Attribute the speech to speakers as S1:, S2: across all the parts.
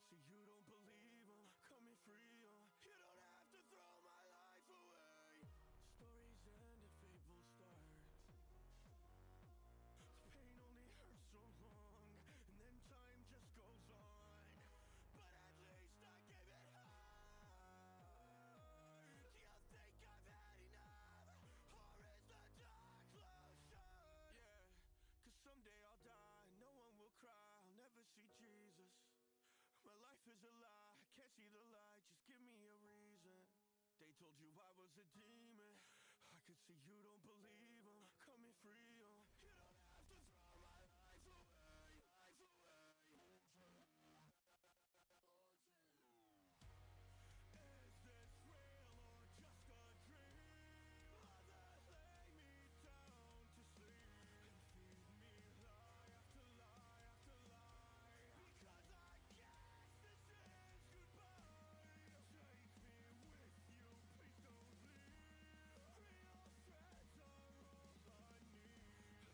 S1: See, you don't believe them, coming free, you don't have to throw my life away. Stories end and fables start. The pain only hurts so long, and then time just goes on. But at least I gave it heart. Do you think I've had enough, or is the dark closer? Yeah, cause someday I'll die, no one will cry, I'll never see Jesus. My life is a lie, I can't see the light, just give me a reason. They told you I was a demon, I could see you don't believe them, coming free, you don't have to throw my life away, life away. Is this real or just a dream? Mother, lay me down to sleep and feed me lie after lie after lie, because I guess this is goodbye. Take me with you, please don't leave. Real friends are all I need.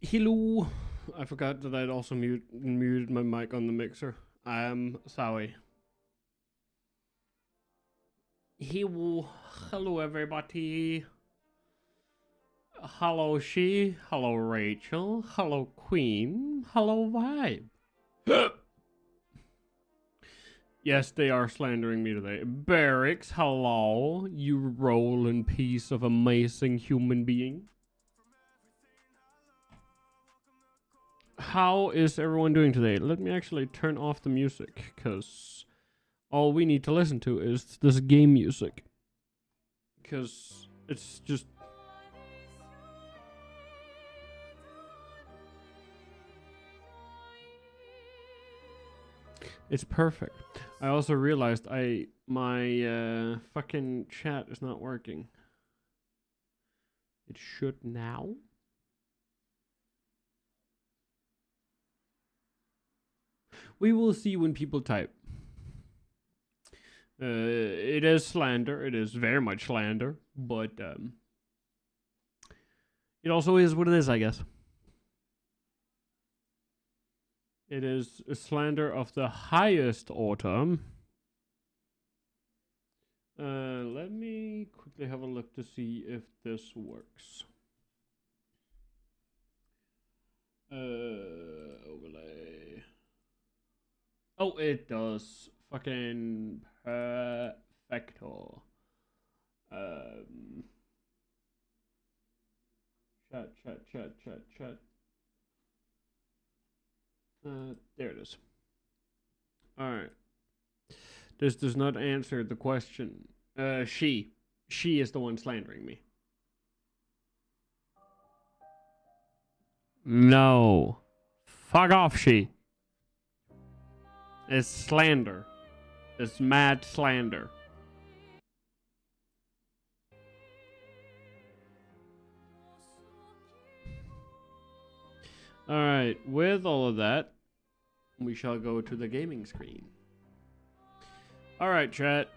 S2: Hello. I forgot that I'd also muted my mic on the mixer. I am sorry. Hello everybody. Hello she. Hello Rachel. Hello Queen. Hello Vibe. Yes, they are slandering me today. Barracks, hello. You rolling piece of amazing human being. How is everyone doing today? Let me actually turn off the music, because all we need to listen to is this game music. Because it's just... It's perfect. I also realized my fucking chat is not working. It should now. We will see when people type. It is slander. It is very much slander. But it also is what it is, I guess. It is a slander of the highest order. Let me quickly have a look to see if this works. Overlay. Oh, it does. Fucking perfecto. Chat. There it is. Alright. This does not answer the question. She is the one slandering me. No. Fuck off, she. It's slander. It's mad slander. Alright, with all of that, we shall go to the gaming screen. Alright, chat.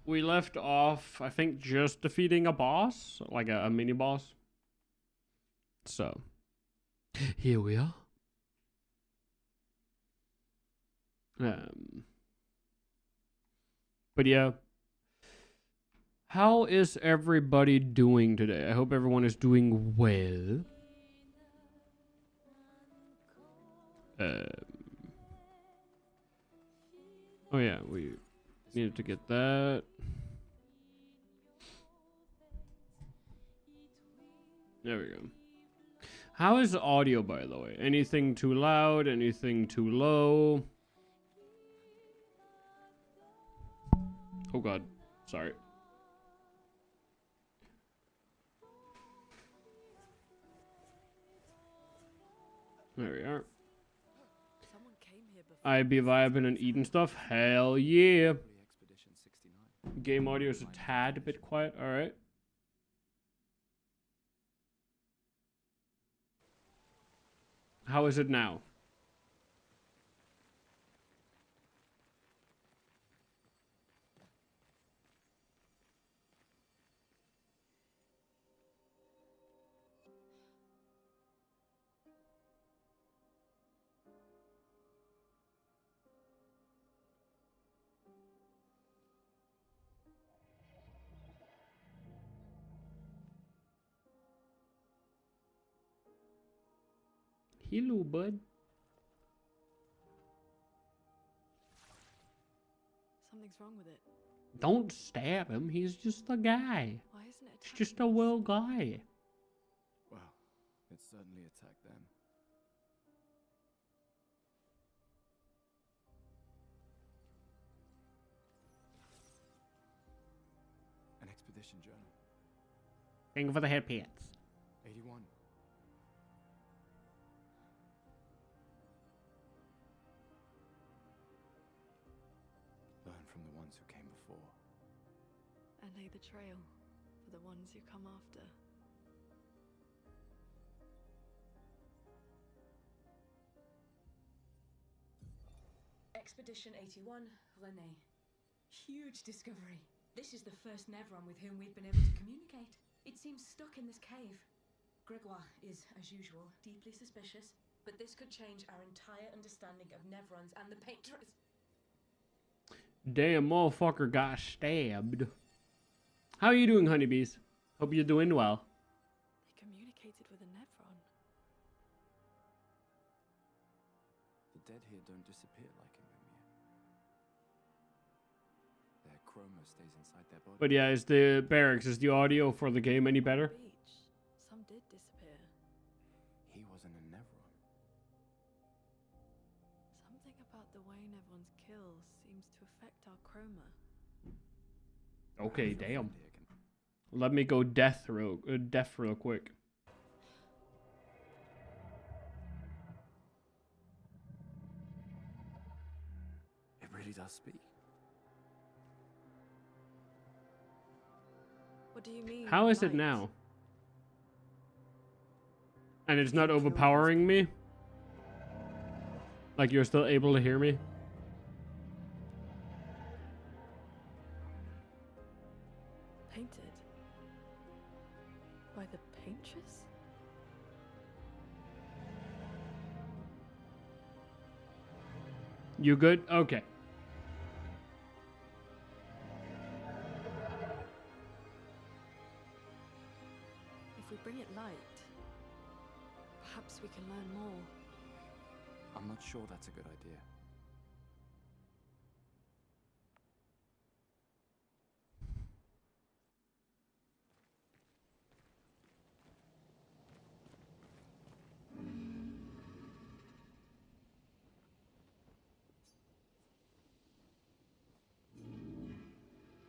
S2: We left off, I think, just defeating a boss, like a mini boss. So, here we are. But yeah. How is everybody doing today? I hope everyone is doing well. Oh yeah, we needed to get that. There we go. How is the audio, by the way? Anything too loud? Anything too low? Oh god, sorry. There we are. I be vibing and eating stuff? Hell yeah. Game audio is a tad bit quiet, alright. How is it now? Hello, bud.
S3: Something's wrong with it.
S2: Don't stab him. He's just a guy.
S3: Why isn't it?
S2: He's just a well guy.
S4: Well, it certainly attacked them. An expedition journal.
S2: Thank you for the headpants.
S4: 81. Learn from the ones who came before.
S3: And lay the trail for the ones who come after.
S5: Expedition 81, René. Huge discovery. This is the first Nevron with whom we've been able to communicate. It seems stuck in this cave. Gregoire is, as usual, deeply suspicious, but this could change our entire understanding of Nevrons and the Painters.
S2: Damn, motherfucker got stabbed. How are you doing, honeybees? Hope you're doing well.
S3: They communicated with a Nevron.
S4: The dead here don't disappear like in Mumia. Their chroma stays inside their body.
S2: But yeah, is the barracks, is the audio for the game any better?
S3: Beach. Some did disappear.
S4: He wasn't a Nevron.
S3: Something about the way Nevrons kill seems to affect our chroma.
S2: Okay,
S4: Perhaps your
S2: damn.
S4: friend here can-
S2: Let me go deaf real quick.
S4: It really does speak.
S3: What do you mean?
S2: How is it
S3: light?
S2: now? And it's not overpowering me? Like you're still able to hear me?
S3: Painted by the Painters?
S2: You good? Okay.
S3: If we bring it light, perhaps we can learn more.
S4: I'm not sure that's a good idea.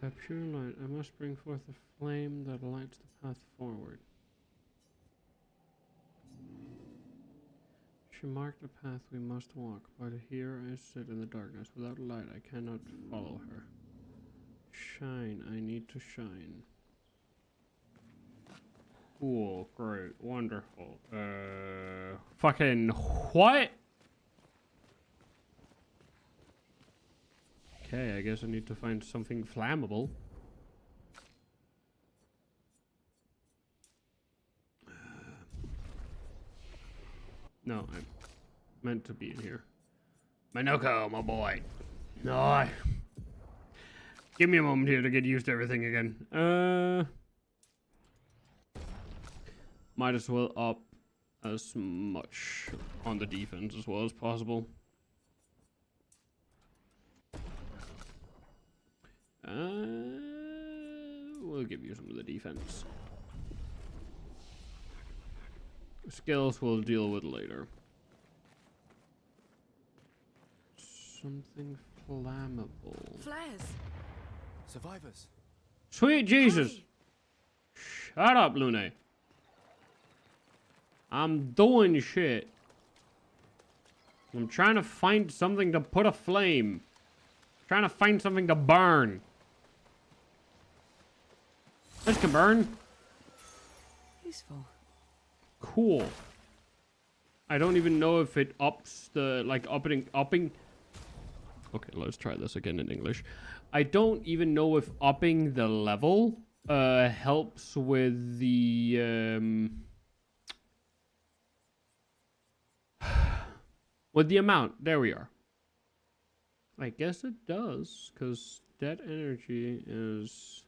S2: A pure light. I must bring forth a flame that lights the path forward. She marked the path we must walk, but here I sit in the darkness. Without light, I cannot follow her. Shine. I need to shine. Cool. Great. Wonderful. Fucking what? Okay, I guess I need to find something flammable. No, I meant to be in here. Minoko, my boy. No. Give me a moment here to get used to everything again. Might as well up as much on the defense as well as possible. We'll give you some of the defense. Skills we'll deal with later. Something flammable.
S3: Flares!
S4: Survivors.
S2: Sweet Jesus!
S3: Hurry.
S2: Shut up, Lune. I'm doing shit. I'm trying to find something to put a flame. Trying to find something to burn. This can burn.
S5: Useful.
S2: Cool. I don't even know if it ups the, like, upping. Okay, let's try this again in English. I don't even know if upping the level helps with the with the amount. There we are. I guess it does, because dead energy is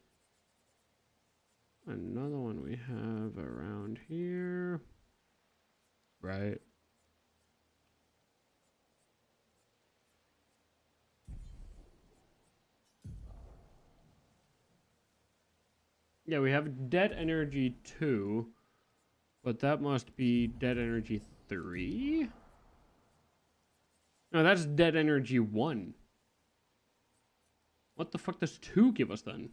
S2: another one we have around here. Right. Yeah, we have dead energy 2, but that must be dead energy 3? No, that's dead energy 1. What the fuck does 2 give us then?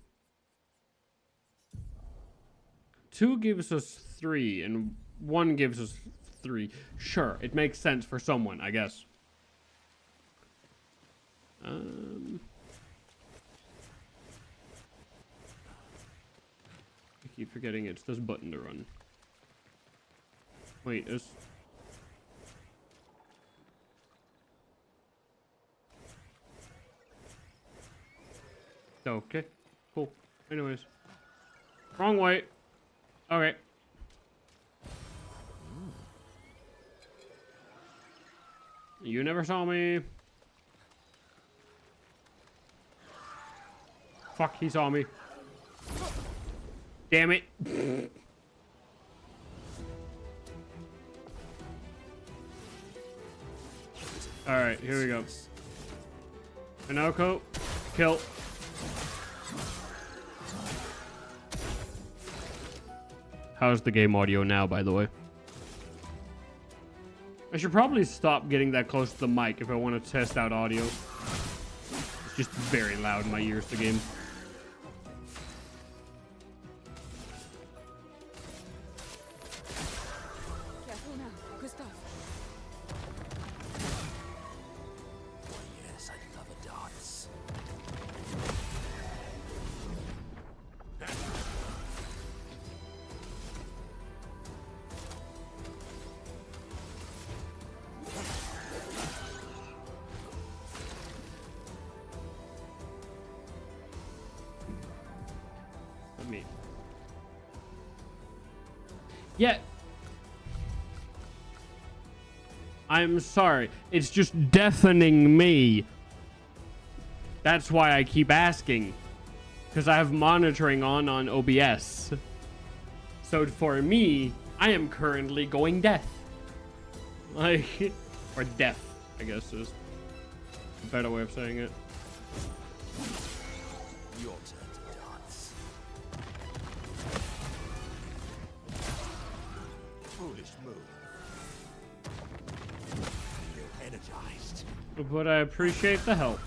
S2: 2 gives us 3, and 1 gives us 3. Sure, it makes sense for someone, I guess. I keep forgetting it's this button to run. Wait, is... Okay, cool. Anyways. Wrong way. Okay. You never saw me. Fuck, he saw me. Damn it. Alright, here we go. Pinocchio, kill. How's the game audio now, by the way? I should probably stop getting that close to the mic if I want to test out audio. It's just very loud in my ears, the game.
S3: Careful now, Gustav.
S1: Yes, I love a dance.
S2: Let me. Yeah. I'm sorry. It's just deafening me. That's why I keep asking. Because I have monitoring on OBS. So for me, I am currently going deaf. Like, or deaf, I guess is a better way of saying it.
S1: Your turn to dance. Foolish move. You're energized.
S2: But I appreciate the help.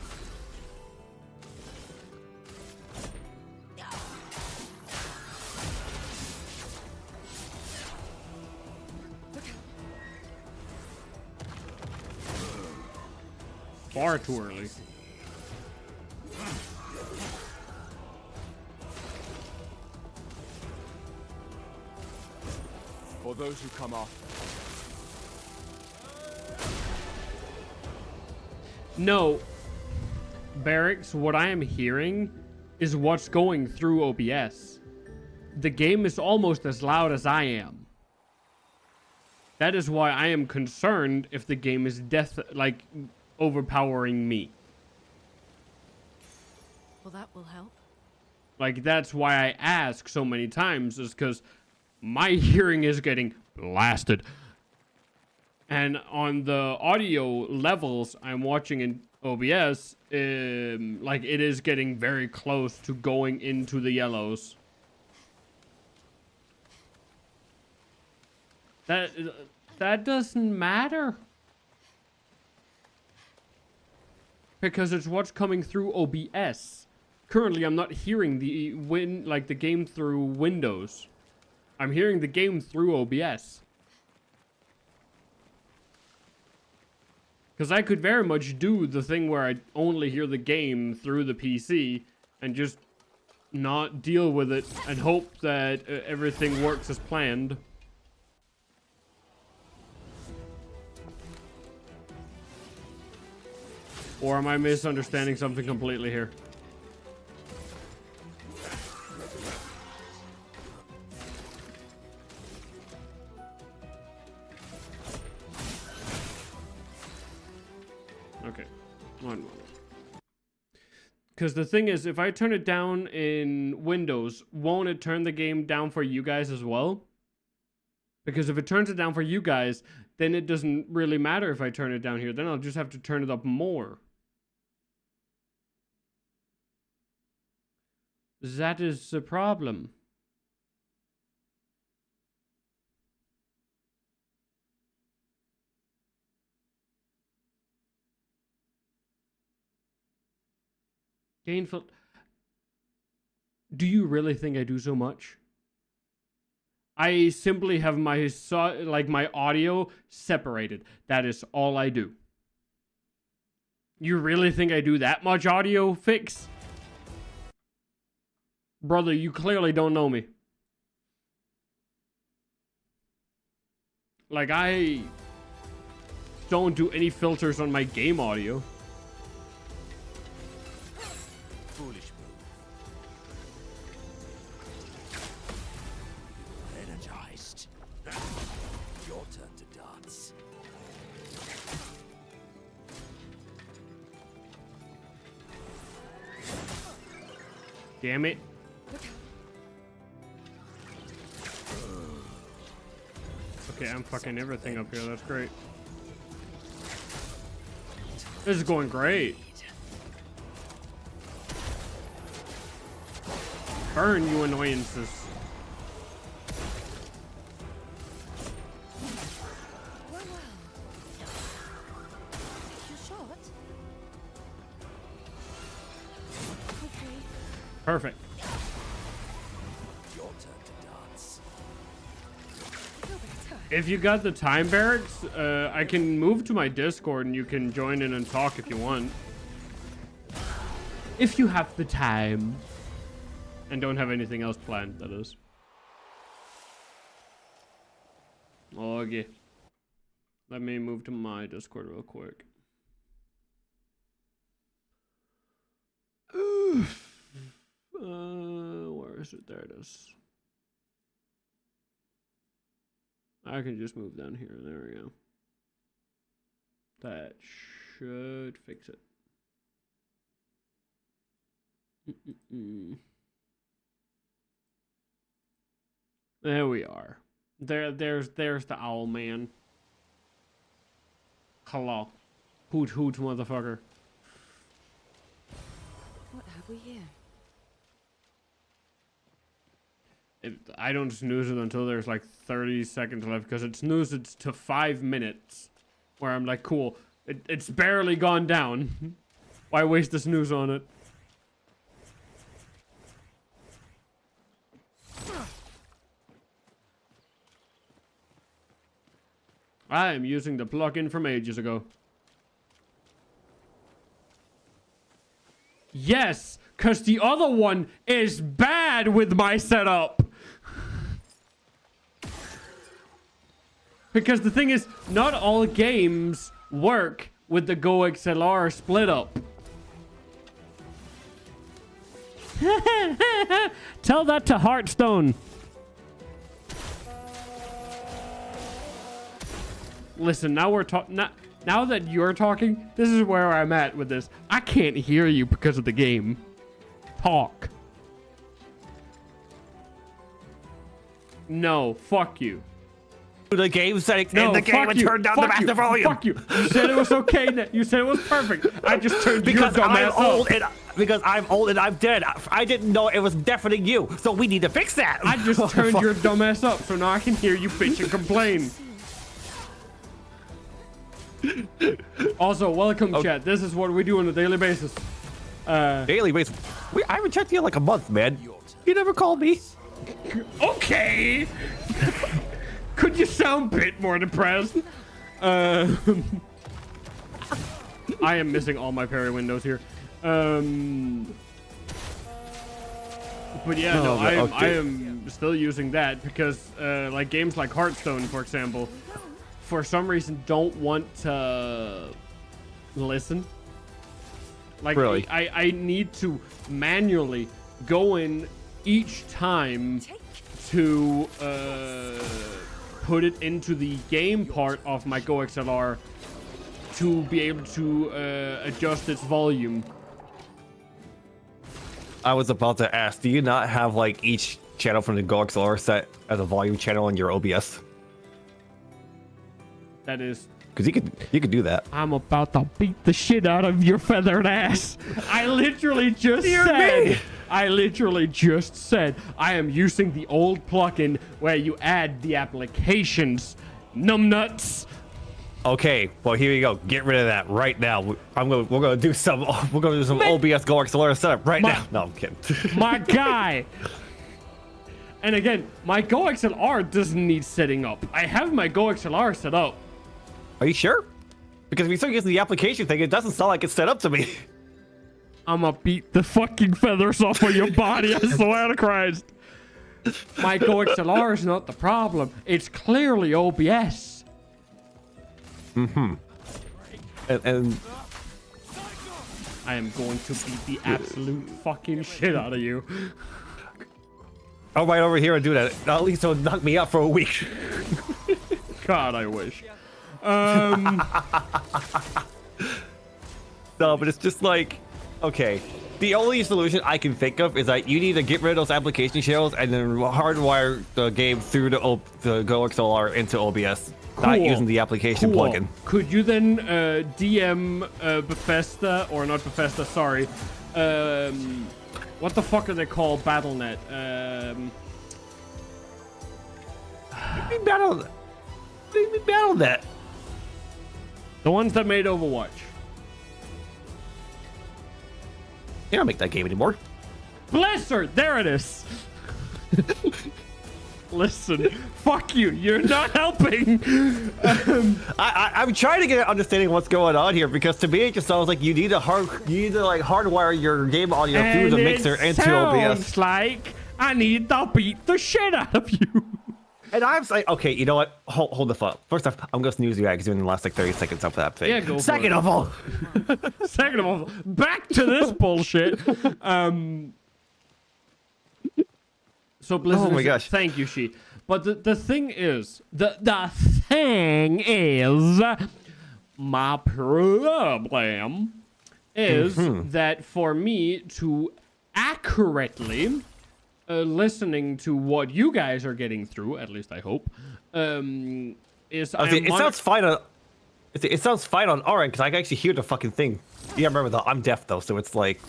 S2: Far too early.
S4: For those who come after.
S2: No. Barracks, what I am hearing is what's going through OBS. The game is almost as loud as I am. That is why I am concerned if the game is overpowering me.
S3: Well, that will help.
S2: Like, that's why I ask so many times, is because my hearing is getting blasted. And on the audio levels I'm watching in OBS, like, it is getting very close to going into the yellows. That doesn't matter. Because it's what's coming through OBS. Currently, I'm not hearing the game through Windows. I'm hearing the game through OBS. Because I could very much do the thing where I only hear the game through the PC and just not deal with it and hope that everything works as planned. Or am I misunderstanding something completely here? Okay. One moment. Because the thing is, if I turn it down in Windows, won't it turn the game down for you guys as well? Because if it turns it down for you guys, then it doesn't really matter if I turn it down here. Then I'll just have to turn it up more. That is the problem. Gainful. Do you really think I do so much? I simply have my my audio separated. That is all I do. You really think I do that much audio fix? Brother, you clearly don't know me. Like, I don't do any filters on my game audio.
S1: Foolish move. Energized. Your turn to dance.
S2: Damn it. Okay, I'm fucking everything up here. That's great. This is going great. Burn, you annoyances. Perfect. If you got the time barracks, I can move to my Discord and you can join in and talk if you want. If you have the time. And don't have anything else planned, that is. Okay. Let me move to my Discord real quick. Where is it? There it is. I can just move down here. There we go. That should fix it. There we are. There's the owl man. Hello. Hoot hoot, motherfucker.
S3: What have we here?
S2: I don't snooze it until there's like 30 seconds left because it snoozes to 5 minutes. Where I'm like, cool. It's barely gone down. Why waste the snooze on it? I am using the plugin from ages ago. Yes, because the other one is bad with my setup. Because the thing is, not all games work with the GoXLR split up. Tell that to Hearthstone. Listen, now we're talking. Now that you're talking, this is where I'm at with this. I can't hear you because of the game. Talk. No, fuck you.
S6: The game setting
S2: No,
S6: in the game and turn down the master volume.
S2: Fuck you. You said it was okay. You said it was perfect. I just turned
S6: because
S2: your dumb
S6: I'm
S2: ass
S6: old
S2: up.
S6: and because I'm old and I'm dead. I didn't know it was deafening you, so we need to fix that.
S2: I just turned your dumb ass up, so now I can hear you bitch and complain. Also, welcome, chat. This is what we do on a daily basis.
S6: Daily basis. I haven't checked you in like a month, man. You never called me.
S2: Okay. Could you sound a bit more depressed? I am missing all my parry windows here. But yeah, no, I am still using that because like games like Hearthstone, for example, for some reason don't want to listen. Like
S6: really?
S2: I need to manually go in each time to put it into the game part of my GoXLR to be able to adjust its volume.
S6: I was about to ask, do you not have like each channel from the GoXLR set as a volume channel on your OBS?
S2: That is...
S6: Because you could do that.
S2: I'm about to beat the shit out of your feathered ass. I literally just said... I literally just said I am using the old plugin where you add the applications. Numbnuts.
S6: Okay, well here you go. Get rid of that right now. We're gonna do some OBS GoXLR setup right now. No, I'm kidding.
S2: My guy. And again, my GoXLR doesn't need setting up. I have my GoXLR set up.
S6: Are you sure? Because if you start using the application thing, it doesn't sound like it's set up to me.
S2: I'ma beat the fucking feathers off of your body, I swear to Christ. My GoXLR is not the problem. It's clearly OBS.
S6: Mm-hmm. And
S2: I am going to beat the absolute fucking shit out of you.
S6: I'll right over here and do that. At least it'll knock me out for a week.
S2: God, I wish.
S6: No, but it's just like, okay, The only solution I can think of is that you need to get rid of those application shells and then hardwire the game through the GoXLR into OBS, not using the application plugin.
S2: Could you then DM Bethesda, or not Bethesda, sorry. What the fuck are they called? Battle.net.
S6: Battle.net.
S2: The ones that made Overwatch.
S6: They don't make that game anymore.
S2: Blizzard! There it is! Listen, fuck you. You're not helping.
S6: I'm trying to get an understanding of what's going on here, because to me it just sounds like you need to like hardwire your game audio through the mixer into OBS.
S2: Sounds like I need to beat the shit out of you.
S6: And I'm like, okay, you know what? Hold the phone. First off, I'm gonna snooze you out because you're in the last like 30 seconds of that thing.
S2: Yeah, go for
S6: Second
S2: it.
S6: of all,
S2: Second of all, back to this bullshit. So Blizzard.
S6: Oh my gosh.
S2: Thank you, she. But the thing is, the thing is, my problem is that for me to accurately listening to what you guys are getting through, at least I hope, is
S6: it sounds fine on. It sounds fine on our end because I can actually hear the fucking thing. Yeah, remember though, I'm deaf though, so it's like.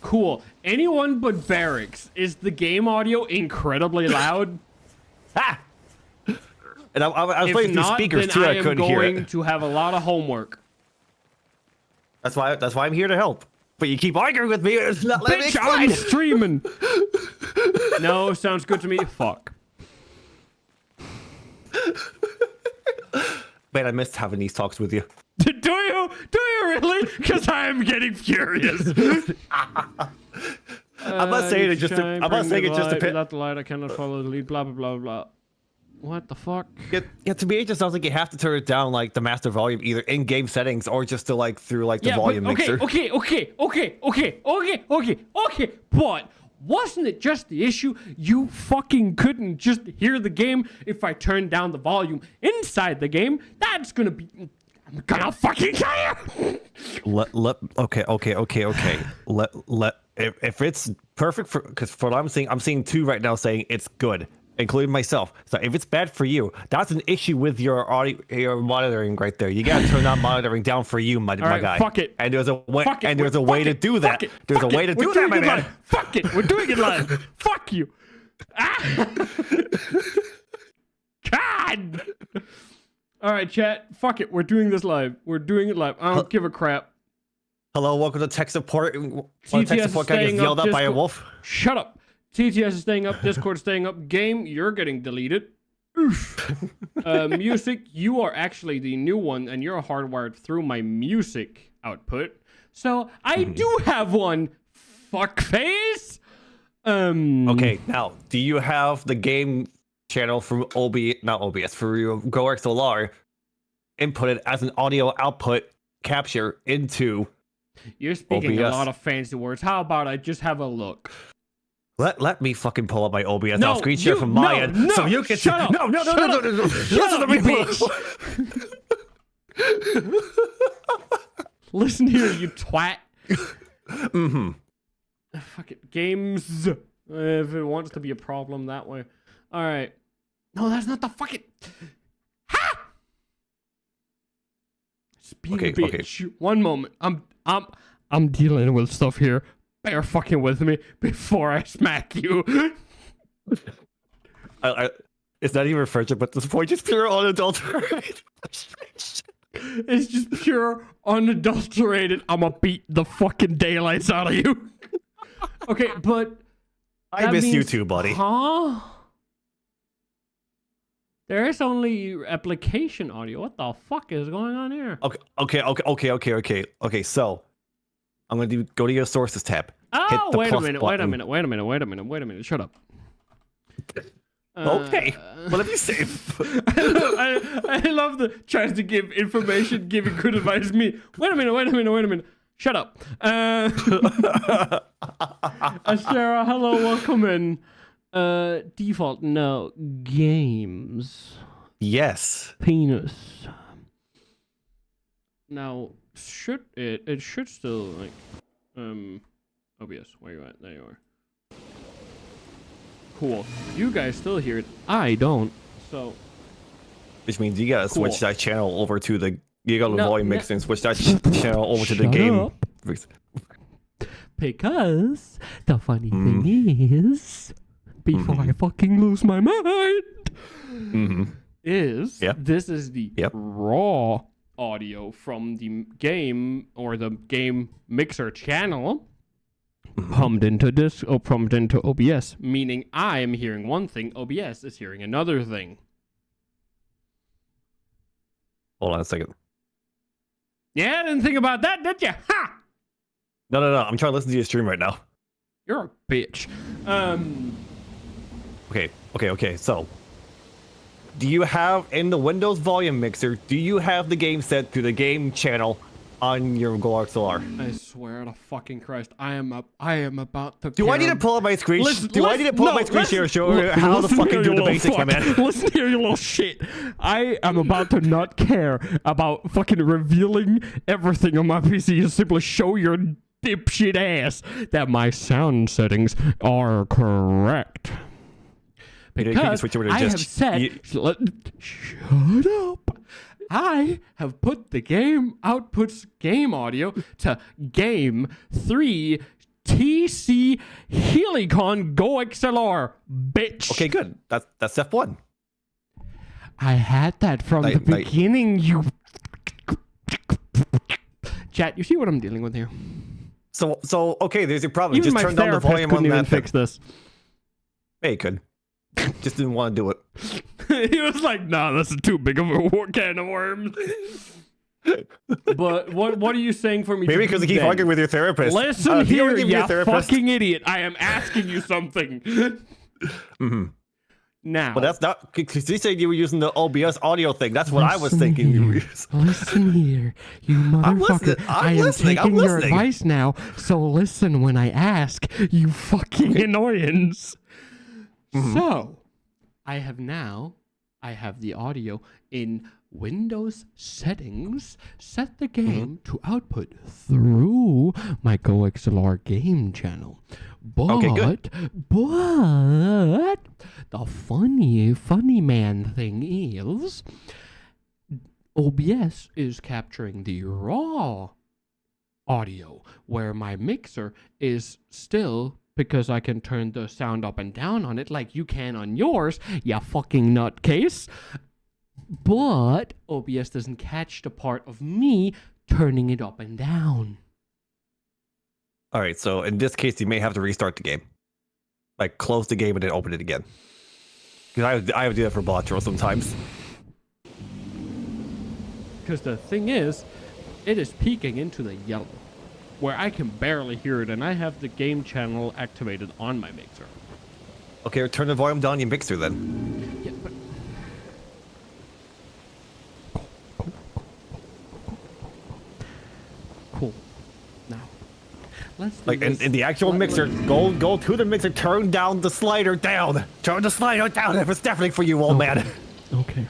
S2: Cool. Anyone but Barracks. Is the game audio incredibly loud?
S6: Ah! And I was playing through speakers too. I couldn't hear it.
S2: I'm going to have a lot of homework.
S6: That's why I'm here to help. But you keep arguing with me. It's not letting me
S2: Bitch, I'm
S6: explain.
S2: streaming. No, sounds good to me. Fuck.
S6: Man, I missed having these talks with you.
S2: Do you? Do you really? Because I'm getting furious.
S6: I'm not saying it just. I'm not saying it just to.
S2: Without the light, I cannot follow the lead. Blah blah blah blah. What the fuck?
S6: Yeah, to me, it just sounds like you have to turn it down, like the master volume, either in game settings or just to like through like the volume mixer.
S2: Okay. But wasn't it just the issue you fucking couldn't just hear the game if I turned down the volume inside the game? That's gonna be. I'm gonna fucking kill you.
S6: Okay. If it's perfect for, because for what I'm seeing two right now saying it's good, including myself. So if it's bad for you, that's an issue with your audio, your monitoring right there. You gotta turn that monitoring down for you, my guy.
S2: Fuck it.
S6: And there's a way. And there's a way to do that. There's a way to do that, my man.
S2: Fuck it. We're doing it live. Fuck you. Ah. God. All right, chat. Fuck it. We're doing this live. We're doing it live. I don't give a crap.
S6: Hello, welcome to tech support.
S2: TTS
S6: Tech support guy gets yelled at by a wolf.
S2: Shut up. TTS is staying up. Discord is staying up. Game, you're getting deleted. Oof. Music, you are actually the new one, and you're hardwired through my music output. So I do have one. Fuckface.
S6: Okay, now, do you have the game channel from not OBS, for your GoXLR inputted as an audio output capture into
S2: You're speaking
S6: OBS.
S2: a lot of fancy words. How about I just have a look?
S6: Let me fucking pull up my OBS. I'll screen share from my end so you can
S2: shut up.
S6: No. Listen to me,
S2: bitch. Listen here, you twat. Fuck it. Games. If it wants to be a problem that way. All right. No, that's not the fucking. Ha! Speak, bitch. One moment. I'm dealing with stuff here. Bear fucking with me before I smack you.
S6: It's not even friendship, but this point is pure unadulterated.
S2: It's just pure unadulterated. I'ma beat the fucking daylights out of you. Okay, but
S6: I miss you too, buddy.
S2: Huh? There is only application audio. What the fuck is going on here?
S6: Okay. So I'm gonna go to your sources tab.
S2: Oh, wait a minute. Shut up.
S6: Okay. What have you said?
S2: I love the tries to give information, giving good advice to me. Wait a minute. Shut up. Sarah, hello, welcome in. Default, no. Games.
S6: Yes.
S2: Penis. Now, it should still, like, OBS, where you at? There you are. Cool. You guys still hear it. I don't. So.
S6: Which means you gotta switch that channel over to the. You gotta volume mix and switch that channel over to the game.
S2: Because the funny thing is, before I fucking lose my mind, this is the raw audio from the game or the game mixer channel pumped into OBS, meaning I am hearing one thing, OBS is hearing another thing.
S6: Hold on a second.
S2: Yeah, I didn't think about that, did you? Ha!
S6: No. I'm trying to listen to your stream right now.
S2: You're a bitch.
S6: Okay. So, do you have in the Windows volume mixer? Do you have the game set to the game channel on your GoXLR?
S2: I swear to fucking Christ, I am about to.
S6: Do I need to pull up my screen? Do I need to pull up my screen share to show how to fucking do the basics, my man?
S2: Listen here, you little shit. I am about to not care about fucking revealing everything on my PC to simply show your dipshit ass that my sound settings are correct. Because I have said, shut up. I have put the game outputs game audio to game 3 TC Helicon Go XLR, bitch.
S6: Okay, good. That's step 1.
S2: I had that from the beginning, you... Chat, you see what I'm dealing with here?
S6: So okay, there's your problem.
S2: Even
S6: just turn down the volume on that.
S2: Fix this.
S6: Hey, he could. Just didn't want to do it.
S2: He was like, nah, this is too big of a can of worms. But what are you saying for me?
S6: Maybe because you keep arguing with your therapist.
S2: Listen here, you fucking idiot. I am asking you something. Now.
S6: Well, that's not, because you said you were using the OBS audio thing. That's what I was thinking you were using.
S2: Listen here, you motherfucker. I am taking your advice now, so listen when I ask, you fucking annoyance. So, I have the audio in Windows settings, set the game to output through my GoXLR game channel. But the funny man thing is, OBS is capturing the raw audio, where my mixer is still, because I can turn the sound up and down on it like you can on yours, you fucking nutcase. But OBS doesn't catch the part of me turning it up and down.
S6: All right, so in this case, you may have to restart the game. Like, close the game and then open it again. Because I have to do that for Botro sometimes.
S2: Because the thing is, it is peeking into the yellow, where I can barely hear it, and I have the game channel activated on my mixer.
S6: Okay, turn the volume down on your mixer then.
S2: Yeah, but... Cool. Now, let's do
S6: like
S2: this.
S6: in the actual mixer, go to the mixer, turn down the slider down. Turn the slider down if it's definitely for you, old man.
S2: Okay.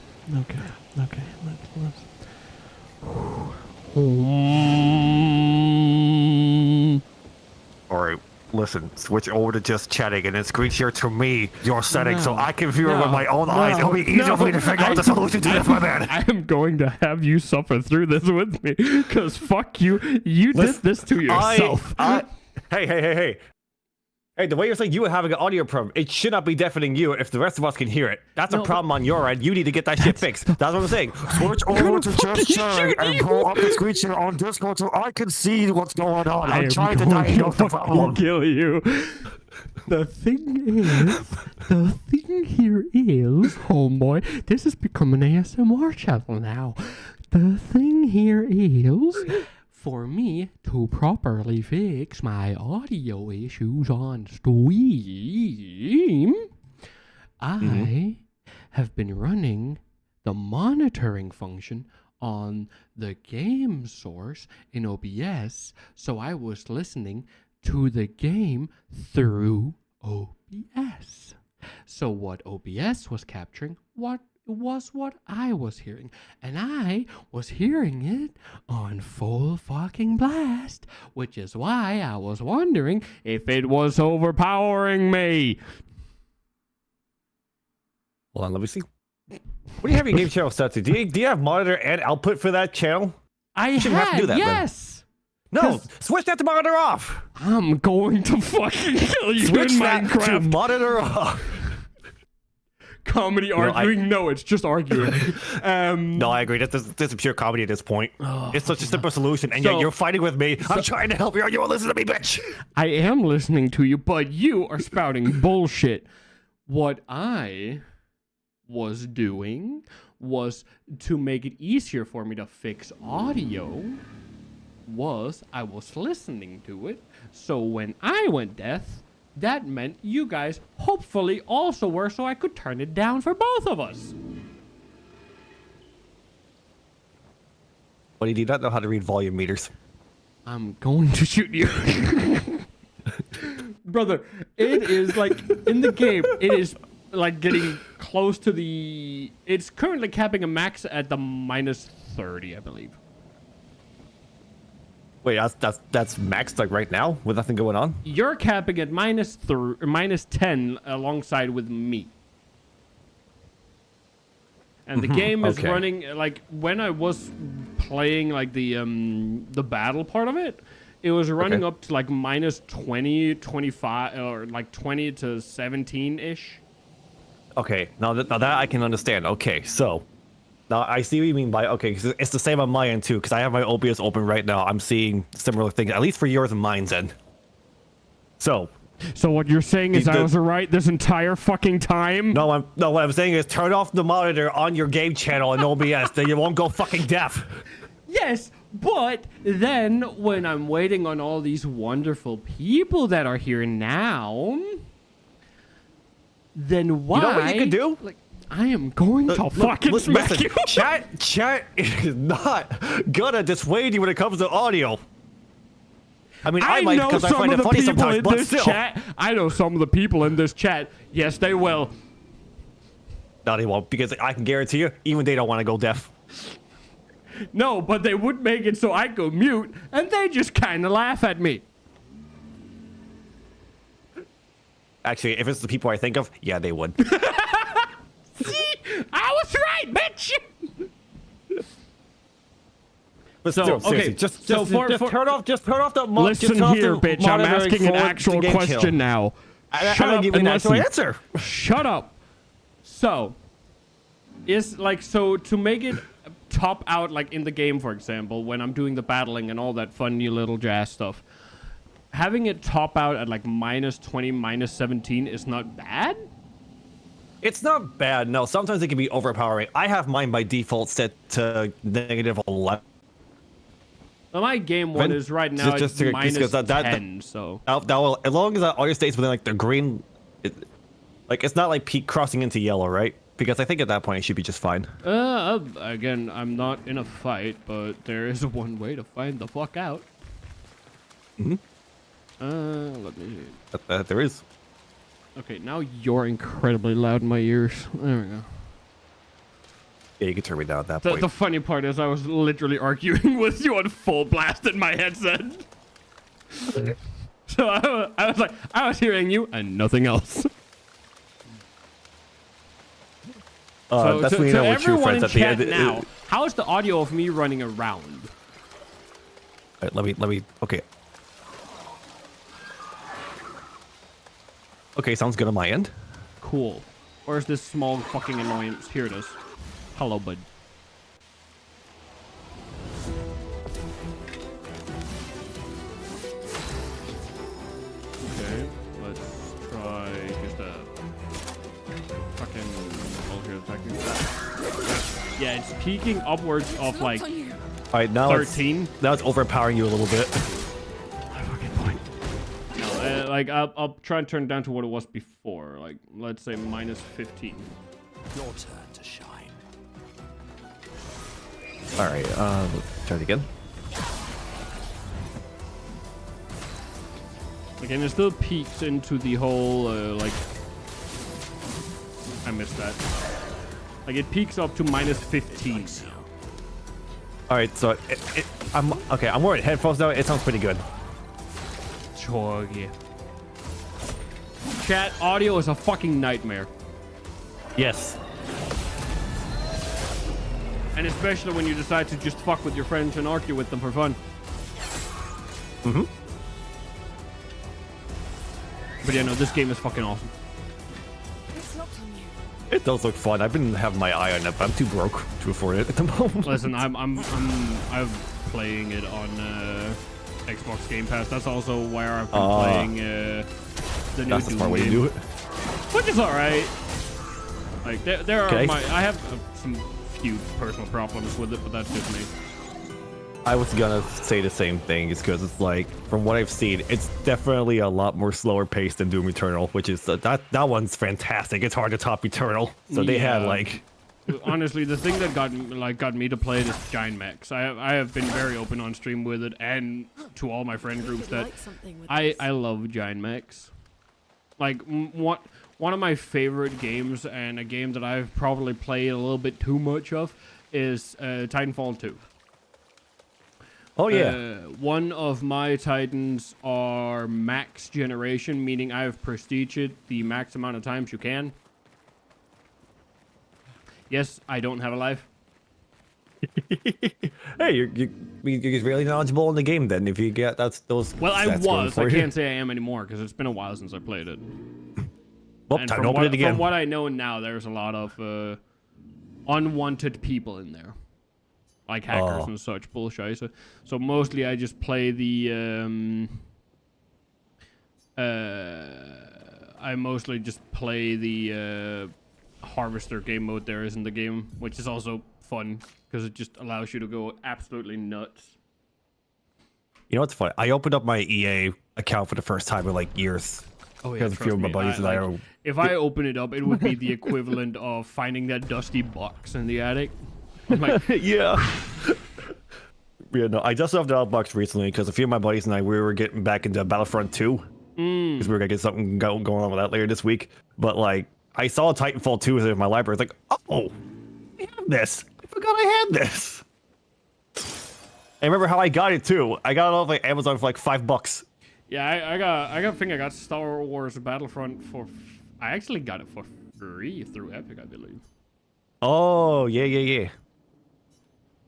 S6: Alright, listen, switch over to just chatting and then screen share to me your settings so I can view it with my own eyes. It'll be easier for me to figure out the solution to this, my man.
S2: I am going to have you suffer through this with me, because fuck you. You did this to yourself.
S6: Hey. Hey, the way you're saying you were having an audio problem, it should not be deafening you if the rest of us can hear it. That's a problem on your end. You need to get that shit fixed. That's what I'm saying. Switch over to just sharing and pull up the screen share on Discord so I can see what's going on. I'm trying to diagnose the problem.
S2: Kill you. The thing here is, homeboy, this has become an ASMR channel now. The thing here is, for me to properly fix my audio issues on Steam, I have been running the monitoring function on the game source in OBS, so I was listening to the game through OBS. So what OBS was capturing, what was what I was hearing. And I was hearing it on full fucking blast, which is why I was wondering if it was overpowering me.
S6: Hold on, let me see. What do you have your game channel set to? Do you have monitor and output for that channel?
S2: I
S6: shouldn't have to do that,
S2: yes.
S6: No,
S2: 'Cause
S6: switch that to monitor off.
S2: I'm going to fucking kill you
S6: Switch
S2: in
S6: that to
S2: Minecraft.
S6: monitor off.
S2: Comedy arguing? No, it's just arguing.
S6: No, I agree. This is pure comedy at this point. It's such a simple solution, and yet you're fighting with me. I'm trying to help you, and you won't listen to me, bitch.
S2: I am listening to you, but you are spouting bullshit. What I was doing was to make it easier for me to fix audio. I was listening to it, so when I went deaf, that meant you guys hopefully also were, so I could turn it down for both of us.
S6: But you do not know how to read volume meters.
S2: I'm going to shoot you. Brother, it is like, in the game, it is like getting close to the... It's currently capping a max at the -30, I believe.
S6: Wait, that's maxed like right now with nothing going on?
S2: You're capping at -10 alongside with me. And the game is running, like, when I was playing, like, the battle part of it, it was running up to, like, -20, 25, or, like, 20 to 17-ish.
S6: Okay, now that I can understand. Okay, so... Now, I see what you mean by, okay, 'cause it's the same on my end, too, because I have my OBS open right now. I'm seeing similar things, at least for yours and mine's end. So
S2: what you're saying is I was right this entire fucking time?
S6: No, what I'm saying is turn off the monitor on your game channel in OBS, then you won't go fucking deaf.
S2: Yes, but then when I'm waiting on all these wonderful people that are here now, then why?
S6: You know what you can do?
S2: Like, I am going to fucking smack you.
S6: Chat is not gonna dissuade you when it comes to audio. I mean, I might because I find it funny sometimes, but still.
S2: I know some of the people in this chat. Yes, they will.
S6: No, they won't, because I can guarantee you, even they don't want to go deaf.
S2: No, but they would make it so I go mute, and they just kind of laugh at me.
S6: Actually, if it's the people I think of, yeah, they would.
S2: See? I was right, bitch!
S6: But still, seriously, just turn off the monitor.
S2: Listen here, bitch, I'm asking an actual question now.
S6: Shut up and listen. Answer.
S2: Shut up. So, to make it top out, like in the game, for example, when I'm doing the battling and all that fun new little jazz stuff, having it top out at like -20, -17 is not bad?
S6: It's not bad, no. Sometimes it can be overpowering. I have mine by default set to -11.
S2: Well, my game one is right now at -10, so...
S6: That will, as long as that audio stays within, like, the green... it's not, like, peak crossing into yellow, right? Because I think at that point it should be just fine.
S2: Again, I'm not in a fight, but there is one way to find the fuck out.
S6: Mm-hmm.
S2: Let me see.
S6: There is.
S2: Okay, now you're incredibly loud in my ears. There we go.
S6: Yeah, you can turn me down at that point.
S2: The funny part is I was literally arguing with you on full blast in my headset. So I was like, I was hearing you and nothing else.
S6: That's when you know we're true friends at the end.
S2: Now, how's the audio of me running around?
S6: All right, let me. Okay. Okay, sounds good on my end.
S2: Cool. Where's this small fucking annoyance? Here it is. Hello, bud. Okay, let's try just a fucking bullshit attacking. Yeah, it's peaking upwards of like
S6: All right, now
S2: 13.
S6: Now it's overpowering you a little bit.
S2: Like, I'll try and turn it down to what it was before. Like, let's say -15.
S1: Your turn to shine.
S6: All right, let's try it again.
S2: Again, it still peaks into the whole, like... I missed that. Like it peaks up to minus 15 now.
S6: All right, so I'm okay. I'm wearing headphones now. It sounds pretty good.
S2: Sure, yeah. Chat, audio is a fucking nightmare.
S6: Yes.
S2: And especially when you decide to just fuck with your friends and argue with them for fun.
S6: Mm-hmm.
S2: But yeah, no, this game is fucking awesome.
S3: It's locked on you.
S6: It does look fun. I've been having my eye on it, but I'm too broke to afford it at the moment.
S2: Listen, I'm playing it on Xbox Game Pass. That's also where I've been playing the new
S6: That's the
S2: Doom
S6: smart way to
S2: game,
S6: do it.
S2: which is all right. Like there are
S6: Okay.
S2: I have some few personal problems with it, but that's just me.
S6: I was gonna say the same thing, is because it's like, from what I've seen, it's definitely a lot more slower paced than Doom Eternal, which is that one's fantastic. It's hard to top Eternal. So they had
S2: Yeah.
S6: like,
S2: Honestly, the thing that got me to play it is giant mechs. I have been very open on stream with it and to all my friend groups that
S3: Like something with
S2: I
S3: this.
S2: love giant mechs. Like one of my favorite games, and a game that I've probably played a little bit too much of, is Titanfall 2.
S6: oh yeah,
S2: One of my Titans are max generation, meaning I have prestiged it the max amount of times you can. Yes, I don't have a life.
S6: hey, you're really knowledgeable in the game then. If you get those.
S2: Well, I
S6: stats going
S2: was.
S6: for
S2: I
S6: you.
S2: can't say I am anymore because it's been a while since I played it.
S6: Well,
S2: And
S6: time
S2: from
S6: to open
S2: what,
S6: it again.
S2: from what I know now, there's a lot of unwanted people in there, like hackers
S6: Oh.
S2: and such bullshit. So mostly I just play the I mostly just play the harvester game mode there is in the game, which is also fun because it just allows you to go absolutely nuts.
S6: You know what's funny? I opened up my EA account for the first time in like years.
S2: Oh
S6: Because a few of my buddies and I are.
S2: If I open it up, it would be the equivalent of finding that dusty box in the attic. I'm like,
S6: Yeah. Yeah, no, I just left the outbox recently because a few of my buddies and I, we were getting back into Battlefront 2. Because we were going to get something going on with that later this week. But, like, I saw Titanfall 2 in my library. It's like, oh, I have this. I forgot I had this. I remember how I got it, too. I got it off like Amazon for like $5.
S2: yeah, I got Star Wars Battlefront for. I actually got it for free through Epic, I believe.
S6: Oh, yeah.
S2: Yeah,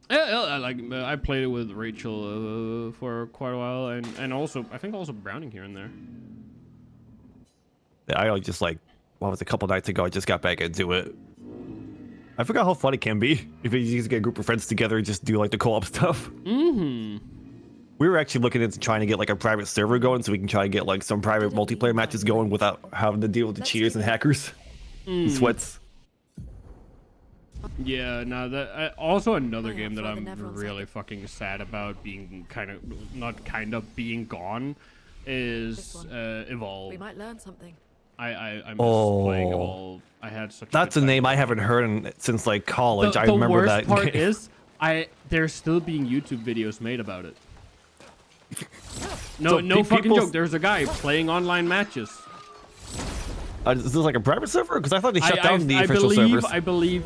S2: I played it with Rachel for quite a while, and also I think also Browning here and there.
S6: I just like, what was it, a couple nights ago, I just got back into it. I forgot how fun it can be if you just get a group of friends together and just do like the co-op stuff.
S2: Mm-hmm.
S6: We were actually looking into trying to get like a private server going so we can try to get like some private multiplayer matches going without having to deal with the cheaters and hackers and sweats.
S2: Yeah, no, that also another
S3: Yeah,
S2: game that
S3: for the
S2: I'm
S3: Netherlands,
S2: really fucking sad about being being gone is
S3: This one.
S2: Evolve.
S3: We might learn something.
S2: I miss
S6: Oh.
S2: playing Evolve. I had such.
S6: That's
S2: a
S6: a
S2: good
S6: name
S2: time.
S6: I haven't heard since like college. I
S2: The
S6: remember
S2: worst
S6: that
S2: part
S6: game.
S2: is there's still being YouTube videos made about it. No,
S6: So
S2: no fucking
S6: people-
S2: joke. There's a guy playing online matches.
S6: Is this like a private server? Because I thought they shut down the official
S2: believe,
S6: servers.
S2: I believe,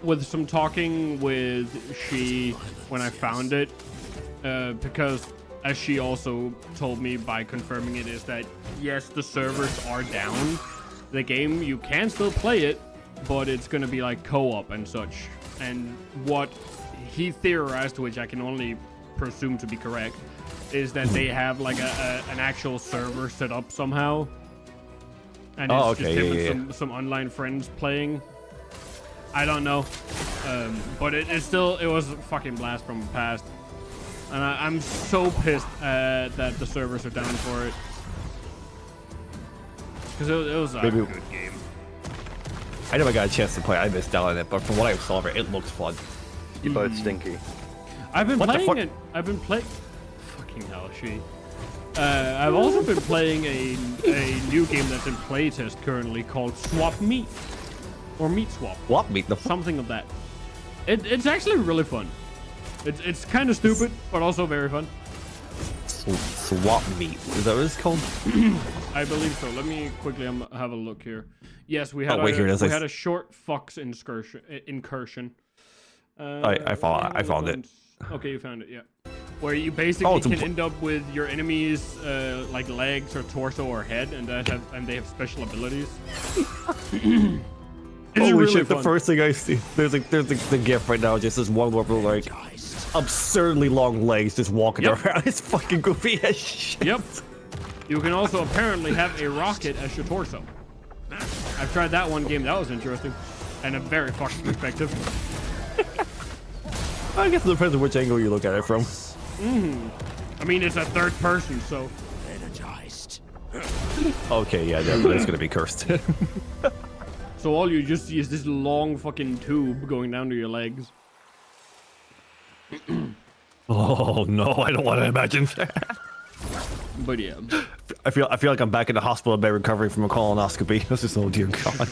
S2: with some talking with she when I found it, because as she also told me by confirming it, is that yes, the servers are down. The game, you can still play it, but it's gonna be like co-op and such. And what he theorized, which I can only presume to be correct, is that they have like an actual server set up somehow. And it's
S6: Oh,
S2: just
S6: okay,
S2: him
S6: yeah,
S2: and some online friends playing. I don't know. But it was a fucking blast from the past. And I'm so pissed that the servers are down for it. Because it was a
S6: Maybe-
S2: good game.
S6: I never got a chance to play. I missed out on it, but from what I saw of it, it looks fun.
S7: You both stinky.
S2: I've been
S6: What the
S2: playing
S6: fuck?
S2: it. I've been playing. Fucking hell, she. I've also been playing a new game that's in playtest currently called Swap Meat. Or Meat Swap.
S6: What meat? The fuck?
S2: Something of that. It's actually really fun. It's kind of stupid, but also very fun.
S6: Swap meat. Is that what it's called?
S2: I believe so. Let me quickly have a look here. Yes, we had.
S6: Oh, wait, here it is.
S2: We had a short fox incursion.
S6: I found it.
S2: Okay, you found it. Yeah. Where you basically can end up with your enemies like legs or torso or head, and they have special abilities.
S6: Holy
S2: really
S6: shit!
S2: fun.
S6: The first thing I see, there's the gif right now. Just this one with like absurdly long legs, just walking around. It's fucking goofy as shit.
S2: Yep. You can also apparently have a rocket as your torso. I've tried that one game. That was interesting, and a very fucking effective.
S6: I guess it depends on which angle you look at it from.
S2: I mean, it's a third person, so.
S6: Okay, yeah, that's gonna be cursed.
S2: So all you just see is this long fucking tube going down to your legs.
S6: Oh no, I don't want to imagine that.
S2: But yeah.
S6: I feel like I'm back in the hospital bed recovering from a colonoscopy. This is, oh dear God.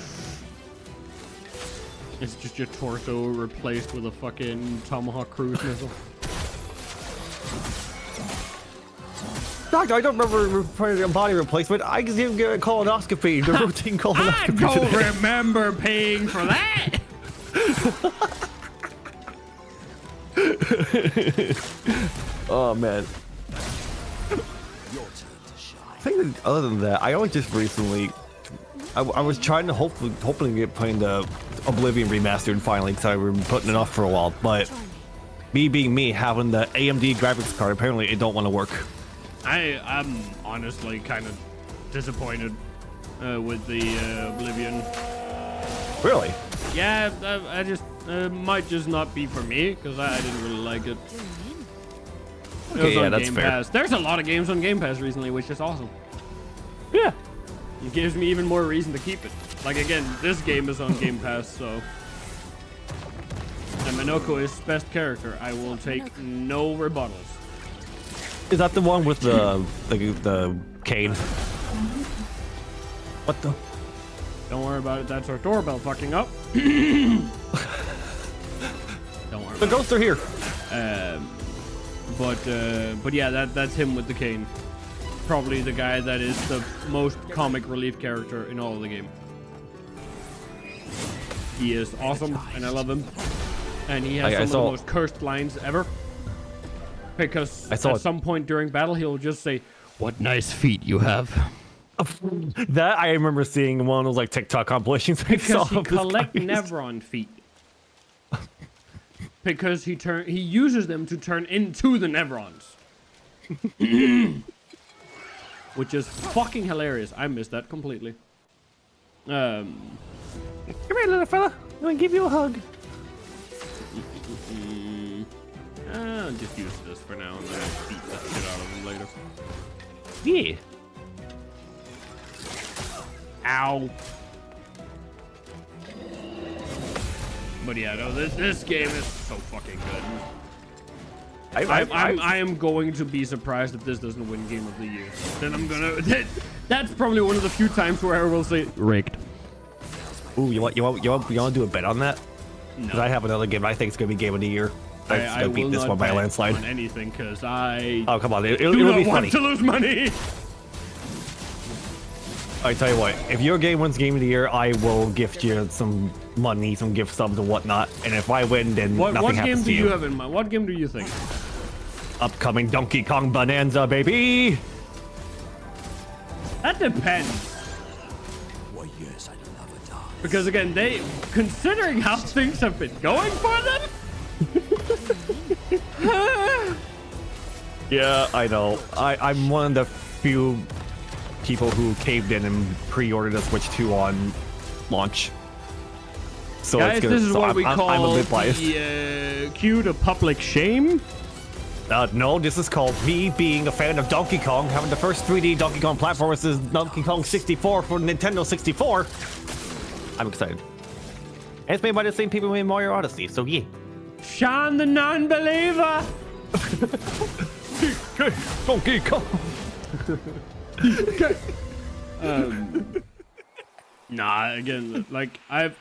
S2: It's just your torso replaced with a fucking Tomahawk cruise missile.
S6: Doctor, I don't remember a body replacement. I just didn't get a colonoscopy, the routine colonoscopy.
S2: I don't remember paying for that.
S6: Oh man. I think that other than that, I only just recently, I was trying to hoping to get playing the Oblivion remastered finally, because I've been putting it off for a while. But me being me, having the AMD graphics card, apparently it don't want to work.
S2: I'm honestly kind of disappointed with the Oblivion.
S6: Really?
S2: Yeah, I just might just not be for me because I didn't really like it. It was on
S6: that's
S2: Game
S6: fair.
S2: Pass. There's a lot of games on Game Pass recently, which is awesome.
S6: Yeah.
S2: It gives me even more reason to keep it. Like again, this game is on Game Pass, so. And Minoko is best character. I will take no rebuttals.
S6: Is that the one with the cane? What the?
S2: Don't worry about it. That's our doorbell fucking up. Don't worry.
S6: The ghosts are here.
S2: But yeah, that's him with the cane. Probably the guy that is the most comic relief character in all of the game. He is awesome, and I love him. And he has some of the most cursed lines ever. Because at some point during battle, he'll just say, "What nice feet you have."
S6: That I remember seeing one of those like TikTok compilations.
S2: Because he collects Nevron feet. Because he uses them to turn into the Nevrons. Which is fucking hilarious. I missed that completely. Come
S6: here, little fella. I'm gonna give you a hug.
S2: I'll just use this for now and then I'll beat the shit out of him later.
S6: Yeah.
S2: Ow. But yeah, no, this game is so fucking good. I am going to be surprised if this doesn't win Game of the Year. Then I'm gonna. That's probably one of the few times where I will say rigged.
S6: Ooh, you want to do a bet on that? Because I have another game I think it's gonna be Game of the Year.
S2: I
S6: beat
S2: will
S6: this
S2: not
S6: one by a
S2: bet
S6: landslide.
S2: on anything because I.
S6: Oh come on,
S2: do
S6: it'll
S2: not
S6: be
S2: want
S6: funny.
S2: to lose money.
S6: I tell you what, if your game wins Game of the Year, I will gift you some money, some gift subs and whatnot. And if I win, then nothing
S2: What
S6: happens
S2: game
S6: to
S2: do you have in mind? What game do you think?
S6: Upcoming Donkey Kong Bonanza, baby.
S2: That depends. Because again, considering how things have been going for them.
S6: Yeah, I know. I'm one of the few people who caved in and pre-ordered a Switch 2 on launch. So
S2: guys, this is what we call
S6: I'm a bit biased.
S2: the cue to public shame.
S6: No, this is called me being a fan of Donkey Kong, having the first 3D Donkey Kong platform is Donkey Kong 64 for Nintendo 64. I'm excited. And it's made by the same people who made Mario Odyssey, so yeah.
S2: Sean the non-believer.
S6: Donkey Kong.
S2: Nah, again, like I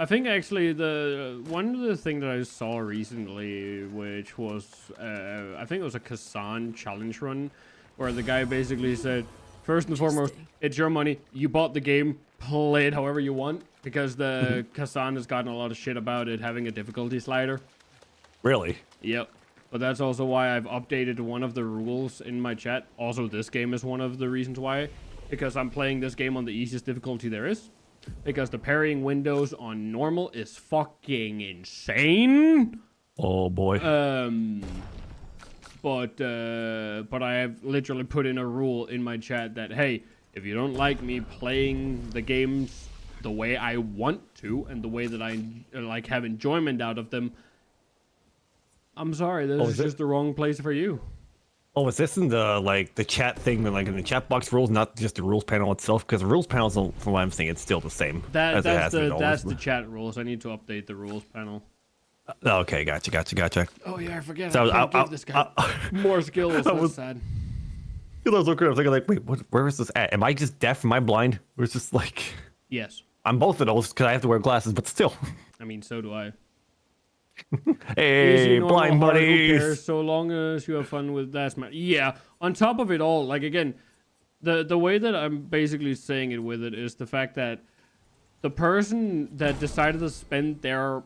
S2: think actually one of the things that I saw recently, which was I think it was a Kazan challenge run, where the guy basically said, First and foremost,
S3: Interesting.
S2: it's your money. You bought the game. Play it however you want. Because the Kazan has gotten a lot of shit about it having a difficulty slider.
S6: Really?
S2: Yep. But that's also why I've updated one of the rules in my chat. Also, this game is one of the reasons why. Because I'm playing this game on the easiest difficulty there is. Because the parrying windows on normal is fucking insane.
S6: Oh boy.
S2: But I have literally put in a rule in my chat that, hey, if you don't like me playing the games the way I want to and the way that I like have enjoyment out of them, I'm sorry, this is just the wrong place for you.
S6: Oh, is this in the chat thing, like in the chat box rules, not just the rules panel itself? Because the rules panel, from what I'm seeing, it's still the same.
S2: That's the chat rules. I need to update the rules panel.
S6: Okay, gotcha.
S2: Oh yeah, I forget.
S6: So
S2: I can't give this guy more skills. That's sad.
S6: I was looking, I was thinking like, wait, where is this at? Am I just deaf? Am I blind? Or is this like?
S2: Yes.
S6: I'm both of those because I have to wear glasses, but still.
S2: I mean, so do I.
S6: Hey,
S2: Easy,
S6: blind
S2: normal, hard, who
S6: buddies.
S2: cares, so long as you have fun with that. Yeah. On top of it all, like again, the way that I'm basically saying it with it is the fact that the person that decided to spend their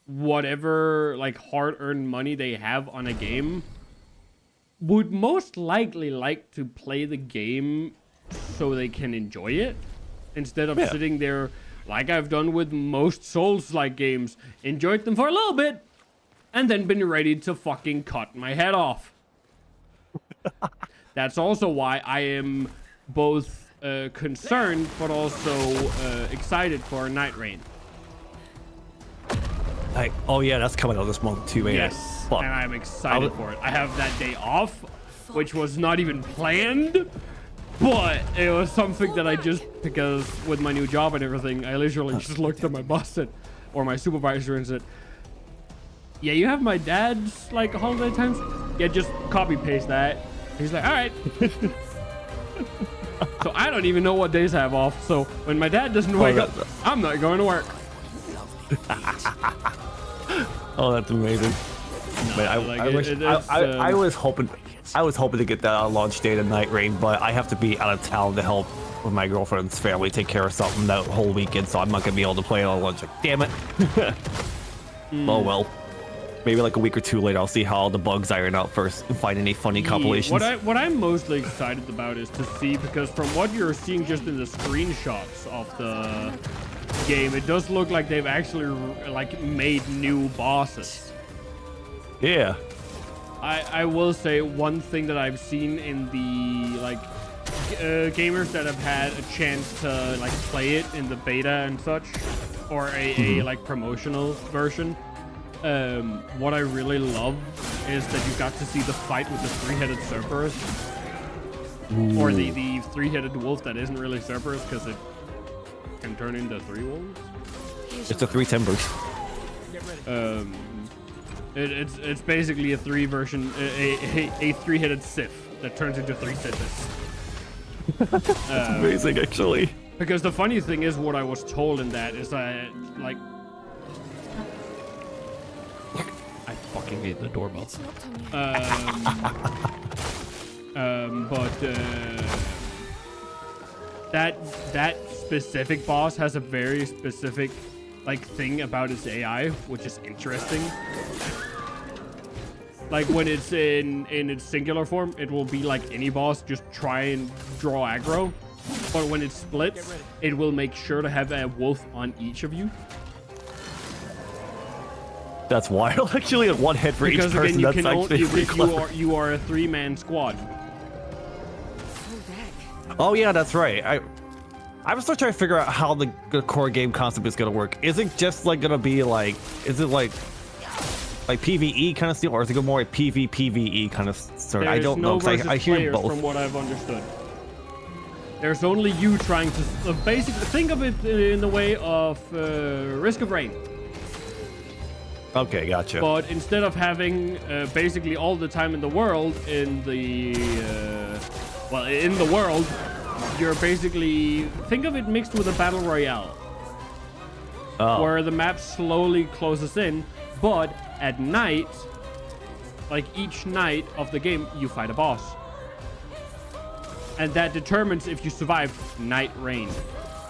S2: whatever like hard-earned money they have on a game would most likely like to play the game so they can enjoy it instead of sitting there like I've done with most Souls-like games, enjoyed them for a little bit and then been ready to fucking cut my head off. That's also why I am both concerned but also excited for Night Rain.
S6: Oh yeah, that's coming out this month too, ain't
S2: Yes,
S6: it? Fuck.
S2: and I'm excited for it. I have that day off, which was not even planned, but it was something that I just, because with my new job and everything, I literally just looked at my boss or my supervisor and said, yeah, you have my dad's like holiday times? Yeah, just copy paste that. He's like, all right. So I don't even know what days I have off. So when my dad doesn't wake up, I'm not going to work.
S6: Oh, that's amazing. But I was hoping to get that on launch day tonight, Rain, but I have to be out of town to help with my girlfriend's family take care of something that whole weekend, so I'm not gonna be able to play it on launch. Like, damn it. Oh well. Maybe like a week or two later, I'll see how all the bugs iron out first and find any funny compilations.
S2: What I'm mostly excited about is to see, because from what you're seeing just in the screenshots of the game, it does look like they've actually like made new bosses.
S6: Yeah.
S2: I will say one thing that I've seen in the like gamers that have had a chance to like play it in the beta and such, or a like promotional version. What I really love is that you got to see the fight with the three-headed Cerberus. Or the three-headed wolf that isn't really Cerberus because it can turn into three wolves.
S6: It's the three timbers.
S2: It's basically a three version, a three-headed Sith that turns into three Siths.
S6: That's amazing, actually.
S2: Because the funny thing is, what I was told in that is that, like, I fucking hate the doorbell. That specific boss has a very specific like thing about its AI, which is interesting. Like when it's in its singular form, it will be like any boss, just try and draw aggro. But when it splits, it will make sure to have a wolf on each of you.
S6: That's wild. Actually, at one head for
S2: because
S6: each person.
S2: Again,
S6: That's
S2: you are a three-man squad.
S6: Oh yeah, that's right. I'm still trying to figure out how the core game concept is gonna work. Is it just like gonna be like, is it like PvE kind of style, or is it more like PvE kind of sort? I don't know. I hear both.
S2: From what I've understood, there's only you trying to basically think of it in the way of Risk of Rain.
S6: Okay, gotcha.
S2: But instead of having basically all the time in the world in the world, you're basically, think of it mixed with a battle royale, where the map slowly closes in, but at night, like each night of the game, you fight a boss. and that determines if you survive night rain.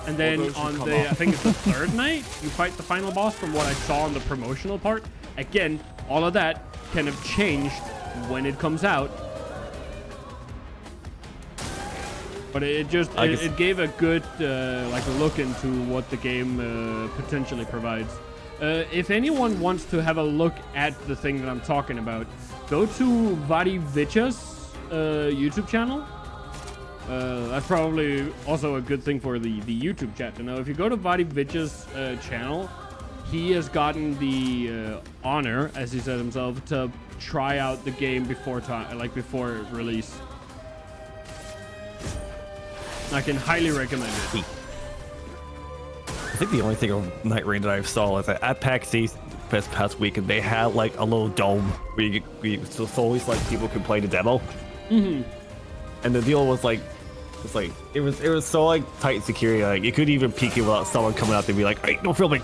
S2: And then
S4: those should
S2: on
S4: come
S2: the,
S4: up.
S2: I think it's the third night, you fight the final boss from what I saw in the promotional part. Again, all of that kind of changed when it comes out. But it just, it gave a good like look into what the game potentially provides. If anyone wants to have a look at the thing that I'm talking about, go to VTUBER's YouTube channel. That's probably also a good thing for the YouTube chat to know. If you go to VTUBER's channel, he has gotten the honor, as he said himself, to try out the game before time, like before release. I can highly recommend it.
S6: I think the only thing of Night Rain that I saw is that at PAX East this past week, and they had like a little dome where so always like people could play the demo. And the deal was like, it was so like tight security, like you couldn't even peek it without someone coming out and be like, "Hey, no filming."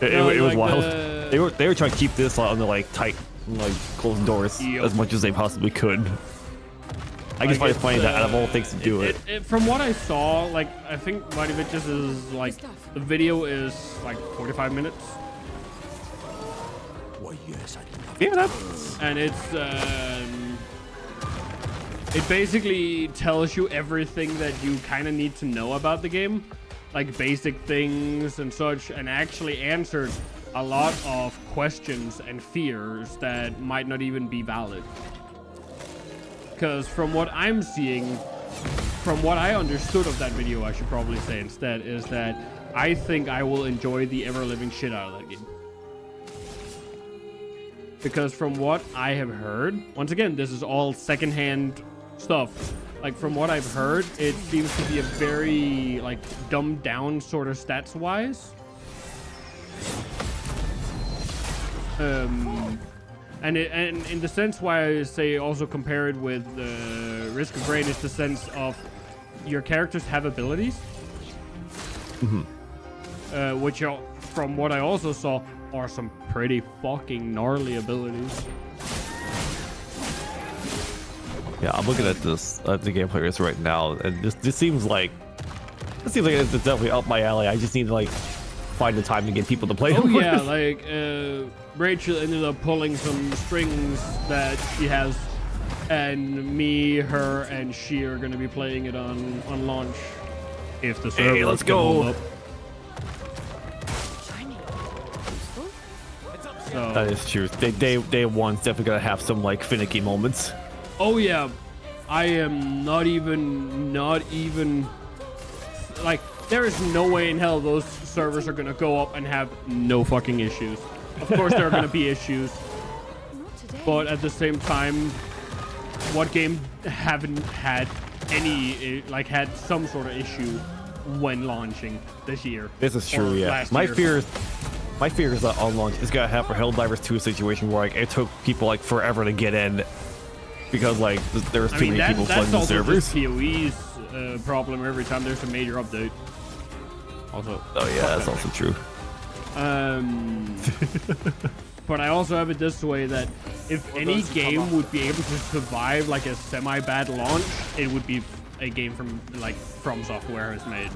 S6: It was wild. They were trying to keep this on the like tight, like closed doors as much as they possibly could. I just find it funny that out of all things to do it.
S2: From what I saw, like, I think VTUBER is like, the video is like 45 minutes.
S6: Yeah,
S2: and it's, it basically tells you everything that you kind of need to know about the game. Like basic things and such, and actually answered a lot of questions and fears that might not even be valid. Because from what I'm seeing, from what I understood of that video, I should probably say instead, is that I think I will enjoy the ever-living shit out of that game. Because from what I have heard, once again, this is all secondhand stuff. Like from what I've heard, it seems to be a very like dumbed down sort of stats-wise. And in the sense why I say also compare it with Risk of Rain is the sense of your characters have abilities. Which are, from what I also saw, are some pretty fucking gnarly abilities.
S6: Yeah, I'm looking at this the gameplay is right now, and this seems like it's definitely up my alley. I just need to like find the time to get people to play.
S2: Oh yeah, like Rachel ended up pulling some strings that she has, and me, her, and she are gonna be playing it on launch if the server
S6: let's
S2: can
S6: go.
S2: hold up. So,
S6: That is true. Day one's definitely gonna have some like finicky moments.
S2: oh yeah, I am not even like, there is no way in hell those servers are gonna go up and have no fucking issues. Of course there are gonna be issues, but at the same time, what game haven't had any, like, had some sort of issue when launching this year?
S6: This is true, yeah.
S2: last
S6: My
S2: year?
S6: fear is that on launch is gonna have for Helldivers 2 a situation where like it took people like forever to get in because like there was too many people flooding the servers.
S2: That's also just PoE's problem every time there's a major update. Also,
S6: Oh yeah, that's also true.
S2: but I also have it this way that if any game would be able to survive like a semi-bad launch, it would be a game from From Software has made.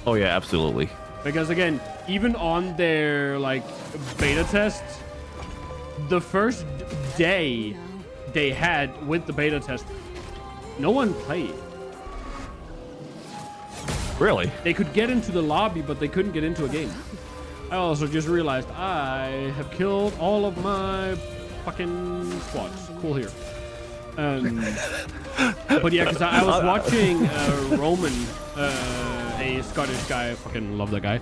S6: Oh yeah, absolutely.
S2: Because again, even on their like beta test, the first day they had with the beta test, no one played.
S6: Really?
S2: They could get into the lobby, but they couldn't get into a game. I also just realized I have killed all of my fucking squads. Cool here. But yeah, because I was watching Roman, a Scottish guy, I fucking love that guy,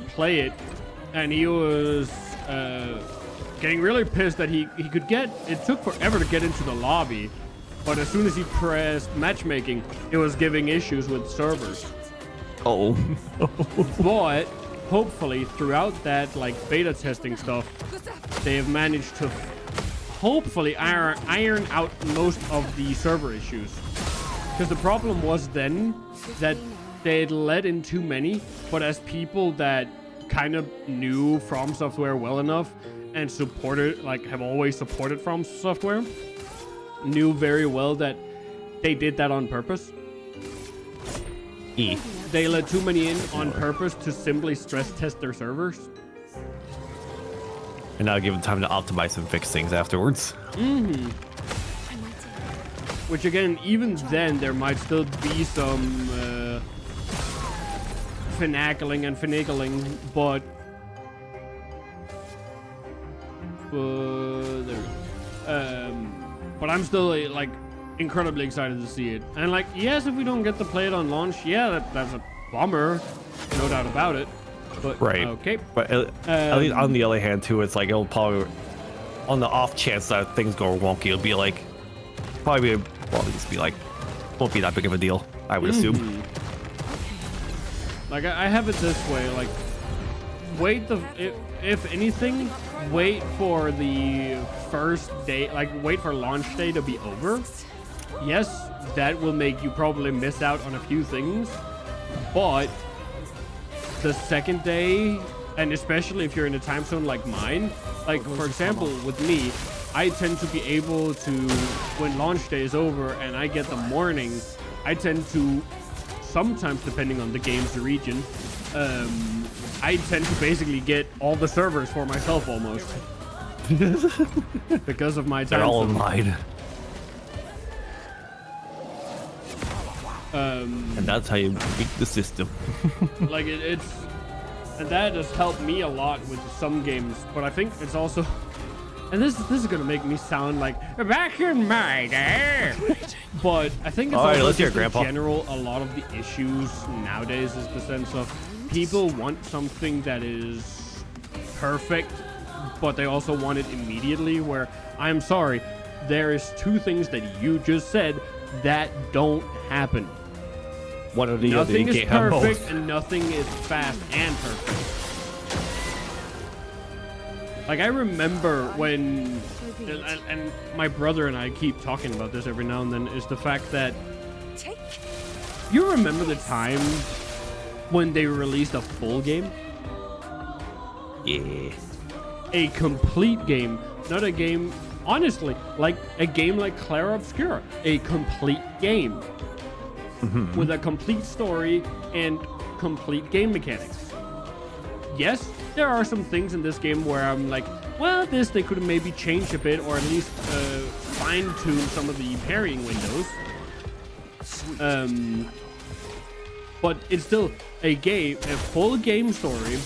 S2: play it, and he was getting really pissed that he could get, it took forever to get into the lobby, but as soon as he pressed matchmaking, it was giving issues with servers.
S6: Oh.
S2: But hopefully throughout that like beta testing stuff, they have managed to hopefully iron out most of the server issues. Because the problem was then that they had let in too many, but as people that kind of knew From Software well enough and supported, like have always supported From Software, knew very well that they did that on purpose.
S6: E.
S2: They let too many in on purpose to simply stress test their servers.
S6: And now give them time to optimize and fix things afterwards.
S2: Which again, even then, there might still be some finagling, but there we go. But I'm still like incredibly excited to see it. And like, yes, if we don't get to play it on launch, yeah, that's a bummer, no doubt about it. But
S6: Right.
S2: okay.
S6: But at least on the other hand, too, it's like it'll probably, on the off chance that things go wonky, it'll be like, probably, well, it'll just be like, won't be that big of a deal, I would assume.
S2: Like I have it this way, like wait if anything, wait for the first day, like wait for launch day to be over. Yes, that will make you probably miss out on a few things, but the second day, and especially if you're in a time zone like mine, like for example with me, I tend to be able to, when launch day is over and I get the morning, I tend to, sometimes depending on the game's region, I tend to basically get all the servers for myself almost. Because of my time
S6: They're all
S2: zone.
S6: in line. And that's how you beat the system.
S2: Like it's, and that has helped me a lot with some games, but I think it's also, and this is gonna make me sound like back in my day, but I think it's also
S6: let's hear it,
S2: just in
S6: Grandpa.
S2: general a lot of the issues nowadays is the sense of people want something that is perfect, but they also want it immediately, where I'm sorry, there is two things that you just said that don't happen.
S6: One or the other,
S2: Nothing
S6: you
S2: is
S6: can't have
S2: perfect
S6: both.
S2: and nothing is fast and perfect. Like I remember when, and my brother and I keep talking about this every now and then, is the fact that you remember the time when they released a full game?
S6: Yeah.
S2: A complete game, not a game, honestly, like a game like Clara Obscura, a complete game with a complete story and complete game mechanics. Yes, there are some things in this game where I'm like, well, this they could have maybe changed a bit, or at least fine-tune some of the parrying windows. But it's still a game, a full game story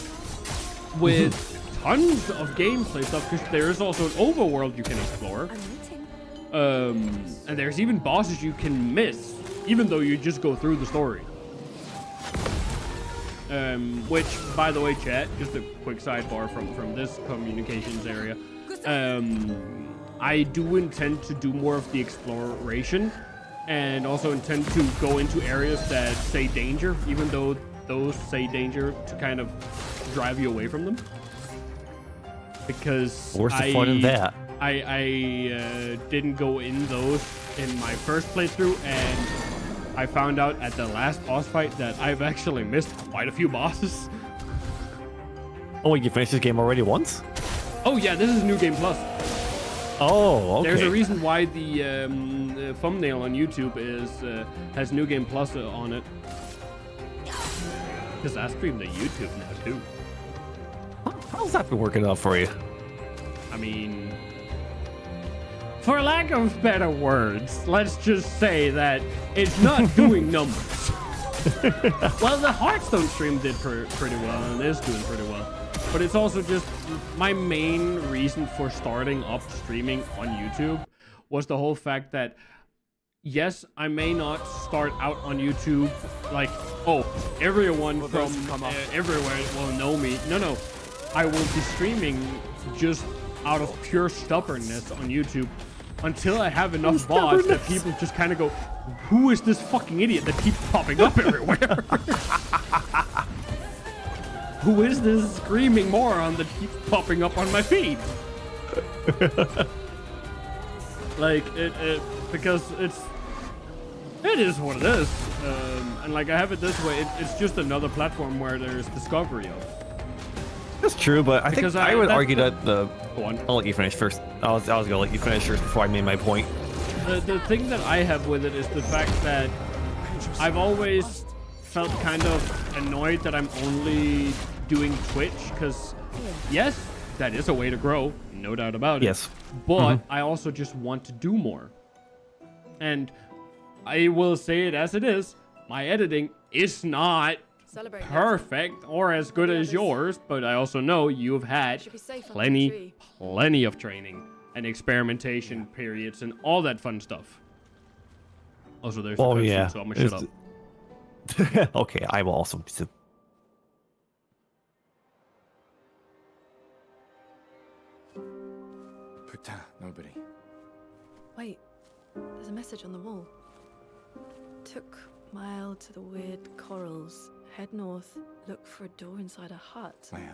S2: with tons of gameplay stuff, because there is also an overworld you can explore. And there's even bosses you can miss, even though you just go through the story. Which, by the way, chat, just a quick sidebar from this communications area. I do intend to do more of the exploration, and also intend to go into areas that say danger, even though those say danger to kind of drive you away from them. Because
S6: Where's the fun in that?
S2: I didn't go in those in my first playthrough, and I found out at the last boss fight that I've actually missed quite a few bosses.
S6: Oh, wait, you finished this game already once?
S2: Oh yeah, this is New Game Plus.
S6: Oh, okay.
S2: There's a reason why the thumbnail on YouTube is has New Game Plus on it. Because I stream the YouTube now too.
S6: How's that been working out for you?
S2: I mean, for lack of better words, let's just say that it's not doing numbers. Well, the Hearthstone stream did pretty well, and is doing pretty well. But it's also just my main reason for starting up streaming on YouTube was the whole fact that, yes, I may not start out on YouTube like, oh, everyone from everywhere will know me. No. I will be streaming just out of pure stubbornness on YouTube until I have enough bots that people just kind of go, who is this fucking idiot that keeps popping up everywhere? Who is this screaming moron that keeps popping up on my feed? Like, because it is what it is. And like, I have it this way, it's just another platform where there's discovery of.
S6: That's true, but I would argue that the...
S2: Go on.
S6: I'll let you finish first. I was gonna let you finish first before I made my point.
S2: the thing that I have with it is the fact that I've always felt kind of annoyed that I'm only doing Twitch, because yes, that is a way to grow, no doubt about it.
S6: Yes.
S2: But I also just want to do more. And I will say it as it is, my editing is not
S3: Celebrate.
S2: perfect or as good as yours, but I also know you've had
S3: Should be safe under the
S2: plenty
S3: tree.
S2: of training and experimentation periods and all that fun stuff. Also, there's a cutscene, so I'm gonna shut up.
S6: Okay, I will also.
S4: Putain, nobody.
S3: Wait, there's a message on the wall. Took mile to the weird corals. Head north. Look for a door inside a hut.
S4: Maya,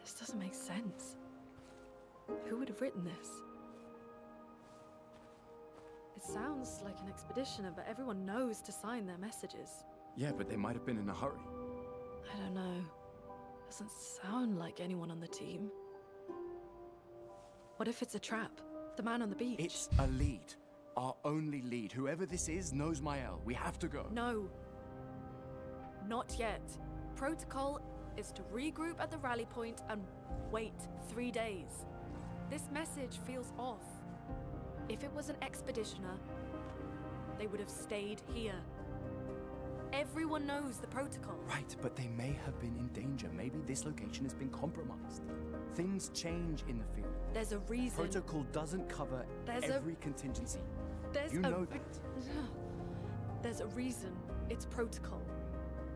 S3: This doesn't make sense. Who would have written this? It sounds like an expeditioner, but everyone knows to sign their messages.
S4: yeah, but they might have been in a hurry.
S3: I don't know. Doesn't sound like anyone on the team. What if it's a trap? The man on the beach?
S4: It's a lead. Our only lead. Whoever this is knows Mael. We have to go.
S3: No. Not yet. Protocol is to regroup at the rally point and wait 3 days. This message feels off. If it was an expeditioner, they would have stayed here. Everyone knows the protocol.
S4: Right, but they may have been in danger. Maybe this location has been compromised. Things change in the field.
S3: There's a reason.
S4: Protocol doesn't cover
S3: There's
S4: every contingency.
S3: There's
S4: You
S3: a
S4: know
S3: re-
S4: that.
S3: There's a reason it's protocol.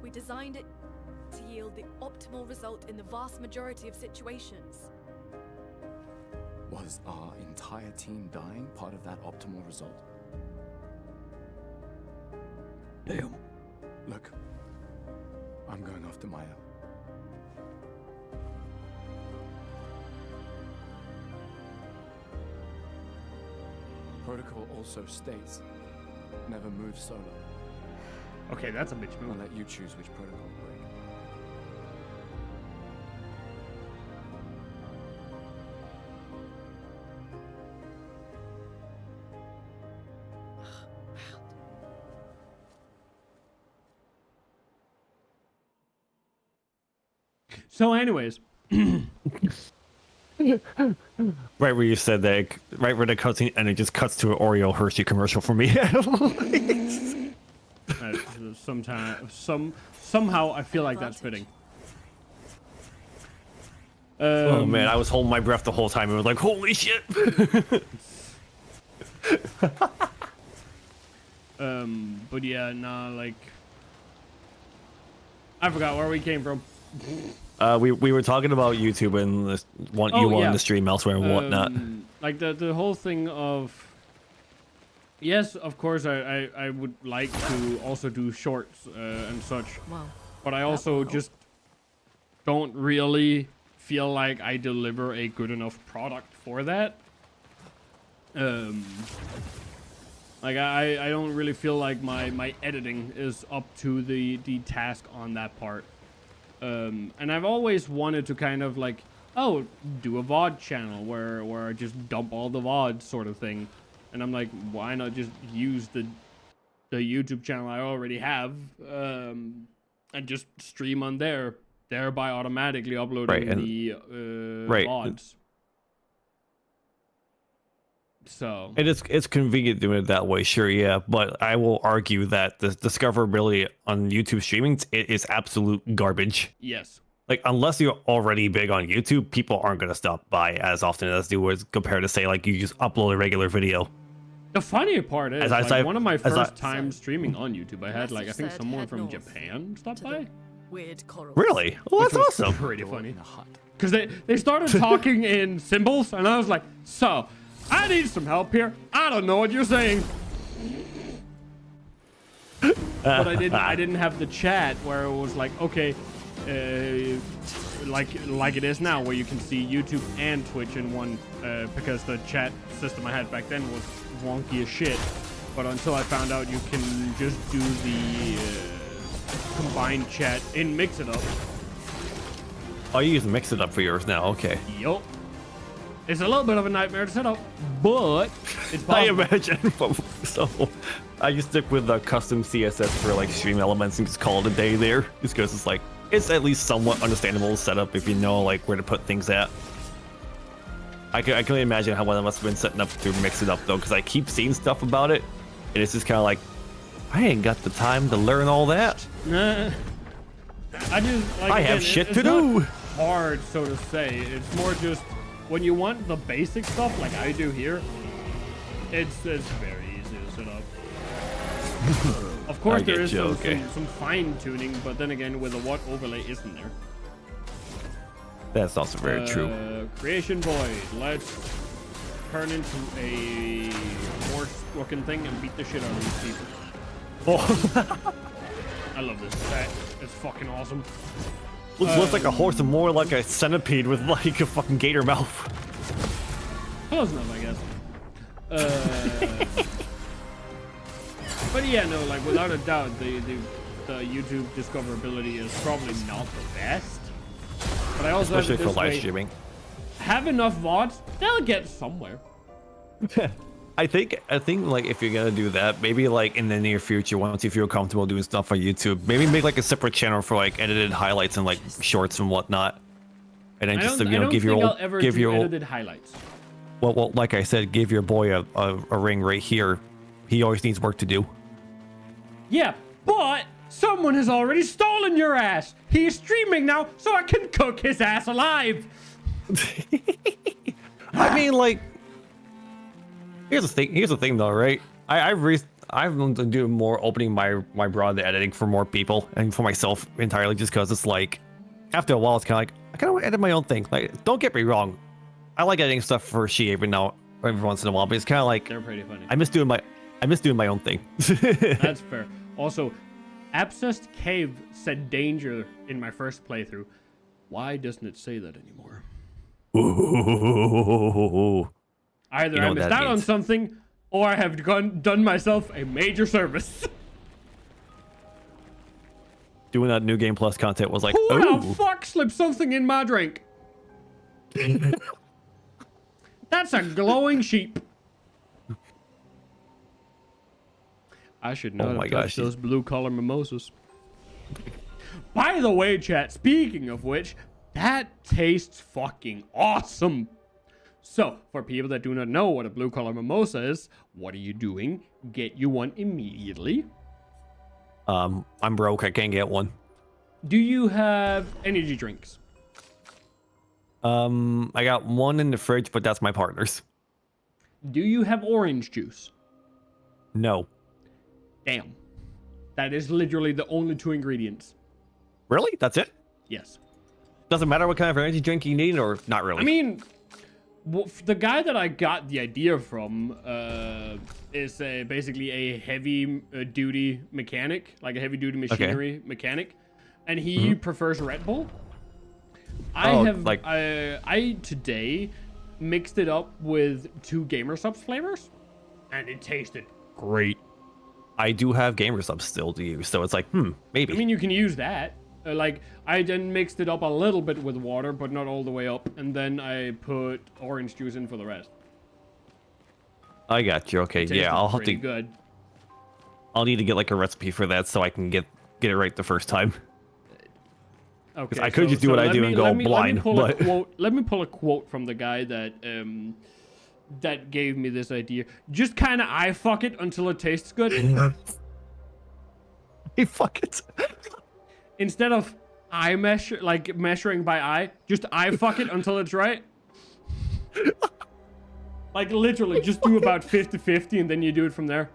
S3: We designed it to yield the optimal result in the vast majority of situations.
S4: Was our entire team dying part of that optimal result?
S6: Damn.
S4: Look, I'm going after Maya. Protocol also states, never move solo.
S2: Okay, that's a bitch
S4: I'll
S2: move.
S4: let you choose which protocol to break.
S2: So anyways,
S6: Right where you said that, right where the cutscene, and it just cuts to an Oreo Hershey commercial for me.
S2: somehow I feel like that's fitting.
S6: Oh man, I was holding my breath the whole time. It was like, holy shit.
S2: But yeah, nah, like I forgot where we came from.
S6: We were talking about YouTube and this want you wanting to stream elsewhere and whatnot.
S2: Like the whole thing of, yes, of course I would like to also do shorts and such,
S3: Wow.
S2: but I also just don't really feel like I deliver a good enough product for that. Like I don't really feel like my editing is up to the task on that part. And I've always wanted to kind of like, do a VOD channel where I just dump all the VODs sort of thing. And I'm like, why not just use the YouTube channel I already have, and just stream on there, thereby automatically uploading the VODs. So
S6: it's convenient doing it that way, sure, yeah. But I will argue that the discoverability on YouTube streaming is absolute garbage.
S2: yes.
S6: Like, unless you're already big on YouTube, people aren't going to stop by as often as they would compared to, say, like, you just upload a regular video.
S2: The funny part is, one of my first times streaming on YouTube, I had, like, I think
S3: said
S2: someone
S3: head
S2: from
S3: north
S2: Japan stop
S3: to
S2: by.
S3: the weird corals.
S6: Really? Well, that's
S2: Which was
S6: awesome.
S2: Pretty funny.
S4: In a hut.
S2: Because they started talking in symbols, and I was like, so, I need some help here. I don't know what you're saying. But I didn't have the chat where it was like, okay, like it is now, where you can see YouTube and Twitch in one, because the chat system I had back then was wonky as shit. But until I found out you can just do the combined chat in Mix It Up.
S6: Oh, you use Mix It Up for yours now, okay.
S2: Yup. It's a little bit of a nightmare to set up, but it's possible.
S6: I imagine. So I just stick with the custom CSS for like stream elements and just call it a day there, just because it's like it's at least somewhat understandable to set up if you know like where to put things at. I can only imagine how one of us have been setting up to mix it up though, because I keep seeing stuff about it, and it's just kind of like I ain't got the time to learn all that.
S2: Nah. I just like
S6: I have shit to do.
S2: Hard, so to say. It's more just when you want the basic stuff, like I do here. It's very easy to set up. Of course, there is some fine tuning, but then again, with a what overlay isn't there?
S6: That's also very true.
S2: Creation void. Let's turn into a horse-looking thing and beat the shit out of these people.
S6: Oh.
S2: I love this set. It's fucking awesome.
S6: Looks less like a horse and more like a centipede with like a fucking gator mouth.
S2: Close enough, I guess. But yeah, no, like without a doubt, the YouTube discoverability is probably not the best. But I also
S6: especially for live streaming.
S2: Have enough VODs, they'll get somewhere.
S6: I think like if you're gonna do that, maybe like in the near future, once you feel comfortable doing stuff on YouTube, maybe make like a separate channel for like edited highlights and like shorts and whatnot, and then just give your
S2: edited highlights.
S6: Well, like I said, give your boy a ring right here. He always needs work to do.
S2: Yeah, but someone has already stolen your ass. He's streaming now, so I can cook his ass alive.
S6: I mean, like. Here's the thing though, right? I've been doing more opening my broad editing for more people and for myself entirely, just because it's like after a while it's kind of like I kind of want to edit my own thing. Like, don't get me wrong, I like editing stuff for she every once in a while, but it's kind of like
S2: they're pretty funny.
S6: I miss doing my own thing.
S2: That's fair. Also, Abscessed Cave said danger in my first playthrough. Why doesn't it say that anymore?
S6: Ooh.
S2: Either I missed out on something, or I have done myself a major service.
S6: Doing that New Game Plus content was like,
S2: who the fuck slipped something in my drink? That's a glowing sheep. I should not have touched those blue-collar mimosas. By the way, chat, speaking of which, that tastes fucking awesome. So, for people that do not know what a blue-collar mimosa is, what are you doing? Get you one immediately.
S6: I'm broke. I can't get one.
S2: Do you have energy drinks?
S6: I got one in the fridge, but that's my partner's.
S2: Do you have orange juice?
S6: No.
S2: Damn. That is literally the only 2 ingredients.
S6: Really? That's it?
S2: Yes.
S6: Doesn't matter what kind of energy drink you need, or not really?
S2: I mean, the guy that I got the idea from is basically a heavy-duty mechanic, like a heavy-duty machinery mechanic, and he prefers Red Bull. I today mixed it up with 2 Gamer Subs flavors, and it tasted great.
S6: I do have Gamer Subs still to use, so it's like, maybe.
S2: I mean, you can use that. Like, I then mixed it up a little bit with water, but not all the way up, and then I put orange juice in for the rest.
S6: I got you. Okay, yeah, I'll have to.
S2: Good.
S6: I'll need to get like a recipe for that so I can get it right the first time.
S2: Okay,
S6: I could just do what I do and go blind.
S2: Let me pull a quote from the guy that that gave me this idea. Just kind of eye fuck it until it tastes good.
S6: Hey, fuck it.
S2: Instead of measuring by eye, just eye fuck it until it's right. Like literally, just do about 50-50 and then you do it from there.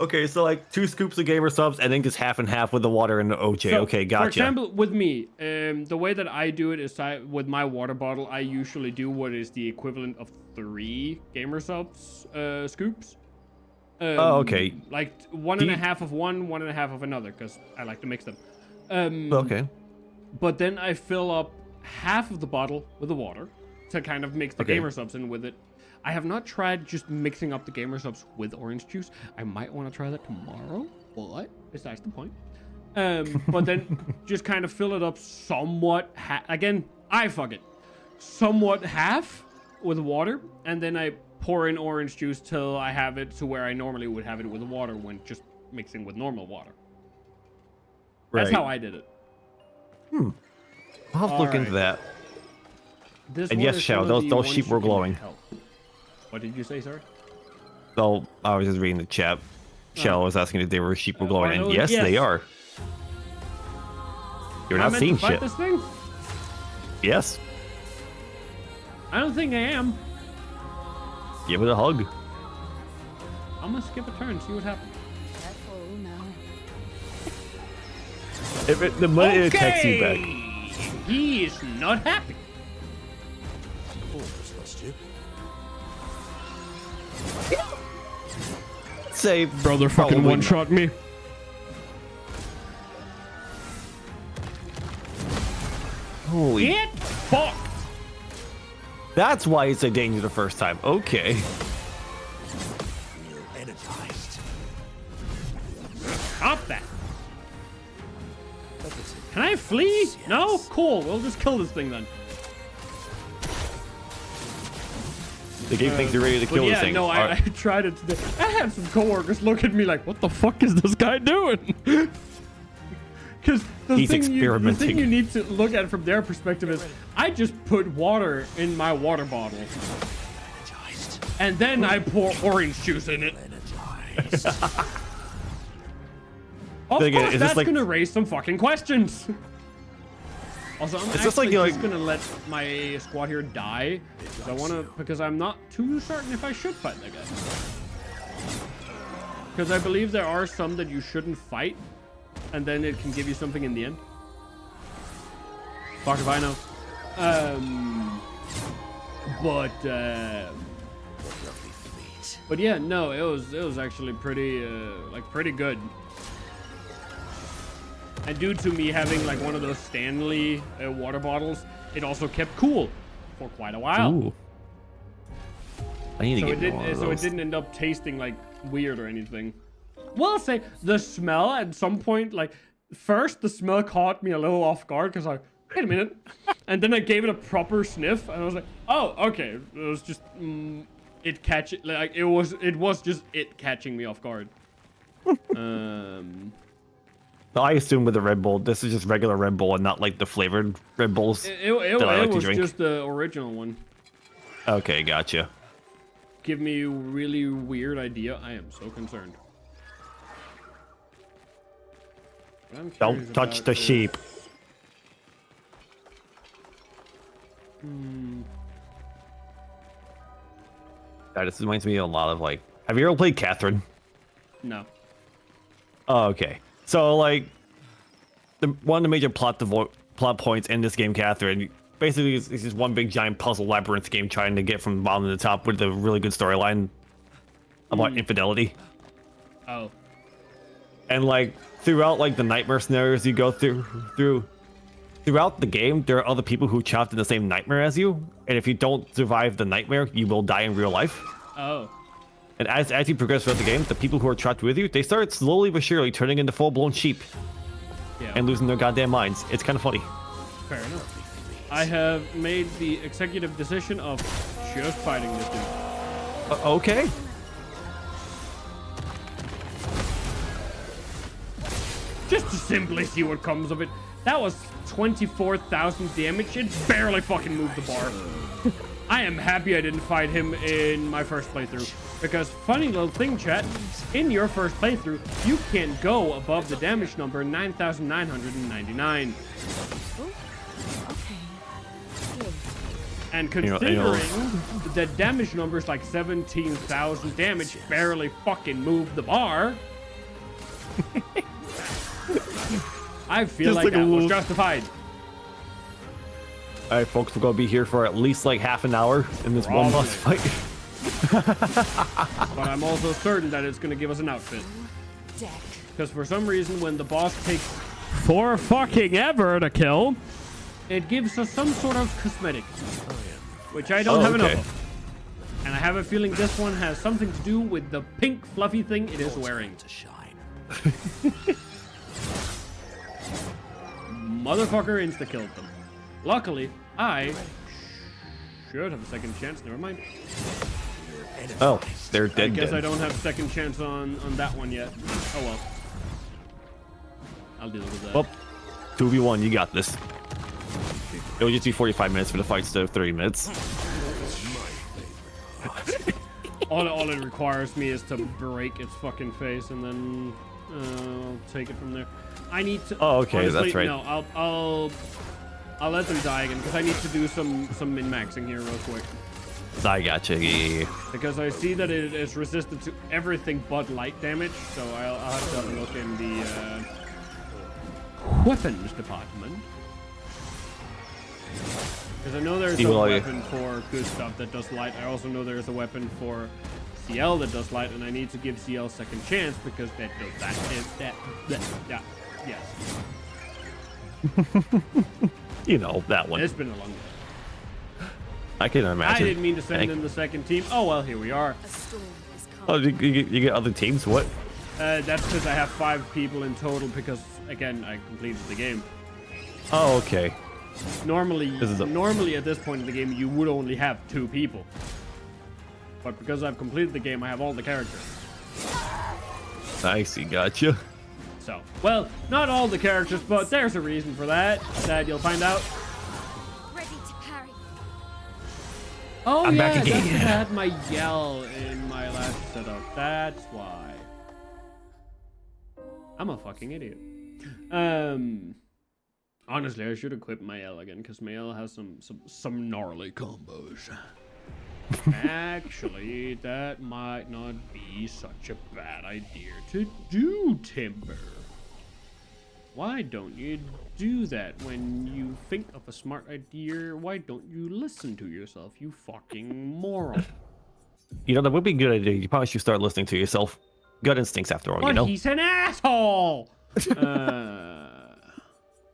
S6: Okay, so like 2 scoops of Gamer Subs and then just half and half with the water and the OJ. So, okay, gotcha.
S2: For example, with me, the way that I do it is with my water bottle, I usually do what is the equivalent of 3 Gamer Subs scoops.
S6: Okay.
S2: Like 1.5 of one, 1.5 of another, because I like to mix them.
S6: Okay.
S2: But then I fill up half of the bottle with the water to kind of mix the Gamer Subs in with it. I have not tried just mixing up the Gamer Subs with orange juice. I might want to try that tomorrow, but besides the point. But then just kind of fill it up somewhat. Again, I fuck it. somewhat half with water, and then I pour in orange juice till I have it to where I normally would have it with water when just mixing with normal water. That's how I did it.
S6: I'll have to look into that.
S2: This
S6: And
S2: one
S6: yes,
S2: is
S6: Shell,
S2: one of
S6: those
S2: the
S6: sheep
S2: ones you
S6: were
S2: can
S6: glowing.
S2: help. What did you say, sorry?
S6: So I was just reading the chat. Shell was asking if they were sheep were glowing, and yes, they are. You're
S2: Am I
S6: not
S2: meant
S6: seeing
S2: to fight
S6: shit.
S2: this thing?
S6: Yes.
S2: I don't think I am.
S6: Give it a hug.
S2: I'm gonna skip a turn, see what happens.
S3: Careful now.
S6: If it, the money attacks you back.
S2: He is not happy.
S6: Say,
S2: Brother fucking
S6: probably
S2: one shot me.
S6: Holy.
S2: Get fucked.
S6: That's why it's a danger the first time. Okay.
S2: Stop that. Can I flee? No? Cool. We'll just kill this thing then.
S6: The game thinks you're ready to kill
S2: But
S6: this
S2: yeah,
S6: thing.
S2: no, I tried it today. I had some coworkers look at me like, what the fuck is this guy doing? Because the thing you need to look at from their perspective is, I just put water in my water bottle. And then I pour orange juice in it. Of course, that's gonna raise some fucking questions. Also, I'm actually just gonna let my squad here die because I'm not too certain if I should fight that guy. Because I believe there are some that you shouldn't fight, and then it can give you something in the end. Fuck if I know. But yeah, no, it was actually pretty pretty good. And due to me having like one of those Stanley water bottles, it also kept cool for quite a while.
S6: Ooh. I need to get one of those.
S2: So it didn't end up tasting like weird or anything. Well, say the smell at some point, like first the smell caught me a little off guard because like, wait a minute, and then I gave it a proper sniff and I was like, oh, okay, it was just it was just it catching me off guard.
S6: I assume with the Red Bull, this is just regular Red Bull and not like the flavored Red Bulls.
S2: It was just the original one.
S6: Okay, gotcha.
S2: Give me a really weird idea. I am so concerned.
S6: Don't touch the sheep. God, this reminds me a lot of like. Have you ever played Catherine?
S2: No.
S6: Oh, okay. So like, one of the major plot points in this game, Catherine, basically is just one big giant puzzle labyrinth game trying to get from the bottom to the top with a really good storyline about infidelity.
S2: Oh.
S6: And like throughout like the nightmare scenarios you go throughout the game, there are other people who trapped in the same nightmare as you, and if you don't survive the nightmare, you will die in real life.
S2: Oh.
S6: And as you progress throughout the game, the people who are trapped with you, they start slowly but surely turning into full-blown sheep.
S2: Yeah.
S6: And losing their goddamn minds. It's kind of funny.
S2: Fair enough. I have made the executive decision of just fighting this dude.
S6: Okay.
S2: Just to simply see what comes of it. That was 24,000 damage. It barely fucking moved the bar. I am happy I didn't fight him in my first playthrough. Because, funny little thing, chat, in your first playthrough, you can't go above the damage number 9,999.
S3: Okay.
S2: And considering the damage numbers like 17,000 damage barely fucking moved the bar, I feel like that was justified.
S6: Alright, folks, we're gonna be here for at least like half an hour in this one boss fight.
S2: But I'm also certain that it's gonna give us an outfit. Because for some reason, when the boss takes for fucking ever to kill, it gives us some sort of cosmetic, which I don't have enough of. And I have a feeling this one has something to do with the pink fluffy thing it is wearing. Motherfucker insta-killed them. Luckily, I should have a second chance. Never mind.
S6: Oh, they're dead.
S2: I guess
S6: dead.
S2: I don't have second chance on that one yet. Oh well. I'll deal with that.
S6: Well, 2v1, you got this. It will just be 45 minutes for the fight instead of 30 minutes.
S2: all it requires me is to break its fucking face, and then I'll take it from there. I need to.
S6: Oh, okay,
S2: honestly,
S6: that's right.
S2: No, I'll let them die again because I need to do some min-maxing here real quick.
S6: I gotcha. Yeah.
S2: Because I see that it is resistant to everything but light damage, so I'll have to have a look in the weapons department. Because I know there's a weapon for good stuff that does light. I also know there's a weapon for CL that does light, and I need to give CL second chance because that does that. Yes.
S6: You know, that one.
S2: It's been a long day.
S6: I can imagine.
S2: I didn't mean to send in the second team. Oh, well, here we are.
S3: A storm is
S6: Oh,
S3: coming.
S6: you get other teams? What?
S2: That's because I have 5 people in total because, again, I completed the game.
S6: Oh, okay.
S2: Normally
S6: This
S2: at this point in the game, you would only have 2 people. But because I've completed the game, I have all the characters.
S6: I see, gotcha.
S2: So, well, not all the characters, but there's a reason for that you'll find out.
S3: Ready to parry.
S2: Oh,
S6: I'm
S2: yeah,
S6: back again.
S2: that's 'cause I had my yell in my last setup. That's why. I'm a fucking idiot. Honestly, I should equip my L again, because my L has some gnarly combos. Actually, that might not be such a bad idea to do, Timber. Why don't you do that when you think of a smart idea? Why don't you listen to yourself, you fucking moron?
S6: You know, that would be a good idea. You probably should start listening to yourself. Gut instincts, after all,
S2: But
S6: you know?
S2: he's an asshole!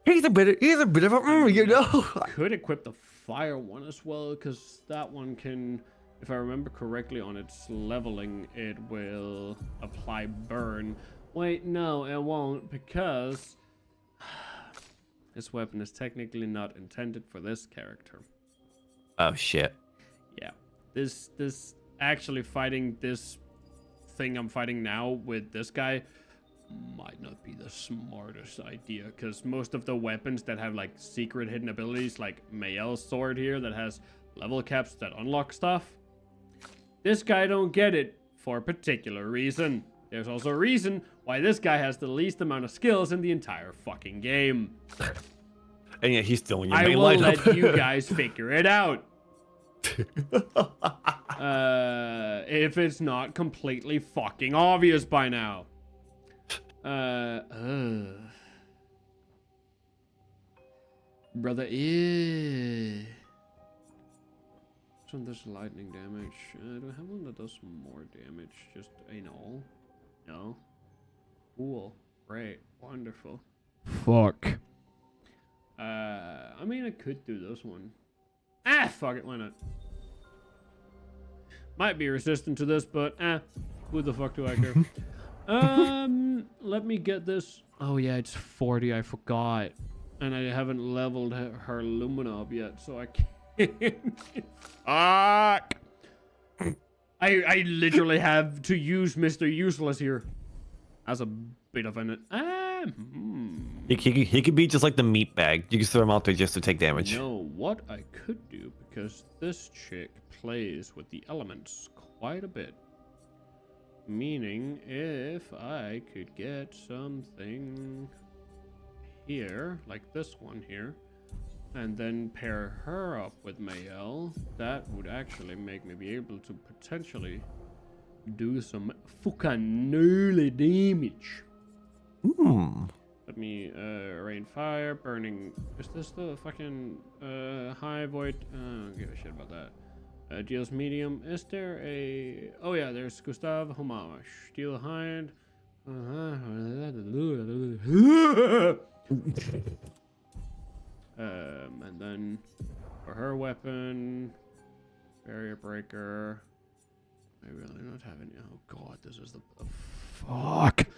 S6: He's a bit of a, you know?
S2: Could equip the fire one as well, because that one can, if I remember correctly, on its leveling, it will apply burn. Wait, no, it won't, because this weapon is technically not intended for this character.
S6: Oh, shit.
S2: Yeah, this actually fighting this thing I'm fighting now with this guy might not be the smartest idea, because most of the weapons that have like secret hidden abilities, like Mayel's sword here that has level caps that unlock stuff, this guy don't get it for a particular reason. There's also a reason why this guy has the least amount of skills in the entire fucking game.
S6: And yeah, he's still in your
S2: I
S6: main
S2: will
S6: lineup.
S2: let you guys figure it out. If it's not completely fucking obvious by now. Brother, Which one does lightning damage? Do I have one that does more damage? Just a all? No? Cool. Great. Wonderful. Fuck. I mean, I could do this one. Ah, fuck it. Why not? Might be resistant to this, but who the fuck do I care? Let me get this. Oh yeah, it's 40. I forgot, and I haven't leveled her Lumina up yet, so I can't. Fuck! I literally have to use Mr. Useless here as a bit of an.
S6: He could be just like the meat bag. You can throw him out there just to take damage.
S2: You know what I could do, because this chick plays with the elements quite a bit. Meaning, if I could get something here, like this one here, and then pair her up with Mayel, that would actually make me be able to potentially do some fucking gnarly damage. Let me rain fire, burning. Is this the fucking high void? I don't give a shit about that. Deals medium. Is there a? Oh yeah, there's Gustav Homage. Steel hind. And then for her weapon, barrier breaker. I really not have any. Oh god, this is the fuck.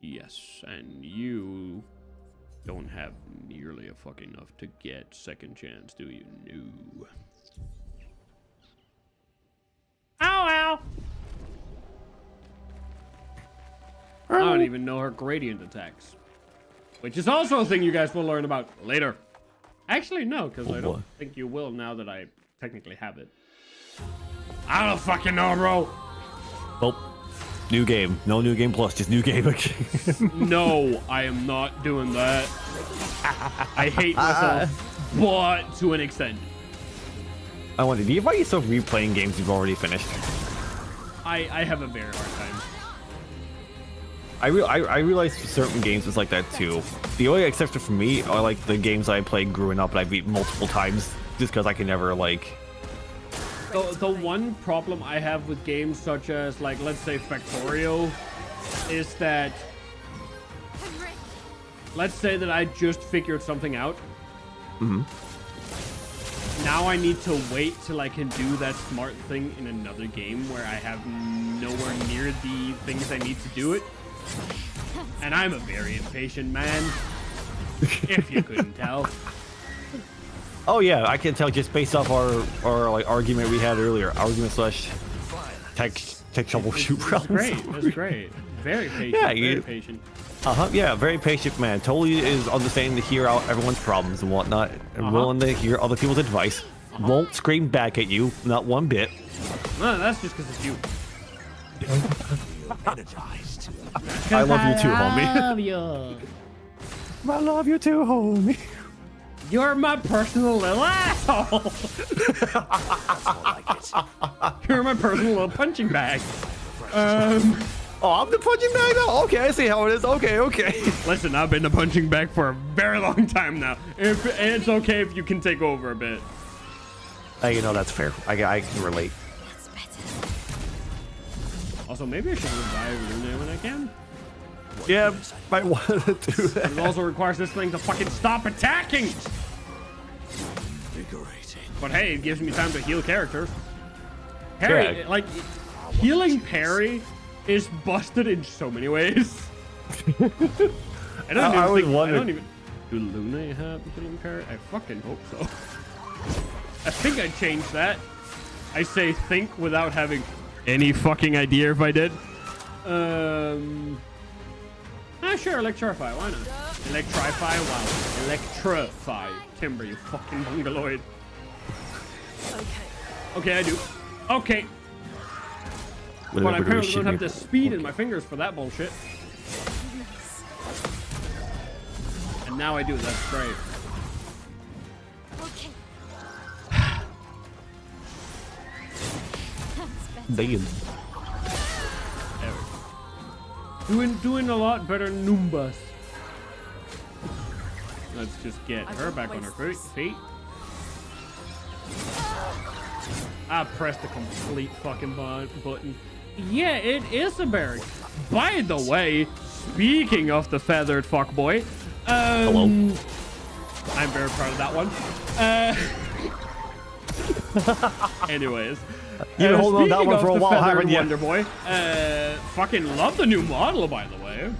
S2: Yes, and you don't have nearly a fuck enough to get second chance, do you? No. Ow, ow! I don't even know her gradient attacks. Which is also a thing you guys will learn about later. Actually, no, because I don't think you will now that I technically have it. I don't fucking know, bro.
S6: Nope. New game. No new game plus, just new game again.
S2: No, I am not doing that. I hate myself, but to an extent.
S6: I wonder, do you find yourself replaying games you've already finished?
S2: I have a very hard time.
S6: I realize certain games is like that too. The only exception for me are like the games I played growing up and I beat multiple times just because I can never like.
S2: The one problem I have with games such as, like, let's say Factorio is that, let's say that I just figured something out.
S6: Mm-hmm.
S2: Now I need to wait till I can do that smart thing in another game where I have nowhere near the things I need to do it. And I'm a very impatient man, if you couldn't tell.
S6: Oh yeah, I can tell just based off our like argument we had earlier. Argument slash tech troubleshoot problems.
S2: Great, that's great. Very patient.
S6: Yeah,
S2: very patient.
S6: Yeah, very patient man. Totally is understanding to hear out everyone's problems and whatnot, and willing to hear other people's advice. Won't scream back at you, not one bit.
S2: No, that's just because it's you.
S6: I love you too, homie.
S2: I
S6: I love you too, homie.
S2: You're my personal little asshole. You're my personal little punching bag.
S6: Oh, I'm the punching bag now? Okay, I see how it is. Okay.
S2: Listen, I've been the punching bag for a very long time now. And it's okay if you can take over a bit.
S6: You know, that's fair. I can relate.
S2: Also, maybe I should revive Luna when I can.
S6: Yeah, might want to do that.
S2: It also requires this thing to fucking stop attacking. But hey, it gives me time to heal characters. Parry,
S6: Yeah.
S2: like, healing parry is busted in so many ways. I don't even. Do Luna have healing parry? I fucking hope so. I think I changed that. I say think without having any fucking idea if I did. Sure, electrify, why not? Electrify, wow. Electrify. Timber, you fucking mongoloid. Okay, I do. Okay. But I apparently don't have the speed in my fingers for that bullshit. And now I do, that's great.
S6: Damn.
S2: Doing a lot better, Noombas. Let's just get her back on her feet. I pressed the complete fucking button. Yeah, it is a berry. By the way, speaking of the feathered fuckboy,
S6: hello.
S2: I'm very proud of that one. Anyways.
S6: You've been holding on that one for a while, haven't you?
S2: Wonder Boy. Fucking love the new model, by the way.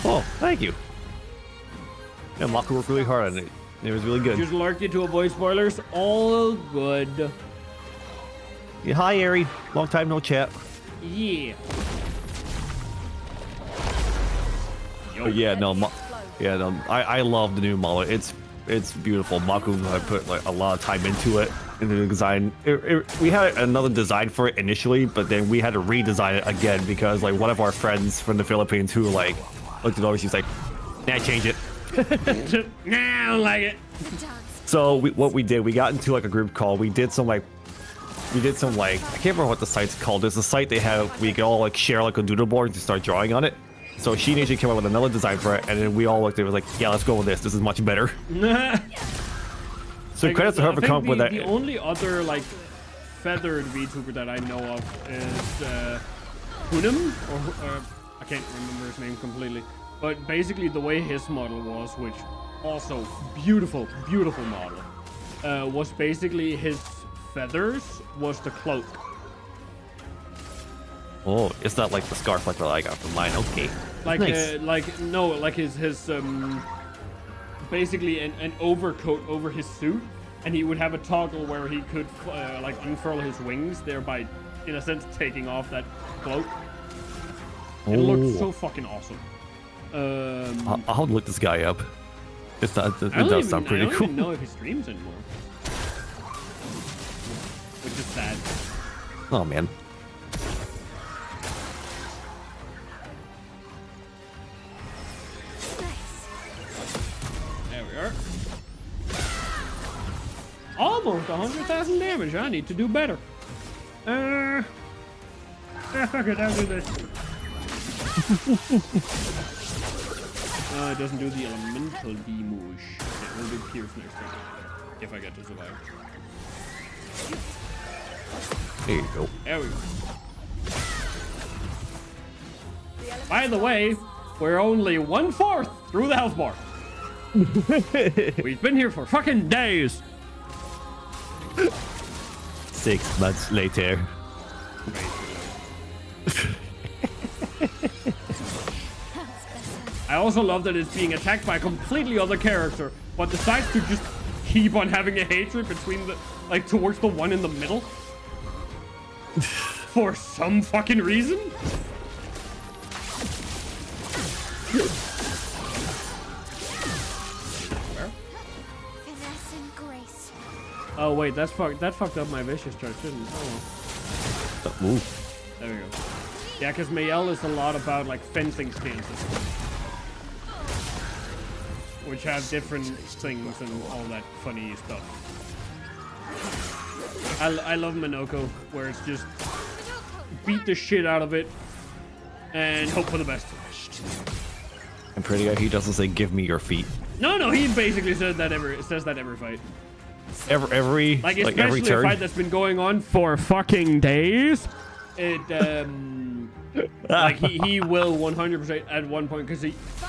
S6: Oh, thank you. Yeah, Mako worked really hard on it. It was really good.
S2: Just lurked you to avoid spoilers. All good.
S6: Yeah, hi, Ari. Long time no chat.
S2: Yeah. Yo.
S6: Yeah, no, I love the new model. It's beautiful. Mako put like a lot of time into it. Into the design. We had another design for it initially, but then we had to redesign it again because like one of our friends from the Philippines who like looked it over, she's like, "Nah, change it."
S2: Nah, I don't like it.
S6: So what we did, we got into like a group call. We did some like I can't remember what the site's called. There's a site they have we could all like share like a doodle board and just start drawing on it. So she initially came up with another design for it, and then we all looked at it, was like, yeah, let's go with this. This is much better. So credits to her for coming up with that.
S2: The only other like feathered VTuber that I know of is Hunam, or I can't remember his name completely. But basically the way his model was, which also beautiful model, was basically his feathers was the cloak.
S6: Oh, it's not like the scarf like what I got from mine. Okay.
S2: Like
S6: nice.
S2: like his basically an overcoat over his suit, and he would have a toggle where he could like unfurl his wings, thereby, in a sense, taking off that cloak. It looked so fucking awesome.
S6: I'll look this guy up. It does sound pretty cool.
S2: I don't even know if he streams anymore, which is sad.
S6: Oh man.
S2: There we are. Almost 100,000 damage. I need to do better. Fuck it, I'll do this. It doesn't do the elemental damage. It will do pierce next time. If I get to survive.
S6: There you go.
S2: There we go. By the way, we're only 1/4 through the health bar. We've been here for fucking days.
S6: 6 months later.
S2: I also love that it's being attacked by a completely other character, but decides to just keep on having a hatred between the, like, towards the one in the middle. For some fucking reason. Where?
S7: Finesse and grace.
S2: Oh wait, that fucked up my vicious charge, didn't it? Oh well.
S6: Ooh.
S2: There we go. Yeah, because Mayel is a lot about like fencing stances, which have different things and all that funny stuff. I love Minoko, where it's just beat the shit out of it and hope for the best.
S6: I'm pretty sure he doesn't say "give me your feet."
S2: No, he basically says that every fight.
S6: Every
S2: Like
S6: like
S2: especially
S6: every
S2: a
S6: turn.
S2: fight that's been going on for fucking days. It like he will 100% at one point, because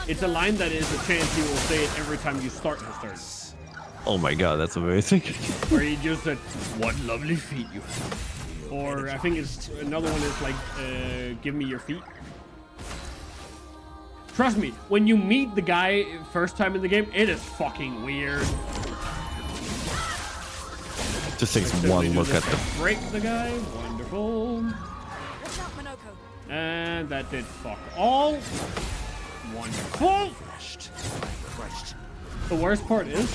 S2: it's a line that is a chance he will say it every time you start his turn.
S6: Oh my god, that's amazing.
S2: Where he just said, "What lovely feet you have." Or I think it's another one is like, "Give me your feet." Trust me, when you meet the guy first time in the game, it is fucking weird.
S6: Just takes one look at them.
S2: Break the guy. Wonderful.
S3: What's up, Minoko?
S2: And that did fuck all. Wonderful. The worst part is,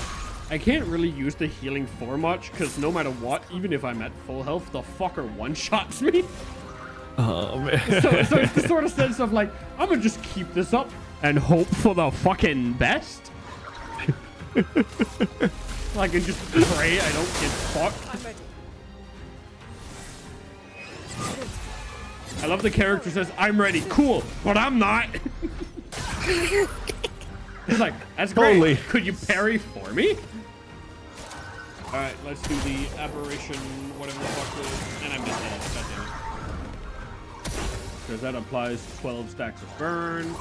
S2: I can't really use the healing for much, because no matter what, even if I'm at full health, the fucker one-shots me.
S6: Oh man.
S2: So it's the sort of sense of like, I'm gonna just keep this up and hope for the fucking best. Like, and just pray I don't get fucked.
S3: I'm ready.
S2: I love the character says, "I'm ready." Cool, but I'm not. It's like, that's great.
S6: Totally.
S2: Could you parry for me? Alright, let's do the aberration, whatever the fuck it is. And I'm just dead. God damn it. Because that applies 12 stacks of burn.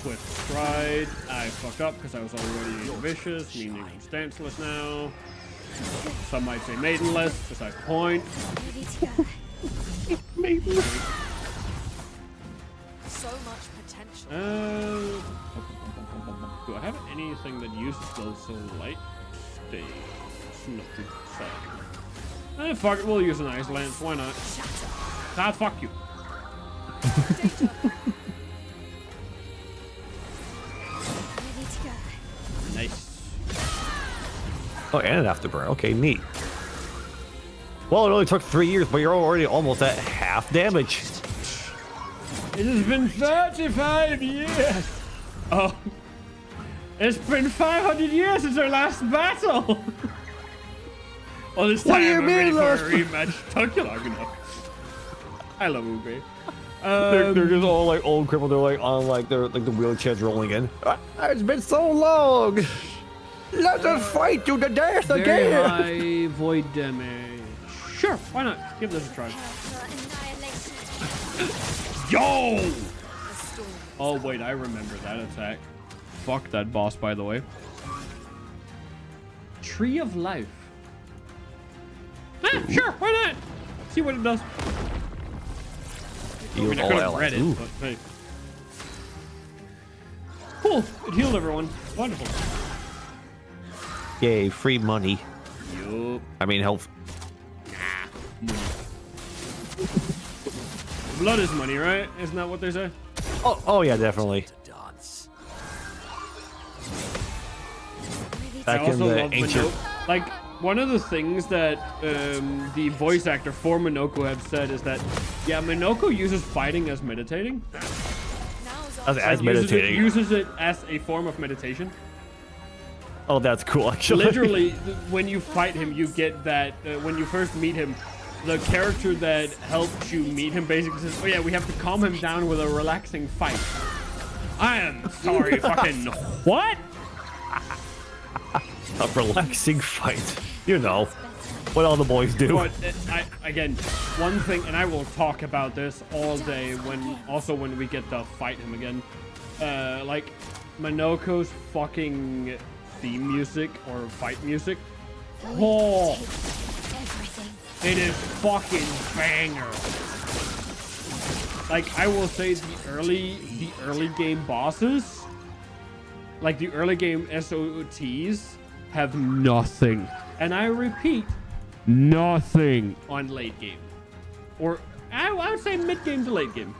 S2: Swift stride. I fucked up because I was already vicious, meaning I'm stanceless now. Some might say maidenless, besides the point.
S7: Ready to go.
S3: So much potential.
S2: Do I have anything that uses those so light? Stay. Nothing. Fuck it, we'll use an ice lance. Why not? Ah, fuck you.
S7: Ready to go.
S2: Nice.
S6: Oh, and an afterburn. Okay, neat. Well, it only took 3 years, but you're already almost at half damage.
S2: It has been 35 years. Oh. It's been 500 years since our last battle. Well, this
S6: What do you
S2: time I'm ready
S6: mean
S2: for a
S6: last-
S2: rematch. Took you long enough. I love Ube.
S6: They're just all like old crippled. They're like on like they're like the wheelchairs rolling in. It's been so long. Let us fight to the death
S2: Very
S6: again.
S2: high void damage. Sure, why not? Give this a try.
S7: For annihilation.
S2: Yo! Oh wait, I remember that attack. Fuck that boss, by the way. Tree of Life. Ah, sure, why not? See what it does. I mean, I
S6: All
S2: could have
S6: allies.
S2: read it,
S6: Ooh.
S2: but hey. Cool, it healed everyone. Wonderful.
S6: Yay, free money.
S2: Yup.
S6: I mean, health.
S2: Blood is money, right? Isn't that what they say?
S6: Oh yeah, definitely.
S2: I
S6: Back in
S2: also
S6: the
S2: love
S6: ancient.
S2: Minoko. Like, one of the things that the voice actor for Minoko have said is that, yeah, Minoko uses fighting as meditating.
S6: As meditating.
S2: Uses it as a form of meditation.
S6: Oh, that's cool, actually.
S2: Literally, when you fight him, you get that, when you first meet him, the character that helps you meet him basically says, oh yeah, we have to calm him down with a relaxing fight. I am sorry, fucking what?
S6: A relaxing fight. You know, what all the boys do.
S2: But again, one thing, and I will talk about this all day when we get to fight him again. Like, Minoko's fucking theme music or fight music. Oh, it is fucking banger. Like, I will say the early game bosses, like the early game SOTs, have nothing. And I repeat, nothing on late game. Or I would say mid game to late game.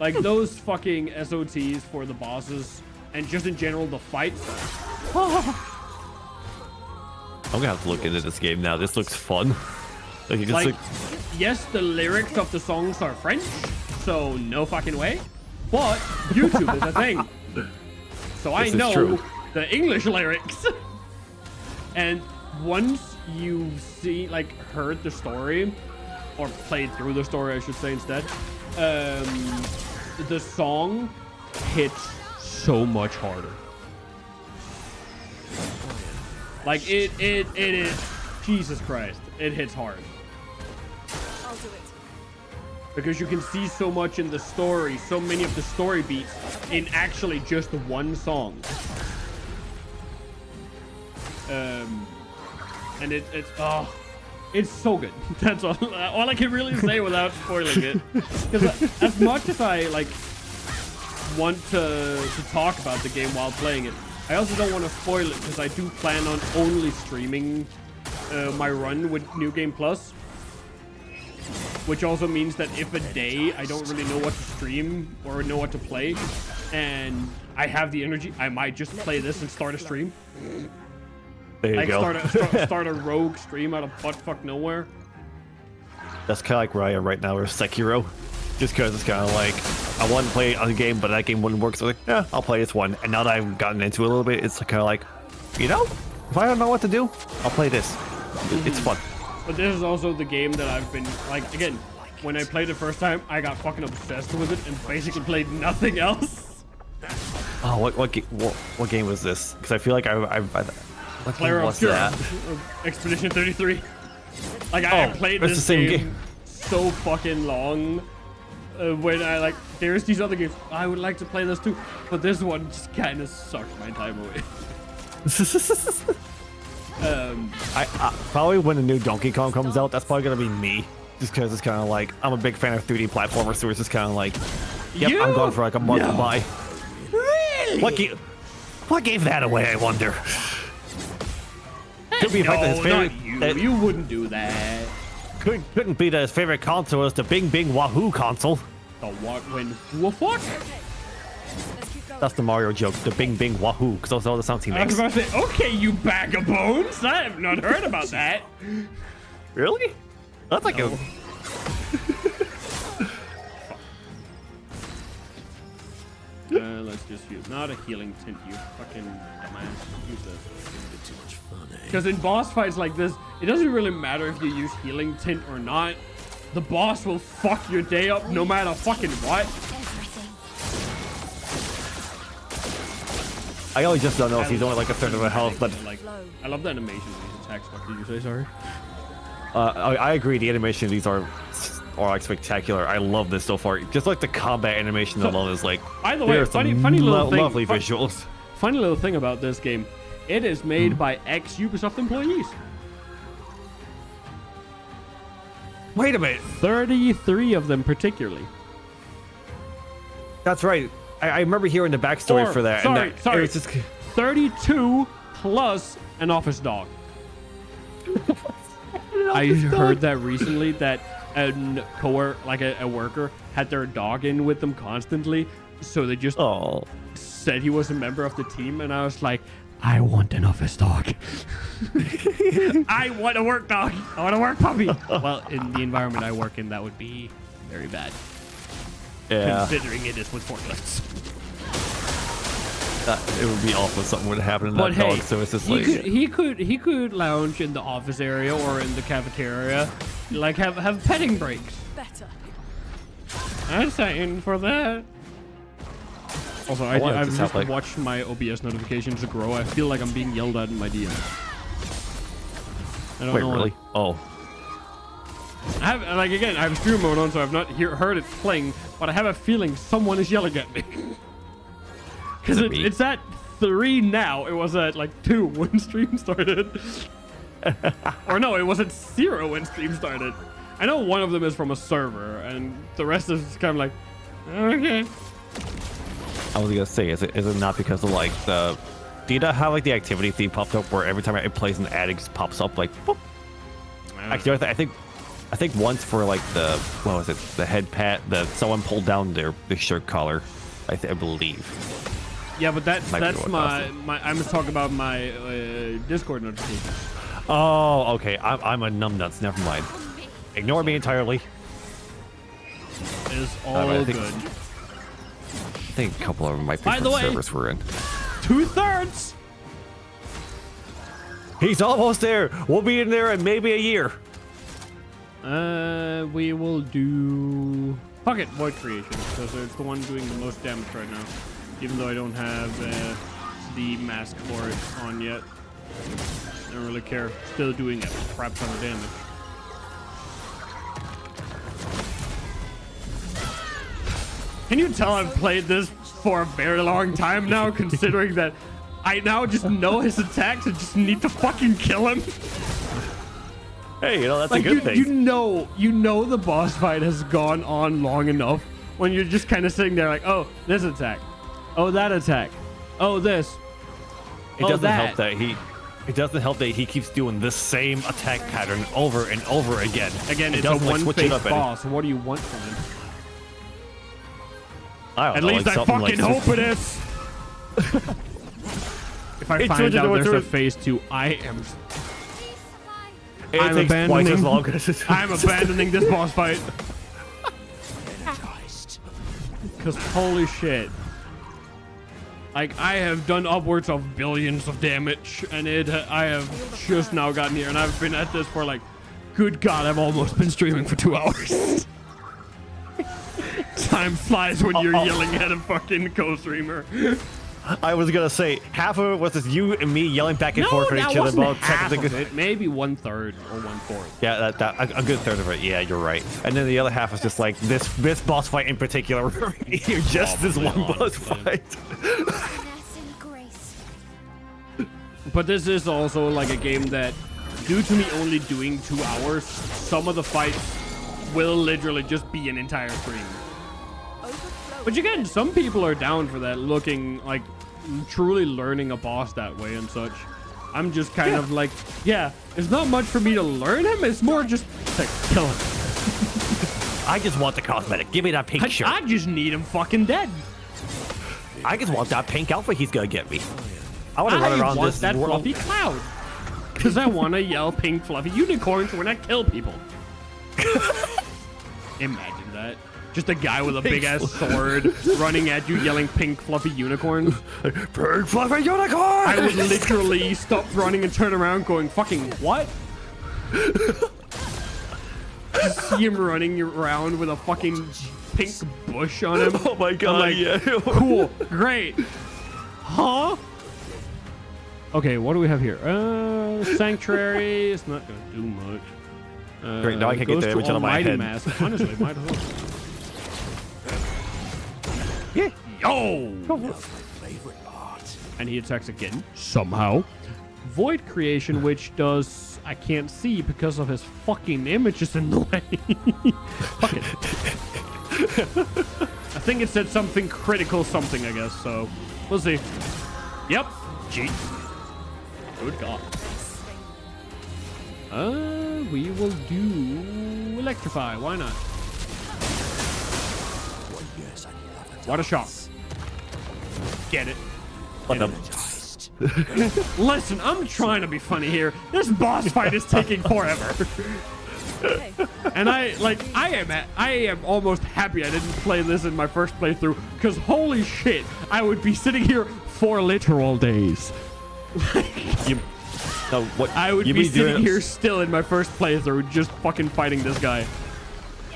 S2: Like those fucking SOTs for the bosses and just in general the fights.
S6: I'm gonna have to look into this game now. This looks fun. Like, you just
S2: yes, the lyrics of the songs are French, so no fucking way. But YouTube is a thing. So I know
S6: true.
S2: the English lyrics. And once you've seen, like, heard the story, or played through the story, I should say instead, the song hits so much harder. Like, it is, Jesus Christ, it hits hard.
S3: I'll do it.
S2: Because you can see so much in the story, so many of the story beats in actually just one song. And it's so good. That's all I can really say without spoiling it. Because as much as I like want to talk about the game while playing it, I also don't want to spoil it because I do plan on only streaming my run with New Game Plus. Which also means that if a day I don't really know what to stream or know what to play, and I have the energy, I might just play this and start a stream.
S6: there you go.
S2: Start a rogue stream out of buttfuck nowhere.
S6: That's kind of like where I am right now with Sekiro. Just because it's kind of like, I want to play a game, but that game wouldn't work. So I'm like, yeah, I'll play this one. And now that I've gotten into it a little bit, it's kind of like, you know, if I don't know what to do, I'll play this. It's fun.
S2: But this is also the game that I've been, like, again, when I played it first time, I got fucking obsessed with it and basically played nothing else.
S6: Oh, what game was this? Because I feel like what
S2: Player
S6: game was
S2: Obscur,
S6: that?
S2: Expedition 33. Like, I played
S6: it's
S2: this
S6: the same
S2: game
S6: game.
S2: so fucking long. When I, like, there's these other games, I would like to play this too, but this one just kind of sucked my time away.
S6: I probably when the new Donkey Kong comes out, that's probably gonna be me. Just because it's kind of like, I'm a big fan of 3D platformers, so it's just kind of like, yep, I'm going for like a month to buy.
S2: Really?
S6: What gave that away, I wonder? Could be the fact that his favorite,
S2: not you. You wouldn't do that.
S6: Couldn't be that his favorite console was the Bing Bing Wahoo console.
S2: The what? When? What?
S3: Let's keep going.
S6: That's the Mario joke, the Bing Bing Wahoo, because those are all the sounds he
S2: I was
S6: makes.
S2: about to say, okay, you bag of bones. I have not heard about that.
S6: Really? That's like a...
S2: Let's just use not a healing tint, you fucking dumbass. Use this.
S1: Too much fun, eh?
S2: Because in boss fights like this, it doesn't really matter if you use healing tint or not. The boss will fuck your day up no matter fucking what.
S6: I only just don't know if he's only like a third of a health, but
S2: Like, I love the animation of these attacks. What did you say? Sorry.
S6: I agree. The animation of these are like spectacular. I love this so far. Just like the combat animation alone is like.
S2: By the way,
S6: there are some
S2: funny little thing.
S6: lovely visuals.
S2: Funny little thing about this game, it is made by ex-Ubisoft employees.
S6: Wait a minute.
S2: 33 of them particularly.
S6: That's right. I remember hearing the backstory for that.
S2: Sorry,
S6: and that,
S2: sorry.
S6: It was just...
S2: 32 plus an office dog. I heard that recently that a worker had their dog in with them constantly, so they just said he was a member of the team, and I was like, I want an office dog. I want a work dog. I want a work puppy. Well, in the environment I work in, that would be very bad.
S6: Yeah.
S2: Considering it is with forklifts.
S6: It would be awful if something would happen to
S2: But
S6: that
S2: hey,
S6: dog. So it's just
S2: he could lounge in the office area or in the cafeteria, like have petting breaks.
S3: Better.
S2: I'm saying for that. Also, I've just watched my OBS notifications grow. I feel like I'm being yelled at in my DMs. I don't know.
S6: Really? Oh.
S2: I have, like, again, I have stream mode on, so I've not heard it playing, but I have a feeling someone is yelling at me. Because it's at 3 now. It was at like 2 when stream started. Or no, it was at 0 when stream started. I know one of them is from a server, and the rest is kind of like, okay.
S6: I was gonna say, is it not because of like the? Do you not have like the activity feed popped up where every time it plays an ad, it just pops up like, boop? Actually, I think once for like the what was it? The head pat that someone pulled down the shirt collar, I believe.
S2: Yeah, but that's my I'm just talking about my Discord notifications.
S6: Oh, okay. I'm a numbnuts. Never mind. Ignore me entirely.
S2: It's all good.
S6: I think a couple of them might be
S2: By
S6: from
S2: the way,
S6: servers we're in.
S2: 2/3.
S6: He's almost there. We'll be in there in maybe a year.
S2: We will do Pocket Void Creation because it's the one doing the most damage right now. Even though I don't have the mask for it on yet. I don't really care. Still doing a crap ton of damage. Can you tell I've played this for a very long time now, considering that I now just know his attacks and just need to fucking kill him?
S6: Hey, that's
S2: like,
S6: a good thing.
S2: You know the boss fight has gone on long enough when you're just kind of sitting there like, oh, this attack. Oh, that attack. Oh, this.
S6: It doesn't help that It doesn't help that he keeps doing this same attack pattern over and over again.
S2: Again, it's a one-face boss. What do you want from him? At least I fucking hope it is. If I find out there's a phase 2, I'm abandoning. I'm abandoning this boss fight. Because holy shit. Like, I have done upwards of billions of damage, and I have just now gotten here, and I've been at this for like, good God, I've almost been streaming for 2 hours. Time flies when you're yelling at a fucking co-streamer.
S6: I was gonna say half of it was just you and me yelling back and forth for each other about
S2: half of it, maybe 1/3 or 1/4.
S6: Yeah, a good third of it. Yeah, you're right. And then the other half is just like this boss fight in particular. Just this one boss fight.
S2: But this is also like a game that, due to me only doing 2 hours, some of the fights will literally just be an entire stream. Which again, some people are down for that, looking like truly learning a boss that way and such. I'm just kind of like, yeah, it's not much for me to learn him. It's more just to kill him.
S6: I just want the cosmetic. Give me that pink shirt.
S2: I just need him fucking dead.
S6: I just want that pink outfit he's gonna get me. I want to run around this
S2: that
S6: world.
S2: Fluffy cloud. Because I want to yell pink fluffy unicorns when I kill people. Imagine that. Just a guy with a big ass sword running at you yelling pink fluffy unicorns.
S6: Pink fluffy unicorn!
S2: I would literally stop running and turn around going, fucking what? Just see him running around with a fucking pink bush on him.
S6: Oh my god,
S2: like, yeah. Cool, great. Huh? Okay, what do we have here? Sanctuary. It's not gonna do much.
S6: Great, now I can get the image out of my head.
S2: Mask. Honestly, might as well.
S6: Yeah.
S2: Yo! And he attacks again, somehow. Void Creation, which does... I can't see because of his fucking images in the way. Fuck it. I think it said something critical something, I guess, so... We'll see. Yep. Cheat. Good God. We will do electrify. Why not? What a shot. Get it.
S6: What the?
S2: Listen, I'm trying to be funny here. This boss fight is taking forever. And I am almost happy I didn't play this in my first playthrough, because holy shit, I would be sitting here for literal days. I would be sitting here still in my first playthrough just fucking fighting this guy.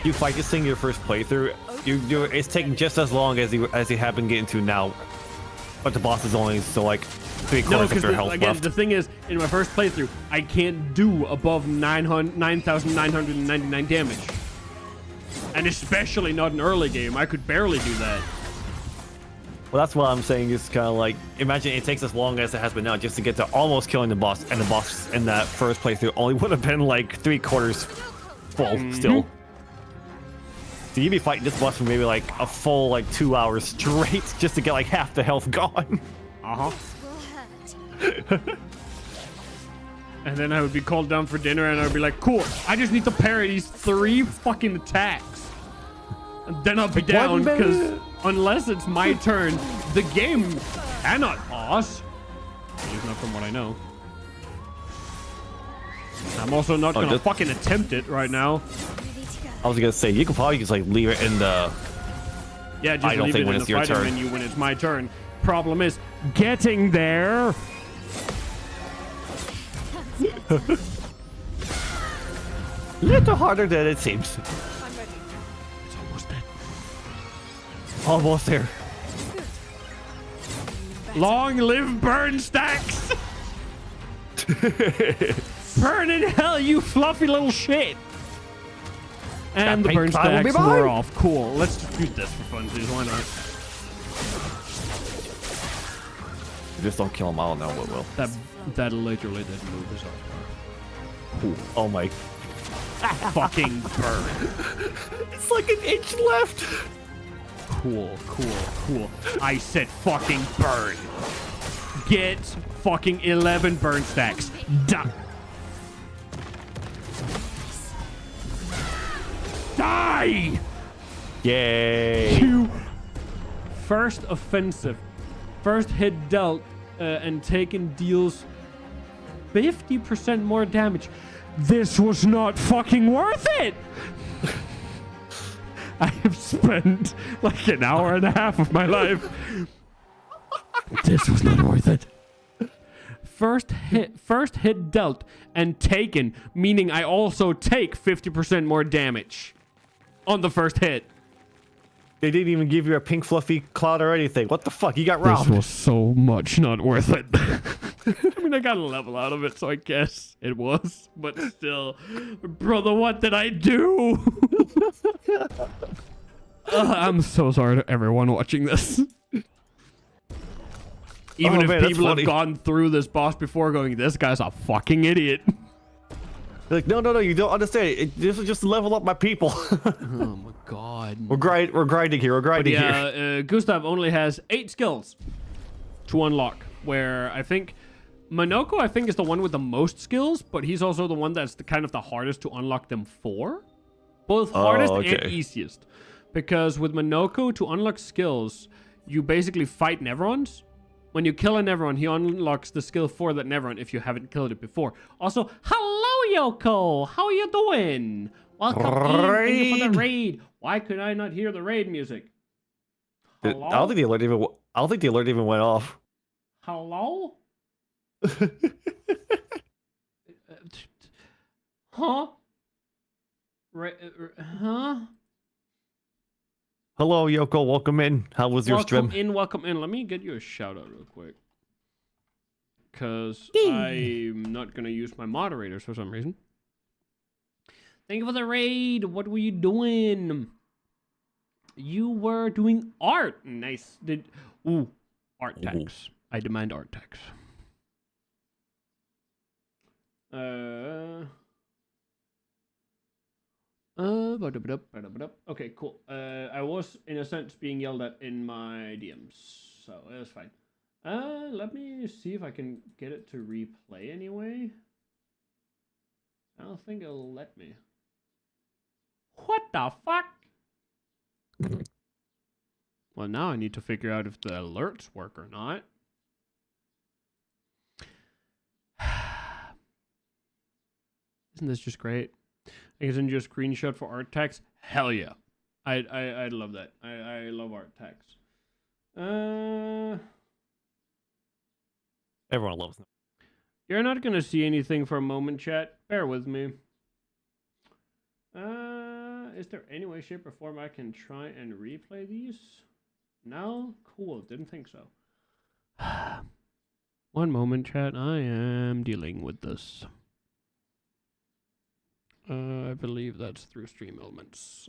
S6: You fight this thing your first playthrough, it's taking just as long as you have been getting to now. But the boss is only so like 3/4 of your health
S2: again,
S6: left.
S2: the thing is, in my first playthrough, I can't do above 9,999 damage. And especially not in early game. I could barely do that.
S6: Well, that's what I'm saying is kind of like, imagine it takes as long as it has been now just to get to almost killing the boss, and the boss in that first playthrough only would have been like 3/4 full still. So you'd be fighting this boss for maybe like a full like 2 hours straight just to get like half the health gone.
S2: Uh-huh.
S7: Will hurt.
S2: And then I would be called down for dinner and I'd be like, cool, I just need to parry these 3 fucking attacks. And then I'll be down, because unless it's my turn, the game cannot pause. At least not from what I know. I'm also not gonna fucking attempt it right now.
S7: Ready to go.
S6: I was gonna say, you could probably just like leave it in the
S2: Yeah, just leave it in the fighting menu when it's my turn. Problem is getting there.
S6: little harder than it seems.
S3: I'm ready.
S2: It's almost dead.
S6: Almost there.
S2: Long live burn stacks! Burn in hell, you fluffy little shit! And the burn stacks were off. Cool. Let's just use this for funsies. Why not?
S6: Just don't kill him. I don't know what will.
S2: That literally didn't move us off.
S6: Cool. Oh my.
S2: Fucking burn.
S6: It's like an inch left.
S2: Cool. I said fucking burn. Get fucking 11 burn stacks. Die. Die!
S6: Yay.
S2: First offensive. First hit dealt and taken deals 50% more damage. This was not fucking worth it! I have spent like an hour and a half of my life. This was not worth it. First hit dealt and taken, meaning I also take 50% more damage on the first hit.
S6: They didn't even give you a pink fluffy cloud or anything. What the fuck? You got robbed.
S2: This was so much not worth it. I mean, I got a level out of it, so I guess it was. But still, brother, what did I do? I'm so sorry to everyone watching this. Even if people have gone through this boss before going, this guy's a fucking idiot.
S6: Like, no, you don't understand. This is just to level up my people.
S2: Oh my god.
S6: We're grinding here.
S2: Gustav only has 8 skills to unlock, where I think Monoko, is the one with the most skills, but he's also the one that's kind of the hardest to unlock them for. Both hardest and easiest. Because with Monoko, to unlock skills, you basically fight Neverons. When you kill a Neveron, he unlocks the skill for that Neveron if you haven't killed it before. Also, hello, Yoko! How are you doing? Welcome in. Thank you for the raid. Why could I not hear the raid music? Hello?
S6: I don't think the alert even went off.
S2: Hello? Huh? Huh?
S6: Hello, Yoko. Welcome in. How was your stream?
S2: Welcome in. Let me get you a shout out real quick. Because I'm not going to use my moderators for some reason. Thank you for the raid. What were you doing? You were doing art. Nice. Art tax. I demand art tax. Okay, cool. I was, in a sense, being yelled at in my DMs, so it was fine. Let me see if I can get it to replay anyway. I don't think it'll let me. What the fuck? Well, now I need to figure out if the alerts work or not. Isn't this just great? I can send you a screenshot for art text. Hell yeah. I'd love that. I love art text.
S6: Everyone loves them.
S2: You're not gonna see anything for a moment, chat. Bear with me. Is there any way, shape, or form I can try and replay these? No? Cool. Didn't think so. One moment, chat. I am dealing with this. I believe that's through Stream Elements.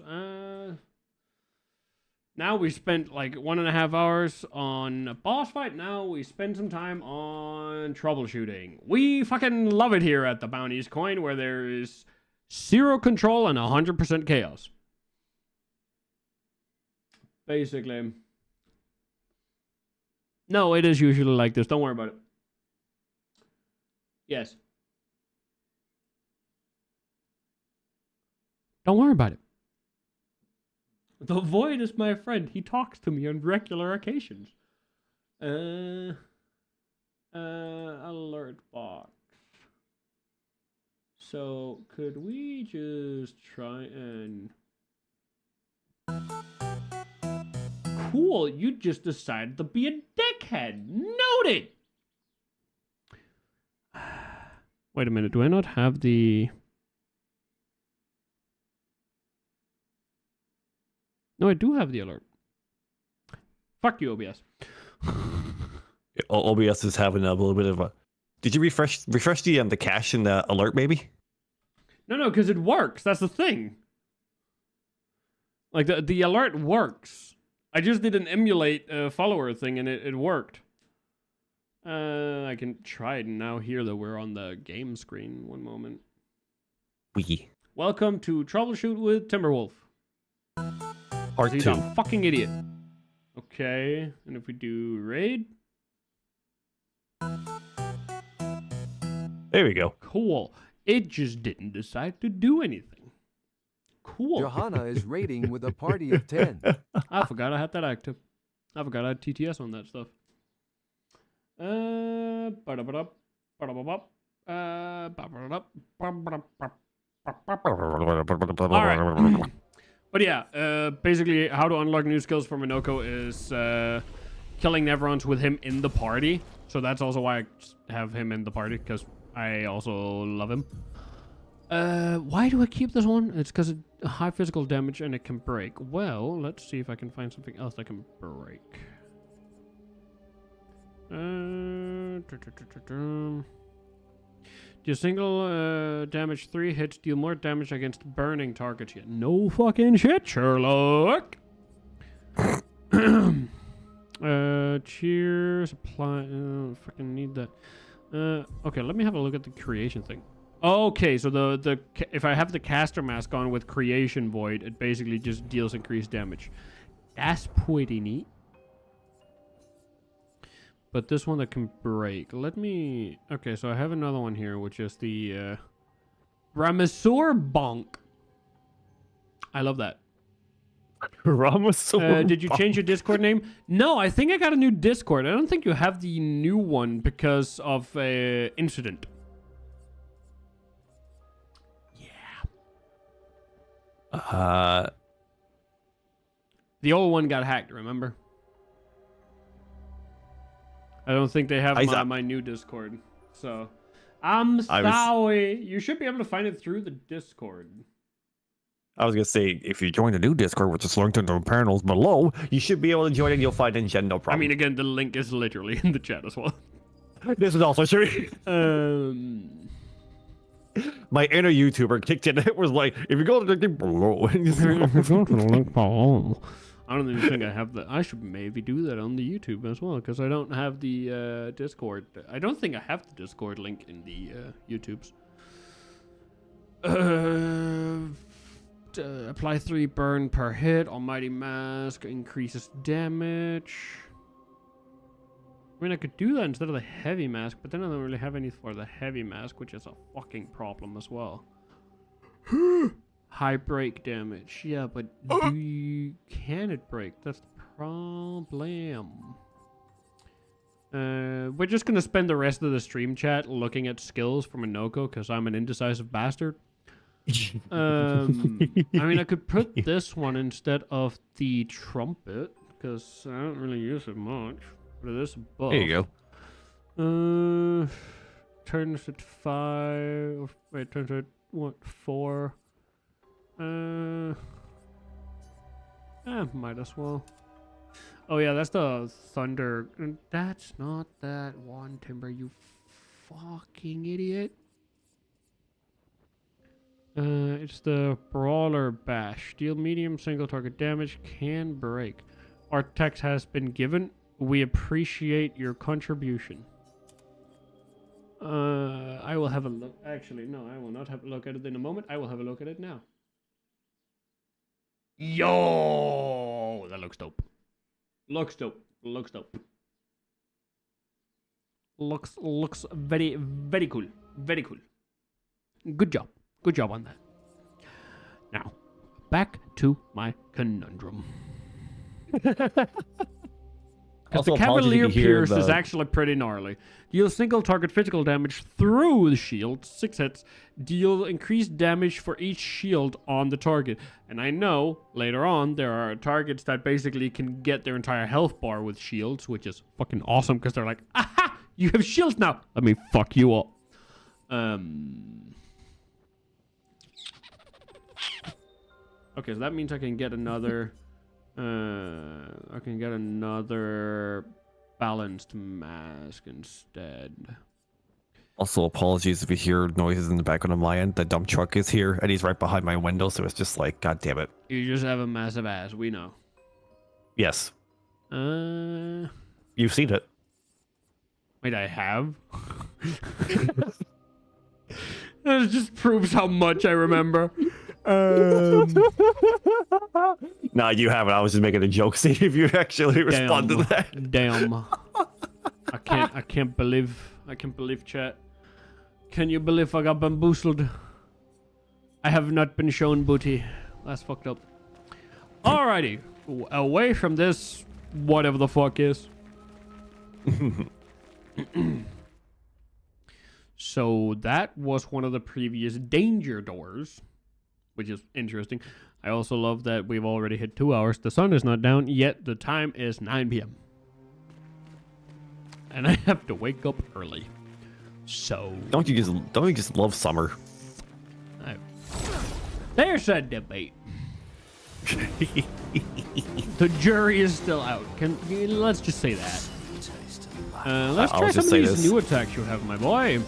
S2: Now we spent like 1.5 hours on a boss fight. Now we spend some time on troubleshooting. We fucking love it here at the Bounties Coin, where there is 0 control and 100% chaos. Basically. No, it is usually like this. Don't worry about it. Yes. Don't worry about it. The void is my friend. He talks to me on regular occasions. Alert box. So, could we just try and... Cool, you just decided to be a dickhead. Noted! Wait a minute, do I not have the... No, I do have the alert. Fuck you, OBS.
S6: OBS is having a little bit of a... Did you refresh the cache and the alert, maybe?
S2: No, because it works. That's the thing. Like, the alert works. I just did an emulate follower thing, and it worked. I can try it now here that we're on the game screen. One moment.
S6: Wiki.
S2: Welcome to Troubleshoot with Timberwolf.
S6: Part
S2: He's
S6: 2.
S2: a fucking idiot. Okay, and if we do raid?
S6: There we go.
S2: Cool. It just didn't decide to do anything. Cool.
S8: Johanna is raiding with a party of 10.
S2: I forgot I had that active. I forgot I had TTS on that stuff. Alright. But yeah, basically how to unlock new skills for Minoko is killing Neverons with him in the party. So that's also why I have him in the party, because I also love him. Why do I keep this one? It's because it's high physical damage and it can break. Well, let's see if I can find something else that can break. Do single damage 3 hits deal more damage against burning targets yet? No fucking shit, Sherlock. Cheers, apply. Fucking need that. Okay, let me have a look at the creation thing. Okay, so the if I have the caster mask on with creation void, it basically just deals increased damage. That's pretty neat. But this one that can break. Let me... Okay, so I have another one here, which is the Ramasaur Bonk. I love that.
S6: Ramasaur
S2: Did you change your Discord name? No, I think I got a new Discord. I don't think you have the new one because of incident. Yeah. The old one got hacked, remember? I don't think they have my new Discord. So, I'm sorry. You should be able to find it through the Discord.
S6: I was going to say, if you join the new Discord, which is linked in the panels below, you should be able to join and you'll find Ngen, no problem.
S2: I mean, again, the link is literally in the chat as well.
S6: This is also true. My inner YouTuber kicked in. It was like, if you go to the link below.
S2: I don't even think I have that. I should maybe do that on the YouTube as well, because I don't have the Discord. I don't think I have the Discord link in the YouTubes. Apply 3 burn per hit. Almighty Mask increases damage. I mean, I could do that instead of the heavy mask, but then I don't really have any for the heavy mask, which is a fucking problem as well. High break damage. Yeah, but can it break? That's the problem. We're just gonna spend the rest of the stream chat looking at skills for Minoko because I'm an indecisive bastard. I mean, I could put this one instead of the trumpet because I don't really use it much. But it is a buff.
S6: There you go.
S2: Turns at 5. Wait, turns at what? 4. Might as well. Oh yeah, that's the thunder. That's not that one, Timber. You fucking idiot. It's the brawler bash. Deal medium single target damage. Can break. Our text has been given. We appreciate your contribution. I will have a look. Actually, no, I will not have a look at it in a moment. I will have a look at it now. Yo, that looks dope. Looks dope. Looks dope. Looks very, very cool. Very cool. Good job. Good job on that. Now, back to my conundrum. Because the Cavalier Pierce is actually pretty gnarly. Deal single target physical damage through the shield, 6 hits. Deal increased damage for each shield on the target. And I know, later on, there are targets that basically can get their entire health bar with shields, which is fucking awesome, because they're like, aha! You have shields now! Let me fuck you up. Okay, so that means I can get another... I can get another balanced mask instead.
S6: Also, apologies if you hear noises in the background of my end. The dump truck is here, and he's right behind my window, so it's just like, god damn it.
S2: You just have a massive ass, we know.
S6: Yes. You've seen it.
S2: Wait, I have? That just proves how much I remember.
S6: Nah, you haven't. I was just making a joke. See if you actually respond to that.
S2: Damn. I can't believe chat. Can you believe I got bamboozled? I have not been shown booty. That's fucked up. Alrighty. Away from this, whatever the fuck is. So that was one of the previous danger doors, which is interesting. I also love that we've already hit 2 hours. The sun is not down yet. The time is 9 p.m. And I have to wake up early. So
S6: don't you just love summer?
S2: There's a debate. The jury is still out. Let's just say that. Let's try some of these new attacks you have, my boy.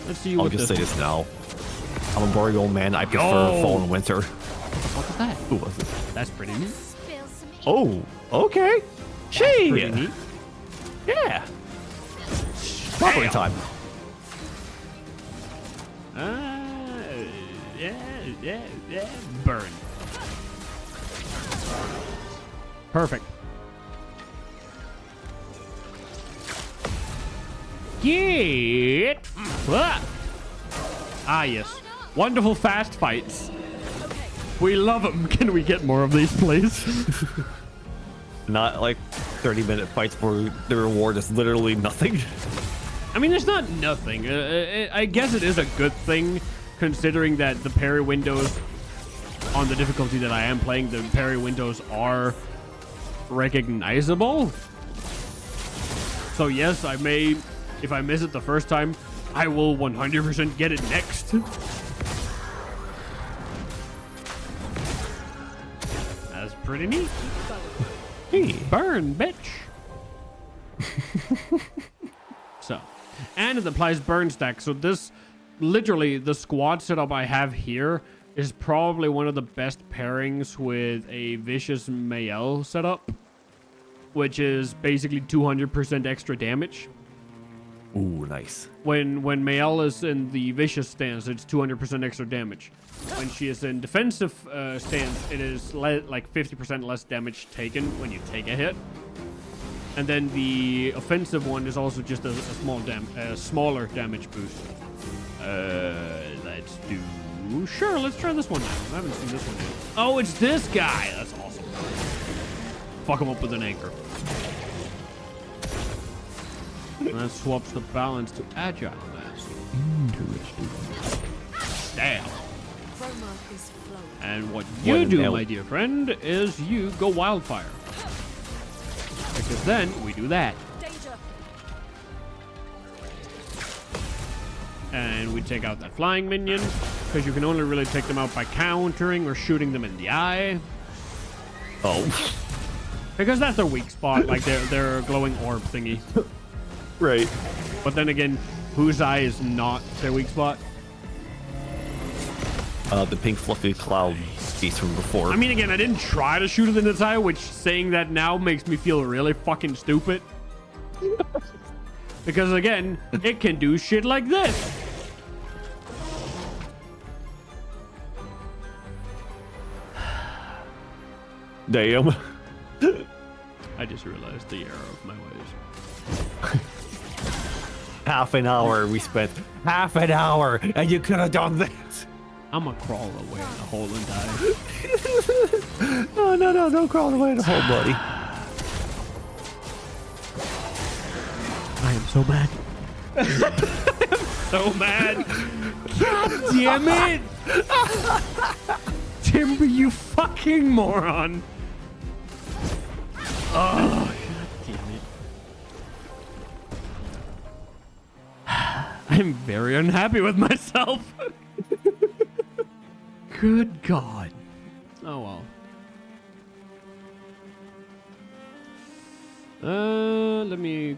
S2: Let's see.
S6: I'll just say this now. I'm a boring old man. I prefer fall and winter.
S2: What was that?
S6: Who was it?
S2: That's pretty neat.
S6: Oh, okay. Gee.
S2: Pretty neat.
S6: Yeah. Probably time.
S2: Yeah. Burn. Perfect. Get. Ah, yes. Wonderful fast fights. We love them. Can we get more of these, please?
S6: Not like 30-minute fights where the reward is literally nothing.
S2: I mean, it's not nothing. I guess it is a good thing, considering that the parry windows, on the difficulty that I am playing, the parry windows are recognizable. So yes, I may, if I miss it the first time, I will 100% get it next. That's pretty neat. Hey, burn, bitch. So, and it applies burn stack. So this, literally, the squad setup I have here is probably one of the best pairings with a vicious Mael setup, which is basically 200% extra damage.
S6: Ooh, nice.
S2: When Mael is in the vicious stance, it's 200% extra damage. When she is in defensive stance, it is like 50% less damage taken when you take a hit. And then the offensive one is also just a smaller damage boost. Let's do... Sure, let's try this one now. I haven't seen this one yet. Oh, it's this guy! That's awesome. Fuck him up with an anchor. And that swaps the balance to agile. That's interesting. Damn.
S3: Chroma is flowing.
S2: And what you do, my dear friend, is you go wildfire. Because then we do that.
S3: Danger.
S2: And we take out that flying minion. Because you can only really take them out by countering or shooting them in the eye.
S6: Oh.
S2: Because that's their weak spot, like their glowing orb thingy.
S6: Right.
S2: But then again, whose eye is not their weak spot?
S6: The pink fluffy cloud piece from before.
S2: I mean, again, I didn't try to shoot it in its eye, which saying that now makes me feel really fucking stupid. Because again, it can do shit like this.
S6: Damn.
S2: I just realized the error of my ways.
S6: Half an hour we spent. Half an hour, and you could have done this.
S2: I'm gonna crawl away in the hole and die.
S6: No, don't crawl away in the hole, buddy.
S2: I am so mad. I'm so mad. God damn it! Timber, you fucking moron. Oh, god damn it. I'm very unhappy with myself. Good God. Oh well. Let me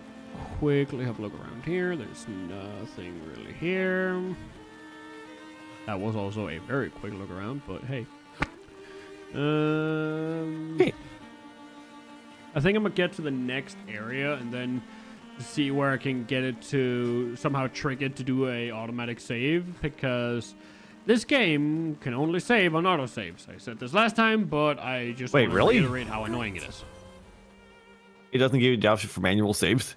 S2: quickly have a look around here. There's nothing really here. That was also a very quick look around, but hey.
S6: Hey.
S2: I think I'm gonna get to the next area and then see where I can get it to somehow trick it to do a automatic save, because this game can only save on autosaves. I said this last time, but I just want to reiterate how annoying it is.
S6: It doesn't give you the option for manual saves.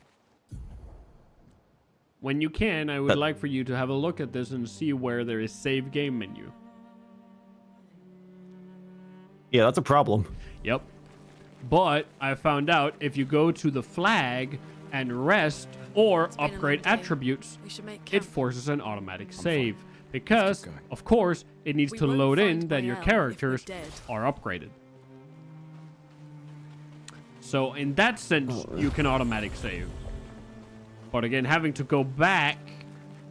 S2: When you can, I would like for you to have a look at this and see where there is save game menu.
S6: Yeah, that's a problem.
S2: Yep. But I found out if you go to the flag and rest or upgrade attributes, it forces an automatic save. Because, of course, it needs to load in that your characters are upgraded. So in that sense, you can automatic save. But again, having to go back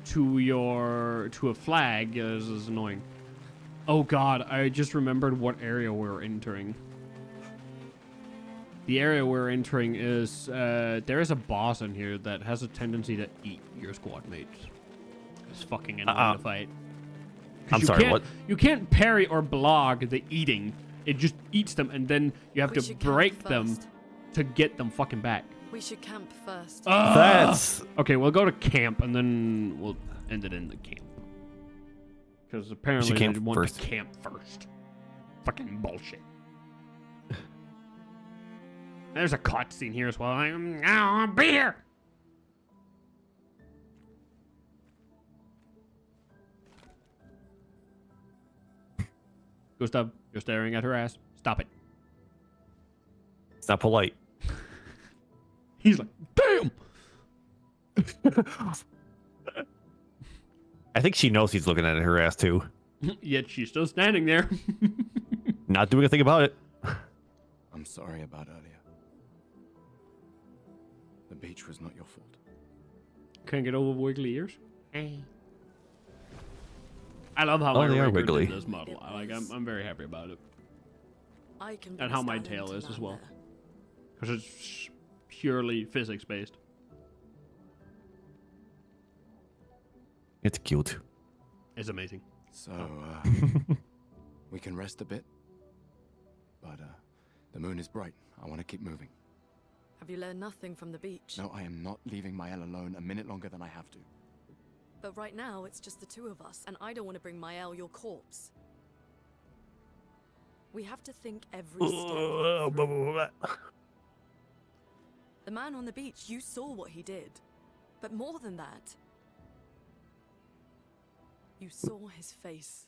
S2: to a flag is annoying. Oh god, I just remembered what area we're entering. The area we're entering is, there is a boss in here that has a tendency to eat your squad mates. It's fucking annoying to fight.
S6: I'm sorry, what?
S2: You can't parry or block the eating. It just eats them, and then you have to break them to get them fucking back.
S3: We should camp first.
S6: That's...
S2: Okay, we'll go to camp, and then we'll end it in the camp. Because apparently they want to camp first. Fucking bullshit. There's a cutscene here as well. I want to be here. Gustav, you're staring at her ass. Stop it.
S6: It's not polite.
S2: He's like, damn.
S6: I think she knows he's looking at her ass too.
S2: Yet she's still standing there.
S6: Not doing a thing about it.
S4: I'm sorry about earlier. The beach was not your fault.
S2: Can't get over wiggly ears. I love how
S6: they are wiggly.
S2: This model. I'm very happy about it. And how my tail is as well. Because it's purely physics based.
S6: It's cute.
S2: It's amazing.
S4: So, we can rest a bit. But, the moon is bright. I want to keep moving.
S3: Have you learned nothing from the beach?
S4: No, I am not leaving Mael alone a minute longer than I have to.
S3: But right now, it's just the two of us, and I don't want to bring Mael your corpse. We have to think every step. The man on the beach, you saw what he did. But more than that, you saw his face.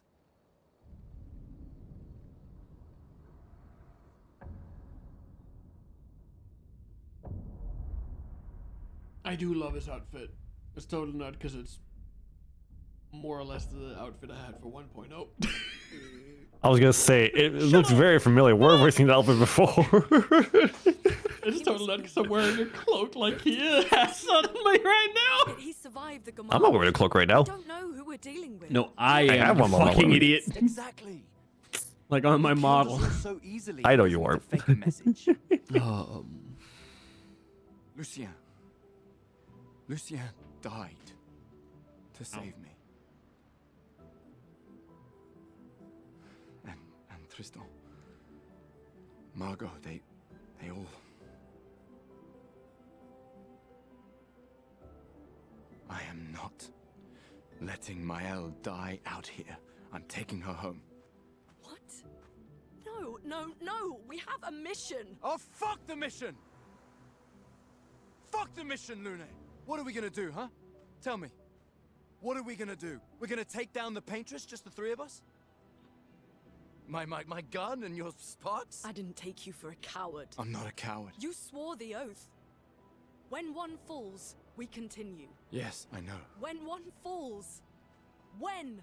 S2: I do love his outfit. It's totally not because it's more or less the outfit I had for 1.0.
S6: I was gonna say it looks very familiar. Where have we seen that outfit before?
S2: It's totally not because I'm wearing a cloak like he has suddenly right now.
S3: He survived the
S6: I'm not wearing a cloak right now.
S3: I don't know who we're dealing with.
S2: No, I
S6: have
S2: am a
S6: one more
S2: fucking
S6: moment.
S2: idiot.
S9: Exactly.
S2: Like on my model.
S9: So easily
S6: I know you
S9: with
S6: are.
S9: a fake message.
S4: Lucien. Lucien died to save me. And Tristan. Margot, they all... I am not letting Maëlle die out here. I'm taking her home.
S3: What? No, no, no! We have a mission!
S4: Oh, fuck the mission! Fuck the mission, Lune! What are we gonna do, huh? Tell me. What are we gonna do? We're gonna take down the paintress, just the three of us? My gun and your sparks?
S3: I didn't take you for a coward.
S4: I'm not a coward.
S3: You swore the oath. When one falls, we continue.
S4: Yes, I know.
S3: When one falls. When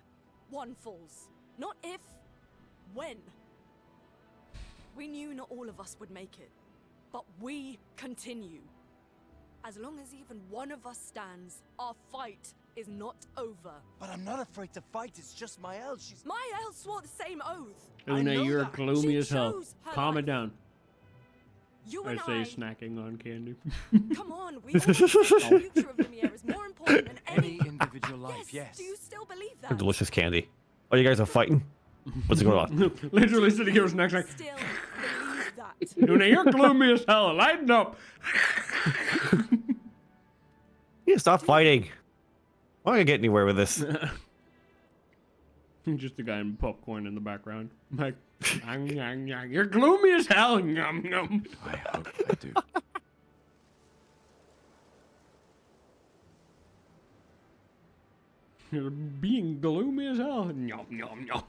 S3: one falls. Not if. When. We knew not all of us would make it. But we continue. As long as even one of us stands, our fight is not over.
S9: But I'm not afraid to fight. It's just Maëlle. She's...
S3: Maëlle swore the same oth.
S2: Una,
S9: know
S2: you're
S9: that.
S2: gloomy
S3: She
S2: as hell.
S3: chose her
S2: Calm it
S3: life.
S2: down.
S3: You
S2: I
S3: and
S2: say snacking on candy.
S3: Come on, we all know the future of Lumiere is more important than
S9: Any
S3: any...
S9: individual life, yes.
S3: Do you still believe that?
S6: Delicious candy. Oh, you guys are fighting? What's going on?
S2: Literally sitting here with snacks like,
S3: Still believe that.
S2: Una, you're gloomy as hell. Lighten up.
S6: Yeah, stop fighting. I'm not gonna get anywhere with this.
S2: Just a guy in popcorn in the background. Like, "Yang, yang, yang. You're gloomy as hell. Yum, yum.
S4: I hope I do.
S2: You're being gloomy as hell. Yum, yum, yum.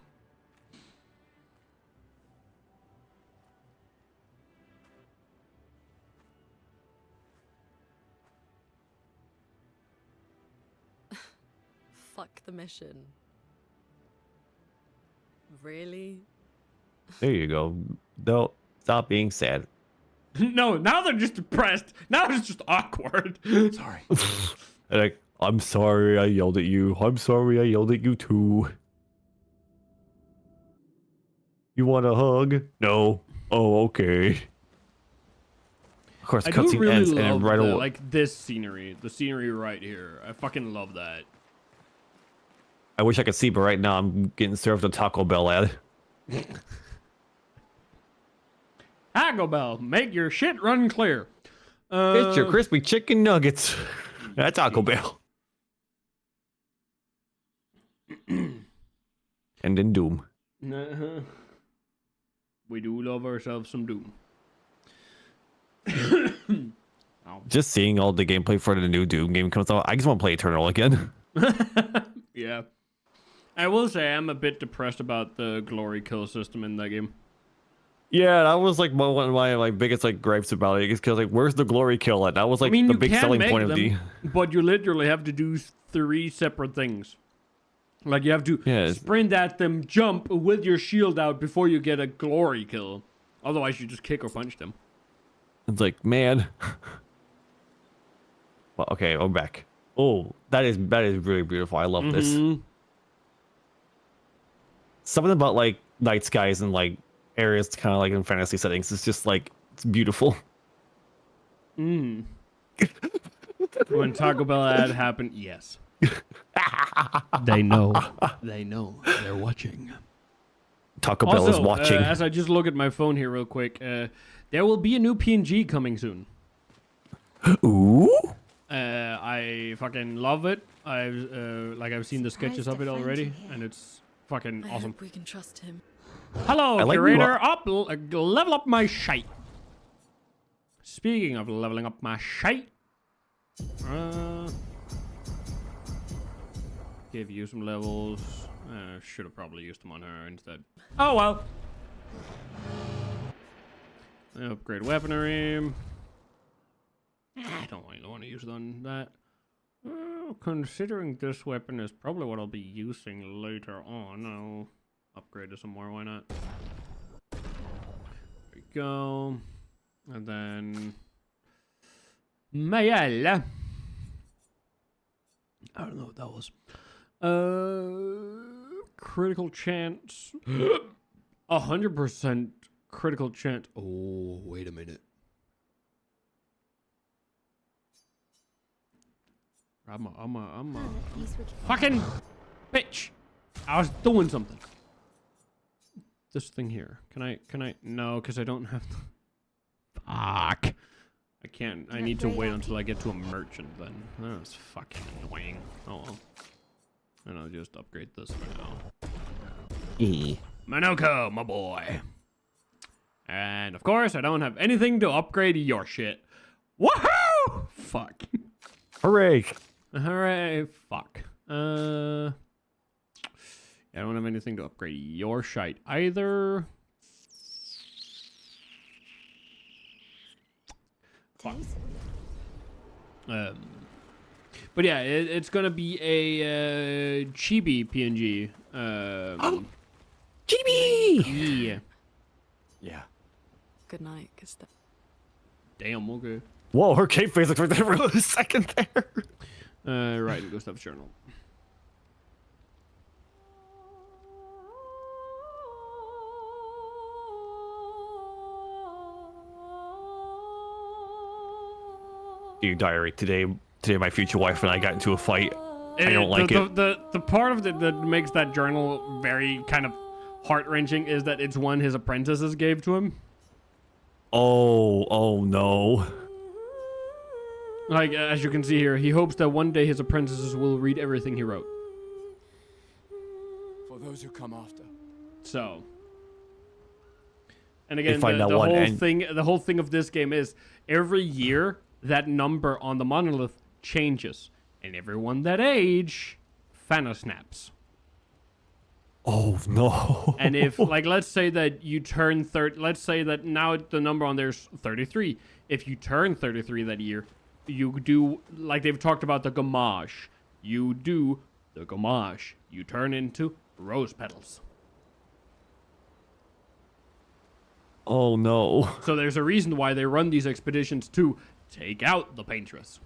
S3: Fuck the mission. Really?
S6: There you go. Don't stop being sad.
S2: No, now they're just depressed. Now it's just awkward.
S4: Sorry.
S6: Like, I'm sorry I yelled at you. I'm sorry I yelled at you too. You want a hug? No. Oh, okay. Of course,
S2: I do
S6: cutscene
S2: really
S6: ends
S2: love
S6: and right away.
S2: like this scenery. The scenery right here. I fucking love that.
S6: I wish I could see, but right now I'm getting served a Taco Bell ad.
S2: Taco Bell, make your shit run clear.
S6: It's your crispy chicken nuggets. That's Taco Bell. And then Doom.
S2: Uh-huh. We do love ourselves some Doom.
S6: Just seeing all the gameplay for the new Doom game comes out, I just want to play Eternal again.
S2: Yeah. I will say I'm a bit depressed about the glory kill system in that game.
S6: Yeah, that was like one of my biggest like gripes about it. Because like, where's the glory kill at? That was like the
S2: you
S6: big
S2: can
S6: selling
S2: make
S6: point of
S2: them,
S6: the.
S2: But you literally have to do 3 separate things. Like you have to sprint at them, jump with your shield out before you get a glory kill. Otherwise, you just kick or punch them.
S6: It's like, man. Well, okay, I'm back. Oh, that is really beautiful. I love this. Something about like night skies and like areas kind of like in fantasy settings. It's just like, it's beautiful.
S2: When Taco Bell ad happened, yes. They know. They know. They're watching.
S6: Taco Bell is watching.
S2: As I just look at my phone here real quick, there will be a new PNG coming soon.
S6: Ooh.
S2: I fucking love it. I've seen the sketches of it already, and it's fucking
S3: I
S2: awesome.
S3: hope we can trust him.
S2: Hello,
S6: I like
S2: curator. Level up my shite. Speaking of leveling up my shite, give you some levels. Should have probably used them on her instead. Oh well. Upgrade weaponry. I don't really want to use it on that. Considering this weapon is probably what I'll be using later on, I'll upgrade it some more. Why not? There we go. And then Mayel. I don't know what that was. Critical chance. 100% critical chance. Oh, wait a minute. I'm a fucking bitch. I was doing something. This thing here. Can I? No, because I don't have. Fuck. I can't. I need to wait until I get to a merchant then. That's fucking annoying. Oh well. And I'll just upgrade this for now. Manoko, my boy. And of course, I don't have anything to upgrade your shit. Woohoo! Fuck.
S6: Hooray!
S2: Hooray! Fuck. I don't have anything to upgrade your shite either. Fuck. But yeah, it's gonna be a chibi PNG.
S6: Chibi!
S2: Yeah.
S4: Yeah.
S3: Good night, Gustav.
S2: Damn, okay.
S6: Whoa, her cape face looks right there for a second there.
S2: Right in Gustav's journal.
S6: Dear diary, today my future wife and I got into a fight. I don't like it.
S2: The part of it that makes that journal very kind of heart-wrenching is that it's one his apprentices gave to him.
S6: Oh no.
S2: Like, as you can see here, he hopes that one day his apprentices will read everything he wrote.
S4: For those who come after.
S2: So. And again,
S6: find that
S2: the
S6: one
S2: the whole thing of this game is every year that number on the monolith changes. And everyone that age, Fana snaps.
S6: Oh no.
S2: And if, like, let's say that you turn 30, let's say that now the number on there's 33. If you turn 33 that year, you do, like they've talked about the gomage. You do the gomage. You turn into rose petals.
S6: Oh no.
S2: So there's a reason why they run these expeditions to take out the paintress.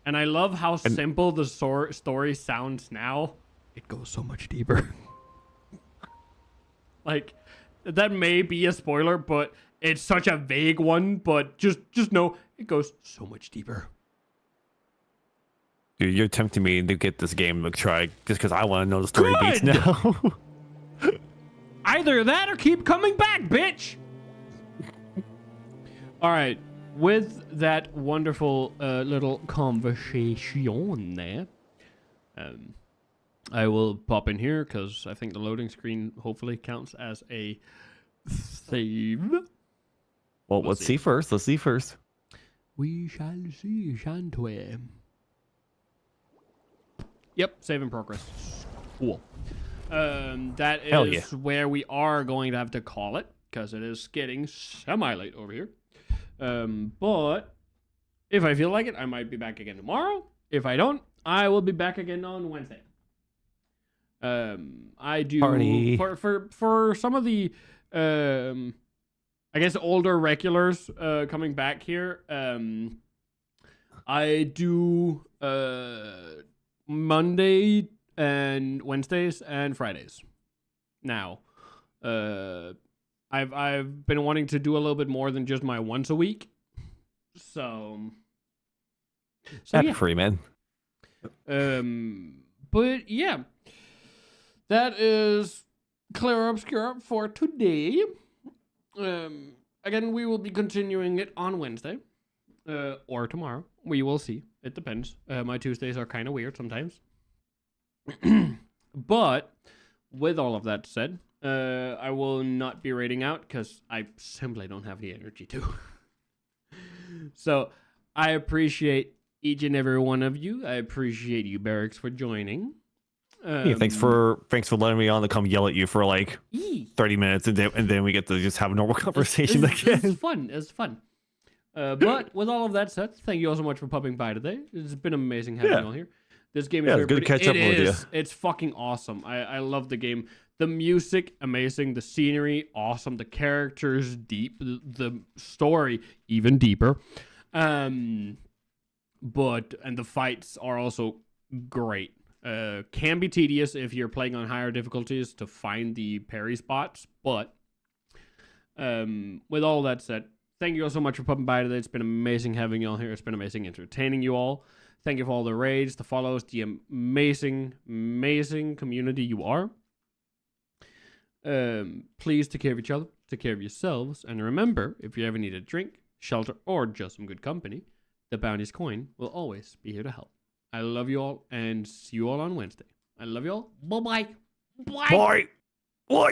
S2: And I love how simple the story sounds now. It goes so much deeper. Like, that may be a spoiler, but it's such a vague one. But just know it goes so much deeper.
S6: Dude, you're tempting me to get this game to try just because I want to know the story beats now.
S2: Either that or keep coming back, bitch. All right. With that wonderful little conversation there, I will pop in here because I think the loading screen hopefully counts as a save.
S6: Well, let's see first. Let's see first.
S2: We shall see, shan't we? Yep, save in progress. Cool. That is where we are going to have to call it because it is getting semi-late over here. But if I feel like it, I might be back again tomorrow. If I don't, I will be back again on Wednesday. I do for some of the I guess older regulars coming back here. I do Monday and Wednesdays and Fridays. Now, I've been wanting to do a little bit more than just my once a week. So
S6: That's
S2: yeah.
S6: free, man.
S2: But yeah, that is Clear Obscure for today. Again, we will be continuing it on Wednesday, or tomorrow. We will see. It depends. My Tuesdays are kind of weird sometimes. But with all of that said, I will not be raiding out because I simply don't have the energy to. So I appreciate each and every one of you. I appreciate you, Barracks, for joining.
S6: Yeah, thanks for letting me on to come yell at you for like
S2: Yee.
S6: 30 minutes, and then we get to just have a normal conversation again.
S2: It's fun. It's fun. But with all of that said, thank you all so much for popping by today. It's been amazing having you all here. This game is very
S6: good to
S2: pretty.
S6: catch up with you.
S2: It's fucking awesome. I love the game. The music, amazing. The scenery, awesome. The characters, deep. The story, even deeper. But the fights are also great. Can be tedious if you're playing on higher difficulties to find the parry spots. But with all that said, thank you all so much for popping by today. It's been amazing having you all here. It's been amazing entertaining you all. Thank you for all the raids, the follows, the amazing, amazing community you are. Please take care of each other, take care of yourselves, and remember, if you ever need a drink, shelter, or just some good company, the Bounty's coin will always be here to help. I love you all, and see you all on Wednesday. I love you all. Bye-bye. Bye.
S6: Bye. Bye.